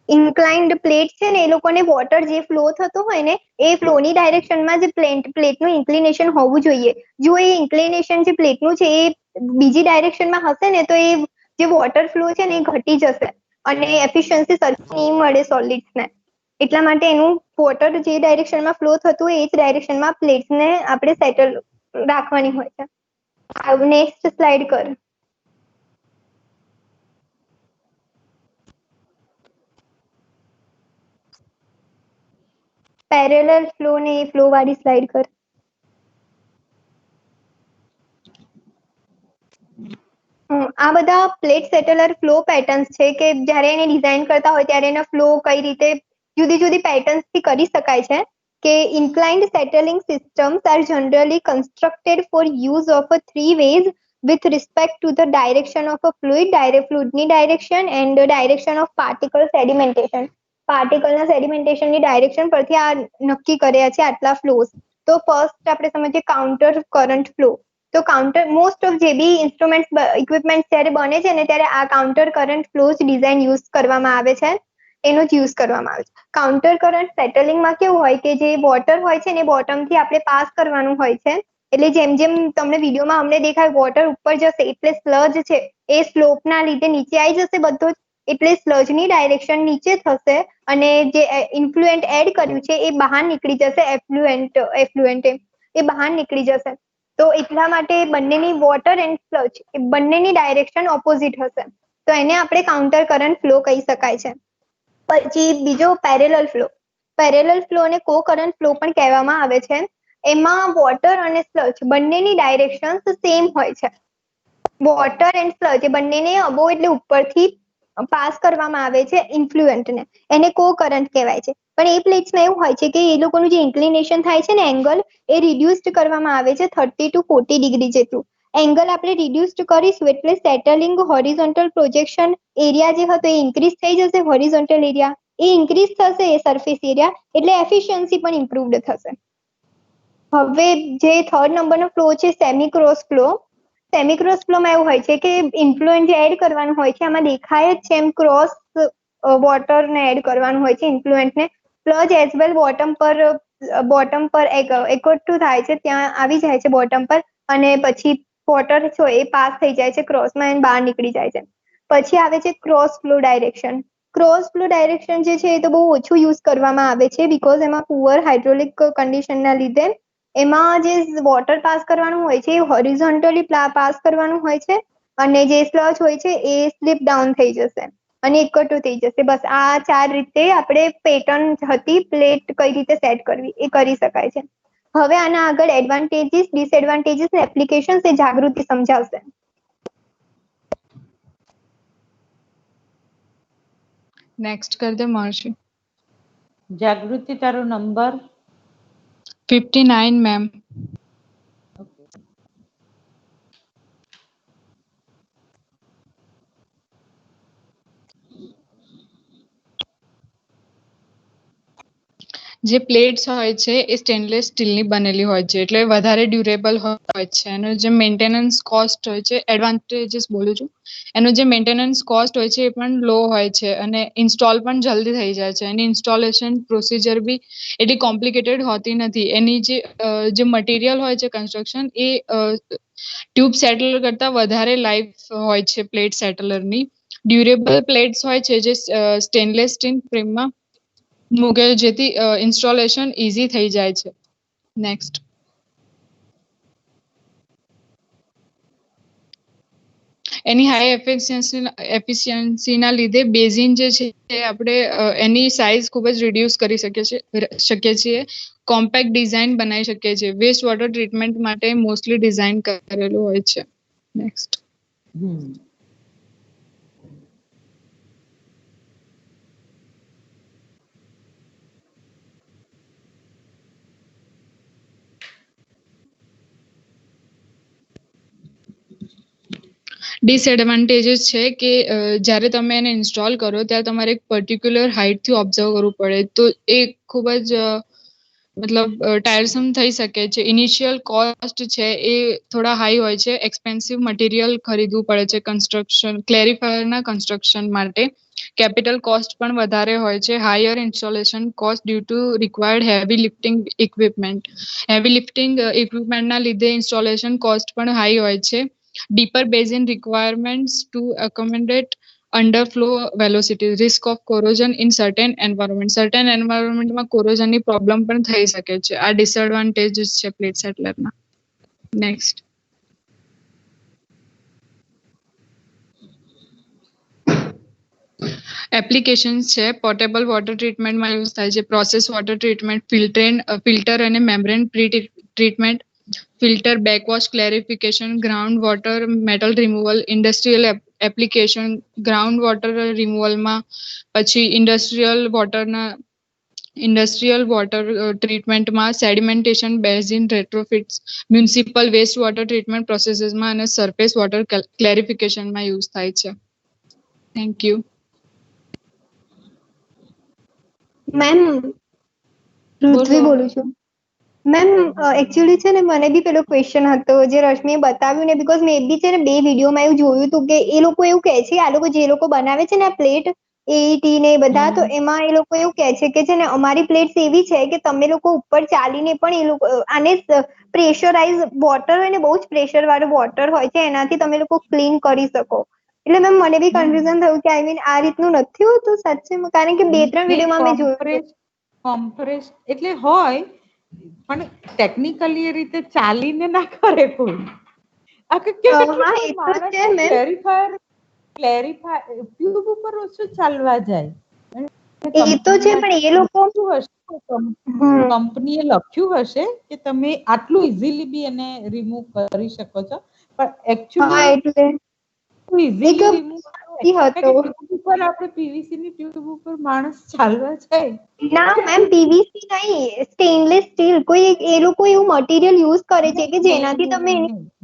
ઇન્ક્લાઇન્ડ પ્લેટ છે ને, એ લોકોને વોટર જે ફ્લો થતો હોય ને, એ ફ્લોની ડાયરેક્શનમાં જે પ્લેટનું ઇન્ક્લિનેશન હોવું જોઈએ. જો એ ઇન્ક્લિનેશન જે પ્લેટનું છે એ બીજી ડાયરેક્શનમાં હશે ને, તો એ જે વોટર ફ્લો છે ને એ ઘટી જશે અને એફિશિયન્સી સરખી નહીં મળે સોલિડ્સને. એટલા માટે એનું વોટર જે ડાયરેક્શનમાં ફ્લો થતું હોય એ જ ડાયરેક્શનમાં પ્લેટ્સને આપણે સેટલ રાખવાની હોય છે. નેક્સ્ટ સ્લાઇડ કર. પેરેલલ ફ્લો ને એ ફ્લો વાળી સ્લાઇડ કર. આ બધા પ્લેટ સેટલર ફ્લો પેટર્ન્સ છે કે જ્યારે એને ડિઝાઇન કરતા હોય ત્યારે એનો ફ્લો કઈ રીતે જુદી જુદી પેટર્ન્સથી કરી શકાય છે. કે inclined settling systems are generally constructed for use of a three ways with respect to the direction of a fluid, fluidની direction and the direction of particle sedimentation. પાર્ટિકલના સેડિમેન્ટેશનની ડાયરેક્શન પરથી આ નક્કી કર્યા છે આટલા ફ્લોઝ. તો ફર્સ્ટ આપણે સમજીએ કાઉન્ટર કરંટ ફ્લો. તો મોસ્ટ ઓફ જે બી ઇન્સ્ટ્રુમેન્ટ ઇક્વિપમેન્ટ જ્યારે બને છે ને, ત્યારે આ counter current flows design use કરવામાં આવે છે, એનો જ યુઝ કરવામાં આવે છે. કાઉન્ટર કરંટ સેટલિંગમાં કેવું હોય કે જે વોટર હોય છે ને, બોટમથી આપણે પાસ કરવાનું હોય છે. એટલે જેમ જેમ તમને વિડીયોમાં અમને દેખાય વોટર ઉપર જશે એટલે સ્લજ છે એ સ્લોપના લીધે નીચે આવી જશે બધો જ, એટલે સ્લજની ડાયરેક્શન નીચે થશે અને જે ઇન્ફ્લુએન્ટ એડ કર્યું છે એ બહાર નીકળી જશે, એફ્લુએન્ટ એ બહાર નીકળી જશે. તો એટલા માટે બંનેની વોટર એન્ડ સ્લજ બંનેની ડાયરેક્શન ઓપોઝિટ હશે, તો એને આપણે કાઉન્ટર કરંટ ફ્લો કહી શકાય છે. પછી બીજો પેરેલલ ફ્લો. પેરેલલ ફ્લો અને કો કરંટ ફ્લો પણ કહેવામાં આવે છે. એમાં વોટર અને સ્લજ બંનેની ડાયરેક્શન સેમ હોય છે. વોટર એન્ડ સ્લજ એ બંનેને અબો એટલે ઉપરથી પાસ કરવામાં આવે છે ઇન્ફ્લુએન્ટને, એને કો કરંટ કહેવાય છે. પણ એ પ્લેટ્સમાં એવું હોય છે કે એ લોકોનું જે ઇન્ક્લિનેશન થાય છે ને એંગલ, એ રિડ્યુસ્ડ કરવામાં આવે છે 30 to 40 ડિગ્રી જેટલું. એંગલ આપણે રિડ્યુસ્ડ કરીશું એટલે સેટલિંગ હોરિઝોન્ટલ પ્રોજેક્શન એરિયા જે હતો એ ઇન્ક્રીઝ થઈ જશે. હોરિઝોન્ટલ એરિયા એ ઇન્ક્રીઝ થશે, એ સરફેસ એરિયા, એટલે એફિશિયન્સી પણ ઇમ્પ્રુવડ થશે. હવે જે થર્ડ નંબરનો ફ્લો છે semi cross flow. Semi cross ફ્લોમાં એવું હોય છે કે ઇન્ફ્લુએન્ટ જે એડ કરવાનું હોય છે, આમાં દેખાય જ છે એમ ક્રોસ વોટરને એડ કરવાનું હોય છે ઇન્ફ્લુએન્ટને. પ્લસ એઝ વેલ બોટમ પર એકઠું થાય છે, ત્યાં આવી જાય છે બોટમ પર અને પછી વોટર છે એ પાસ થઈ જાય છે ક્રોસમાં અને બહાર નીકળી જાય છે. પછી આવે છે cross flow direction. Cross flow direction જે છે એ તો બહુ ઓછું યુઝ કરવામાં આવે છે બીકોઝ એમાં પુઅર હાઇડ્રોલિક કન્ડિશનના લીધે એમાં જે વોટર પાસ કરવાનું હોય છે એ હોરિઝોન્ટલી પાસ કરવાનું હોય છે અને જે સ્લજ હોય છે એ સ્લીપ ડાઉન થઈ જશે અને એકઠું થઈ જશે. બસ આ 4 રીતે આપણે પેટર્ન હતી પ્લેટ કઈ રીતે સેટ કરવી એ કરી શકાય છે. હવે આના આગળ એડવાન્ટેજીસ, ડિસએડવાન્ટેજીસ ને એપ્લિકેશન્સ એ જાગૃતિ સમજાવશે. નેક્સ્ટ કર દે મહર્ષિ. જાગૃતિ તારો નંબર 59 મેમ. જે પ્લેટ્સ હોય છે એ સ્ટેનલેસ સ્ટીલની બનેલી હોય છે એટલે વધારે ડ્યુરેબલ હોય છે એનો જે મેન્ટેનન્સ કોસ્ટ હોય છે એડવાન્ટેજીસ બોલું છું એનો જે મેન્ટેનન્સ કોસ્ટ હોય છે એ પણ લો હોય છે અને ઇન્સ્ટોલ પણ જલ્દી થઈ જાય છે એની ઇન્સ્ટોલેશન પ્રોસિજર બી એટલી કોમ્પ્લિકેટેડ હોતી નથી એની જે મટીરિયલ હોય છે કન્સ્ટ્રક્શન એ ટ્યુબ સેટલર કરતા વધારે લાઈફ હોય છે પ્લેટ સેટલરની ડ્યુરેબલ પ્લેટ્સ હોય છે જે સ્ટેનલેસ સ્ટીલ ફ્રેમમાં મૂકે જેથી ઇન્સ્ટોલેશન ઇઝી થઈ જાય છે નેક્સ્ટ એની હાઈ એફિશિયન્સીના લીધે બેઝિન જે છે એ આપણે એની સાઇઝ ખૂબ જ રિડ્યુસ કરી શકીએ છીએ કોમ્પેક્ટ ડિઝાઇન બનાવી શકીએ છીએ વેસ્ટ વોટર ટ્રીટમેન્ટ માટે મોસ્ટલી ડિઝાઇન કરેલું હોય છે નેક્સ્ટ ડિસએડવાન્ટેજીસ છે કે જ્યારે તમે એને ઇન્સ્ટોલ કરો ત્યારે તમારે એક પર્ટિક્યુલર હાઇટથી ઓબ્ઝર્વ કરવું પડે તો એ ખૂબ જ મતલબ ટાયરસમ થઈ શકે છે ઇનિશિયલ કોસ્ટ છે એ થોડા હાઈ હોય છે એક્સપેન્સિવ મટીરિયલ ખરીદવું પડે છે કન્સ્ટ્રક્શન ક્લેરિફાયરના કન્સ્ટ્રક્શન માટે કેપિટલ કોસ્ટ પણ વધારે હોય છે higher installation cost due to required heavy lifting ઇક્વિપમેન્ટના લીધે ઇન્સ્ટોલેશન કોસ્ટ પણ હાઈ હોય છે deeper basin requirements to accommodate underflow velocity risk of corrosion in certain environment માં corrosion ની પ્રોબ્લેમ પણ થઈ શકે છે આ ડિસએડવાન્ટેજીસ છે પ્લેટ સેટલરના નેક્સ્ટ એપ્લિકેશન્સ છે પોર્ટેબલ વોટર ટ્રીટમેન્ટમાં યુઝ થાય છે પ્રોસેસ વોટર ટ્રીટમેન્ટ ફિલ્ટર અને membrane treatment filter backwash clarification ground water metal removal industrial application ground water રિમૂવલમાં પછી ઇન્ડસ્ટ્રીયલ વોટર ટ્રીટમેન્ટમાં sedimentation basin retrofits municipal waste water treatment પ્રોસેસીસમાં અને સરફેસ વોટર ક્લેરિફિકેશનમાં યુઝ થાય છે થેન્ક યુ મેમ પૃથ્વી બોલું છું મેમ એકચ્યુઅલી છે ને મને બી પેલો ક્વેશ્ચન હતો જે રશ્મિએ બતાવ્યું ને બીકોઝ મેં બી છે ને બે વિડીયોમાં એવું જોયું હતું કે એ લોકો એવું કહે છે આ લોકો જે લોકો બનાવે છે ને આ પ્લેટ એટી ને બધા તો એમાં એ લોકો એવું કહે છે કે છે ને અમારી પ્લેટ્સ એવી છે કે તમે લોકો ઉપર ચાલીને પણ એ લોકો આને પ્રેશરાઇઝ વોટર હોય ને બહુ જ પ્રેશર વાળું વોટર હોય છે એનાથી તમે લોકો ક્લીન કરી શકો એટલે મેમ મને બી કન્ફ્યુઝન થયું કે આઈ મીન આ રીતનું નથી હોતું સાચે કારણ કે 2-3 વિડીયોમાં મેં જોયું કોમ્પ્રેસ એટલે હોય પણ ટેકનિકલી એ રીતે ચાલીને ના કરે કોઈ ટ્યુબ ઉપર ઓછું ચાલવા જાય એ તો છે પણ એ લોકો કંપનીએ લખ્યું હશે કે તમે આટલું ઇઝીલી બી એને રિમૂવ કરી શકો છો પણ એકચ્યુઅલી ઇઝીલી રિમૂવ આપણે પીવીસી ની ટ્યુબ ઉપર માણસ ચાલવા જાય ના મેમ પીવીસી નહીં સ્ટેનલેસ સ્ટીલ કોઈ એ લોકો એવું મટીરિયલ યુઝ કરે છે કે જેનાથી તમે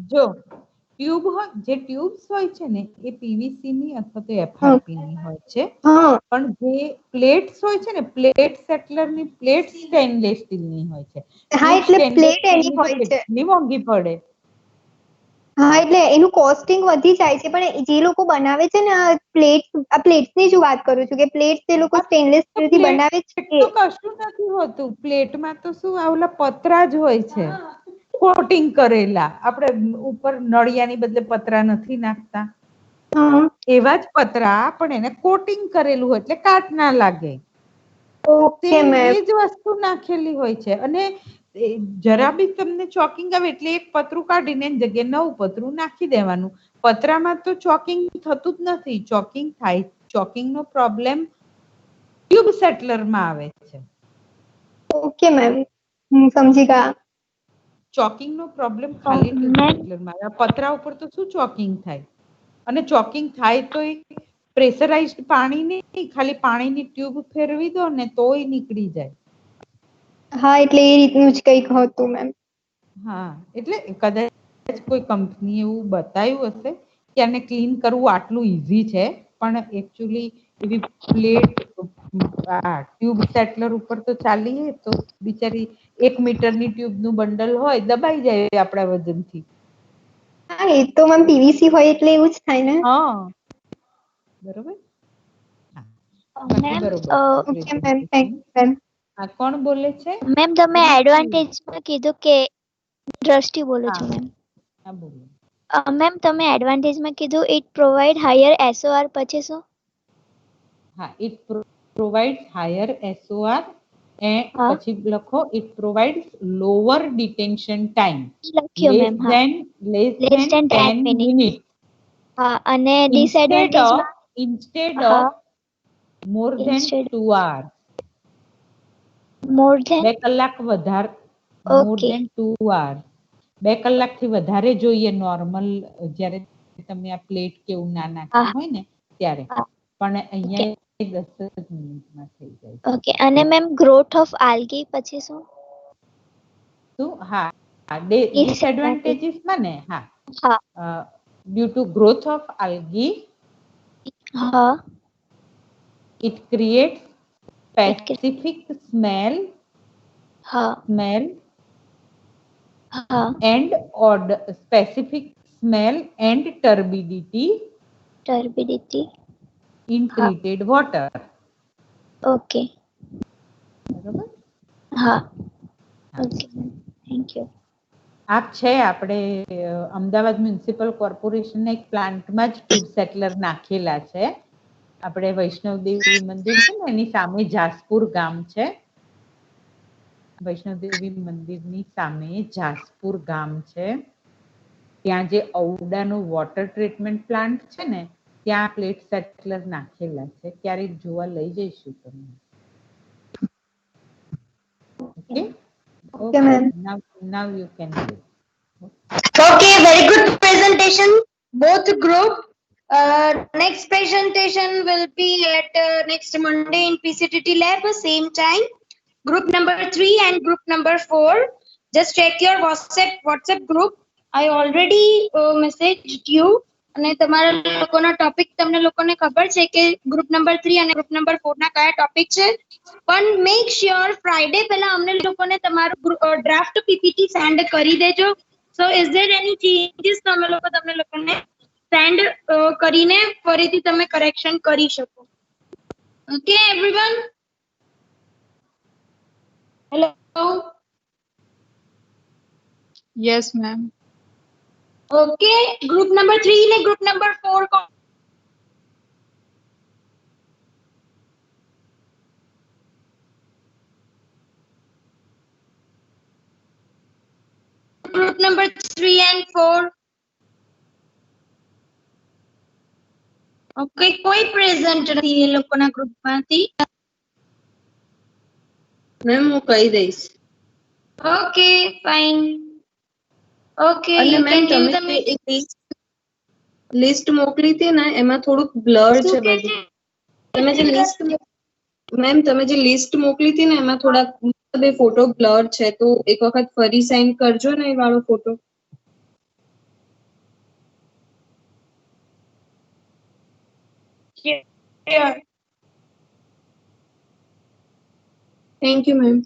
જો ટ્યુબ હોય જે ટ્યુબ્સ હોય છે ને એ પીવીસી ની અથવા તો એફઆરપી ની હોય છે પણ જે પ્લેટ્સ હોય છે ને પ્લેટ સેટલર ની પ્લેટ સ્ટેનલેસ સ્ટીલ ની હોય છે હા એટલે પ્લેટ એની હોય છે ની મોંઘી પડે હા એટલે એનું કોસ્ટિંગ વધી જાય છે પણ જે લોકો બનાવે છે ને પ્લેટ્સ ની જ વાત કરું છું કે પ્લેટ્સ એ લોકો સ્ટેનલેસ સ્ટીલ થી બનાવે છે કશું નથી હોતું પ્લેટમાં તો શું આવલા પતરા જ હોય છે કોટિંગ કરેલા આપણે ઉપર નળિયાની બદલે પતરા નથી નાખતા એવા જ પતરા પણ એને કોટિંગ કરેલું હોય એટલે કાટ ના લાગે એ જ વસ્તુ નાખેલી હોય છે અને જરા બી તમને ચોકિંગ આવે એટલે એક પતરું કાઢીને એની જગ્યાએ નવું પતરું નાખી દેવાનું પતરામાં તો ચોકિંગ થતું જ નથી ચોકિંગ થાય ચોકિંગ નો પ્રોબ્લેમ ટ્યુબ સેટલર માં આવે છે ઓકે મેમ સમજી ગયા ચોકિંગ નો પ્રોબ્લેમ ખાલી ટ્યુબ સેટલર માં આવે પતરા ઉપર તો શું ચોકિંગ થાય અને ચોકિંગ થાય તો પ્રેશરાઇઝ્ડ પાણી નહીં ખાલી પાણીની ટ્યુબ ફેરવી દો ને તોય નીકળી જાય હા એટલે એ રીતનું જ કંઈક હતું મેમ હા એટલે કદાચ કોઈ કંપની એવું બતાવ્યું હશે કે આને ક્લીન કરવું આટલું ઈઝી છે પણ એકચ્યુઅલી એવી પ્લેટ ટ્યુબ સેટલર ઉપર તો ચાલીએ તો બિચારી 1 મીટરની ટ્યુબનું બંડલ હોય દબાઈ જાય આપણા વજનથી. હા એ તો મેમ પીવીસી હોય એટલે એવું જ થાય ને. હા બરોબર. બાકી મેમ બરોબર ઓકે મેમ થેન્ક મેમ. હા કોણ બોલે છે? મેમ તમે એડવાન્ટેજમાં કીધું કે દ્રષ્ટિ બોલું છું મેમ. હા બોલો. મેમ તમે એડવાન્ટેજમાં કીધું ઇટ પ્રોવાઈડ હાયર એસઓઆર પછી શું? હા it provides higher SOR and હા પછી લખો it provides lower detention time લખ્યું less મેમ હા than less less than than 10 10 minute. minutes હા અને instead of ડિસએડવાન્ટેજમાં હા more than instead 2 hours. More than 2 કલાક વધારે more ઓકે than 2 hours. 2 કલાકથી વધારે જોઈએ નોર્મલ જ્યારે તમે આ પ્લેટ કે એવું ના નાખ્યું હા હોય ને ત્યારે હા પણ ઓકે અહીંયા 10 જ મિનિટમાં થઈ જાય છે. ઓકે અને મેમ ગ્રોથ ઓફ આલ્ગી પછી શું? શું હા ડિસએડવાન્ટેજ ડિસએડવાન્ટેજીસમાં ને હા હા due to growth of algae હા it creates it specific smell હા હા and odor specific smell and turbidity ટર્બિડિટી in હા treated water. ઓકે બરોબર હા હા. Okay thank you. આપ છે આપણે અમદાવાદ મ્યુનિસિપલ કોર્પોરેશનના એક પ્લાન્ટમાં જ ટ્યુબ સેટલર નાખેલા છે. આપણે વૈષ્ણવદેવી મંદિર છે ને એની સામે જાસપુર ગામ છે. વૈષ્ણવદેવી મંદિરની સામે જાસપુર ગામ છે. ત્યાં જે ઔડાનું વોટર ટ્રીટમેન્ટ પ્લાન્ટ છે ને ત્યાં પ્લેટ સેટલર નાખેલા છે. ક્યારેક જોવા લઈ જઈશું તમને. Okay? Okay Okay. Ma'am. Now you can do. Okay, very good presentation, both group. Next presentation will be at next Monday in PCTT lab, same time. Group number 3 and group number 4. Just check your WhatsApp group. I already messaged you. અને તમારા લોકોનો topic તમને લોકોને ખબર છે કે group number 3 અને group number 4 ના કયા ટોપિક છે પણ મેક શ્યોર ફ્રાઈડે પહેલા અમને લોકોને તમારું ડ્રાફ્ટ પીપીટી સેન્ડ કરી દેજો. સો ઇઝ ધેર એની ચેન્જીસ તમે તમને લોકોને સેન્ડ કરીને ફરીથી તમે કરેક્શન કરી શકો. Okay everyone. Hello. Yes ma'am. Okay group number 3 ને group number 4 group number 3 and 4. Okay કોઈ પ્રેઝન્ટ નથી એ લોકોના ગ્રુપમાંથી. મેમ હું કહી દઈશ. Okay fine. ઓકે અને યુ મેમ કેન તમે જે એક લિસ્ટ મોકલી હતી ને એમાં થોડુંક બ્લર છે બધું. તમે જે લિસ્ટ મેમ તમે જે લિસ્ટ મોકલી હતી ને એમાં થોડાક બે ફોટો બ્લર છે તો એક વખત ફરી સેન્ડ કરજો ને એ વાળો photo. Sure. Thank you ma'am.